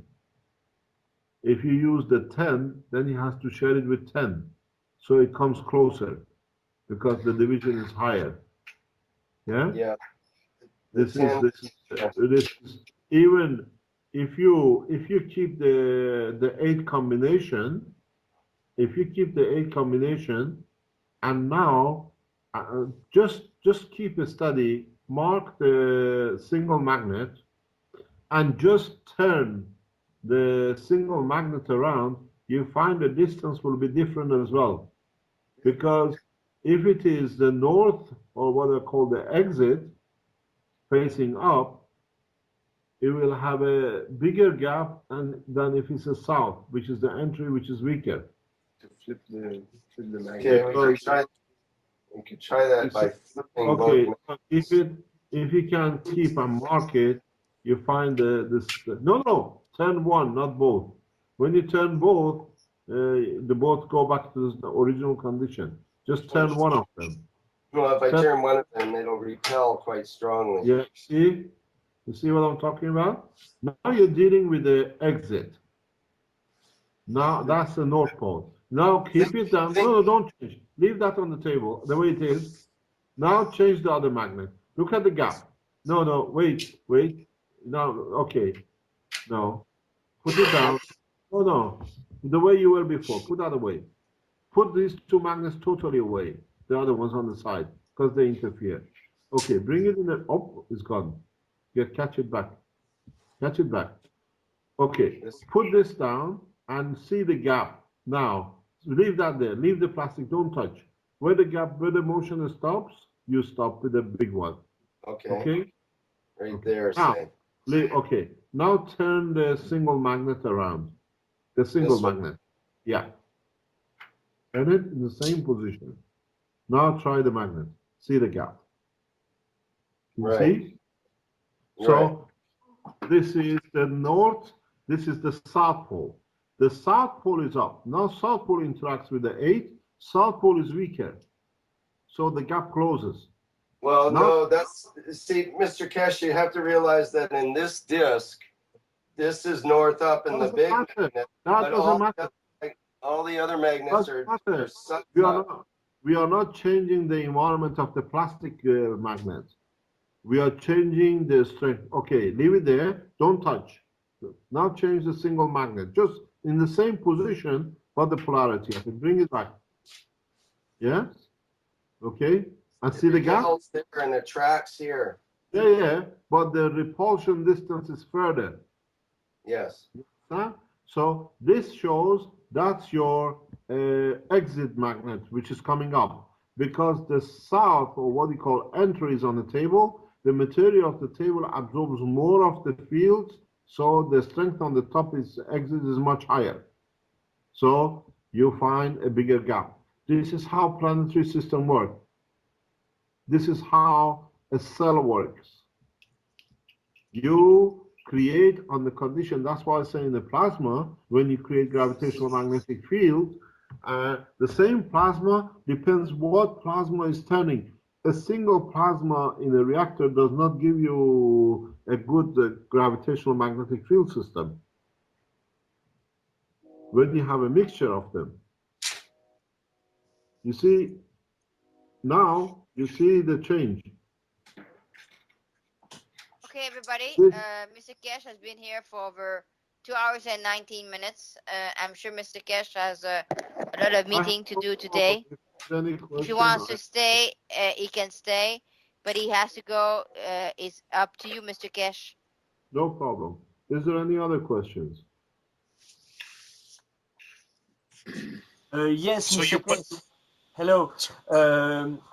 If you use the 10, then he has to share it with 10. So it comes closer because the division is higher. Yeah? Yeah. This is even if you keep the 8 combination, and now just keep a study, mark the single magnet and just turn the single magnet around, you find the distance will be different as well, because If it is the north, or what I call the exit, facing up, it will have a bigger gap than if it's a south, which is the entry, which is weaker. To flip the magnet. Okay, we could try that by flipping okay, both. if you can keep and mark it, you find no, turn one, not both. When you turn both, the both go back to the original condition. Just turn one of them. Well, if I turn one of them, it'll repel quite strongly. Yeah, see? You see what I'm talking about? Now you're dealing with the exit. Now that's the north pole. Now keep it down. No, don't change. Leave that on the table the way it is. Now change the other magnet. Look at the gap. No, wait. Now, okay. No. Put it down. No. The way you were before. Put that away. Put these two magnets totally away. The other ones on the side because they interfere. Okay, bring it in the. Oh, it's gone. Catch it back. Catch it back. Okay, put this down and see the gap. Now, leave that there. Leave the plastic. Don't touch. Where the gap, where the motion stops, you stop with the big one. Okay? Right there, now, say. Okay, now turn the single magnet around. The single magnet. Yeah. Turn it in the same position. Now try the magnet. See the gap. You see? So, this is the north, this is the south pole. The south pole is up. Now south pole interacts with the 8. South pole is weaker. So the gap closes. Well, no, see, Mr. Keshe, you have to realize that in this disk, this is north up in the big magnet. That doesn't matter. All the other magnets are we are not changing the environment of the plastic magnet. We are changing the strength. Okay, leave it there. Don't touch. Now change the single magnet. Just in the same position, but the polarity of it. Bring it back. Yeah? Okay? And see the gap? There and it tracks here. Yeah. But the repulsion distance is further. Yes. So this shows that's your exit magnet, which is coming up. Because the south, or what we call entry, is on the table, the material of the table absorbs more of the fields, so the strength on the top is exit is much higher. So you find a bigger gap. This is how planetary system works. This is how a cell works. You create on the condition, that's why I say in the plasma, when you create gravitational magnetic field, the same plasma depends what plasma is turning. A single plasma in a reactor does not give you a good gravitational magnetic field system. When you have a mixture of them. You see, now you see the change. Okay, everybody. Mr. Keshe has been here for over 2 hours and 19 minutes. I'm sure Mr. Keshe has a lot of meeting to do today. If he wants to stay, he can stay, but he has to go. It's up to you, Mr. Keshe. No problem. Is there any other questions? Yes, Mr. Keshe. Hello.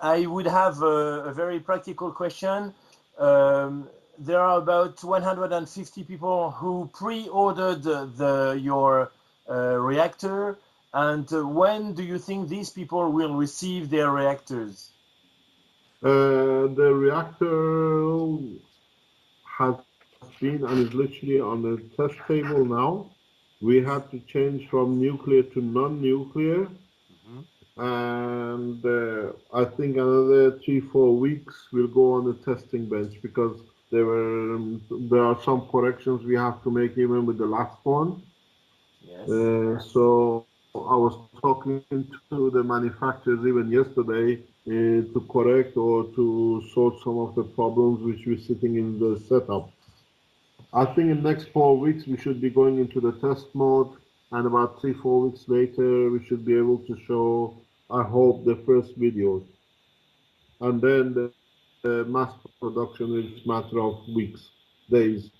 I would have a very practical question. There are about 150 people who pre-ordered your reactor, and when do you think these people will receive their reactors? The reactor has been and is literally on the test table now. We had to change from nuclear to non-nuclear, and I think another 3-4 weeks we'll go on the testing bench because there are some corrections we have to make even with the last one. Yes. So I was talking to the manufacturers even yesterday to correct or to sort some of the problems which we're sitting in the setup. I think in the next 4 weeks we should be going into the test mode, and about 3-4 weeks later we should be able to show, I hope, the first videos. And then the mass production is a matter of weeks, days,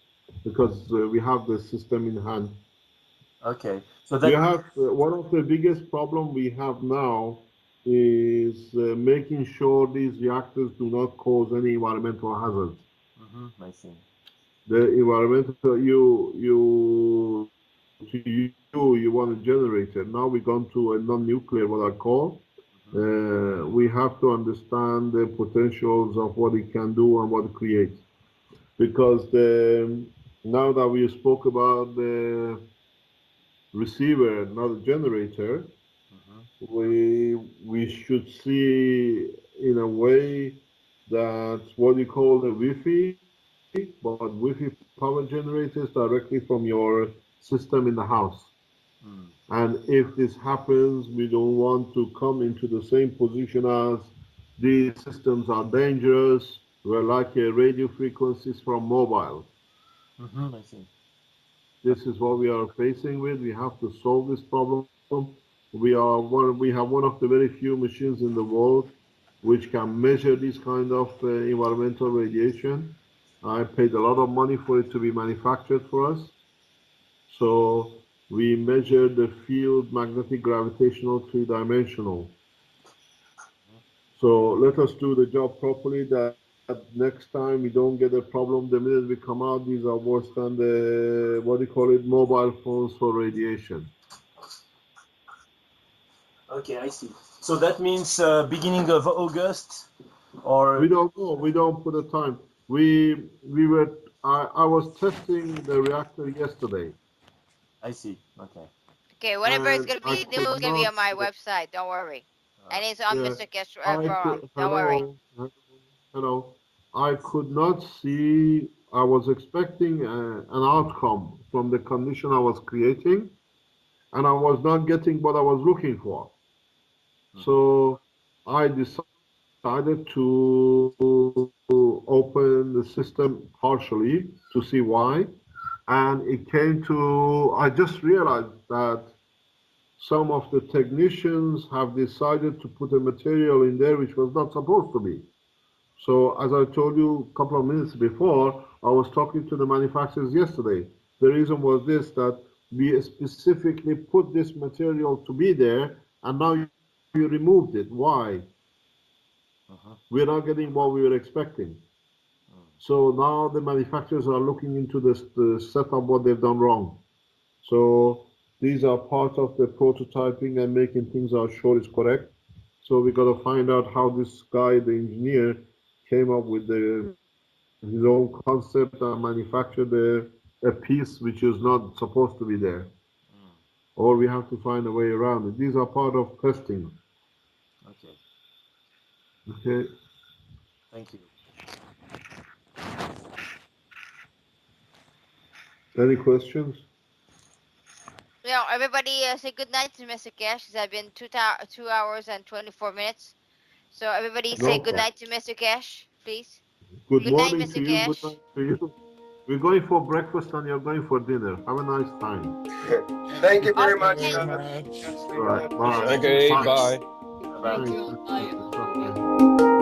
because we have the system in hand. Okay. So that we have one of the biggest problem we have now is making sure these reactors do not cause any environmental hazards. I see. The environmental, you want a generator. Now we've gone to a non-nuclear, what I call. We have to understand the potentials of what it can do and what it creates. Because now that we spoke about the receiver, not a generator, we should see in a way that what you call the Wi-Fi, but Wi-Fi power generators directly from your system in the house. And if this happens, we don't want to come into the same position as these systems are dangerous. We're like radio frequencies from mobile. I see. This is what we are facing with. We have to solve this problem. We have one of the very few machines in the world which can measure this kind of environmental radiation. I paid a lot of money for it to be manufactured for us. So we measure the field magnetic gravitational three-dimensional. So let us do the job properly, that next time we don't get a problem the minute we come out. These are worse than the, what do you call it, mobile phones for radiation. Okay, I see. So that means beginning of August, or We don't know. We don't put a time. I was testing the reactor yesterday. I see. Okay. Okay, whenever it's And gonna I be, could it's gonna be not. on my website. Don't worry. And it's on Yeah, Mr. Keshe I forum. could. Don't worry. Hello. I could not see. I was expecting an outcome from the condition I was creating, and I was not getting what I was looking for. So I decided to open the system partially to see why, and it came to. I just realized that some of the technicians have decided to put a material in there which was not supposed to be. So as I told you a couple of minutes before, I was talking to the manufacturers yesterday. The reason was this, that we specifically put this material to be there, and now you removed it. Why? We're not getting what we were expecting. So now the manufacturers are looking into the setup, what they've done wrong. So these are part of the prototyping and making things sure is correct. So we got to find out how this guy, the engineer, came up with his own concept and manufactured a piece which is not supposed to be there. Or we have to find a way around it. These are part of testing. Okay. Okay. Thank you. Any questions? Yeah, everybody say good night to Mr. Keshe. It's been 2 hours and 24 minutes. So everybody say No good problem. night to Mr. Keshe, please. Good Good night, morning to Mr. you. Good Keshe. night to you. We're going for breakfast and you're going for dinner. Have a nice time. Thank you very Okay, much. thank you. Yes, we All right. appreciate Bye. it. Okay, Bye. bye. Bye-bye. Thanks. Okay.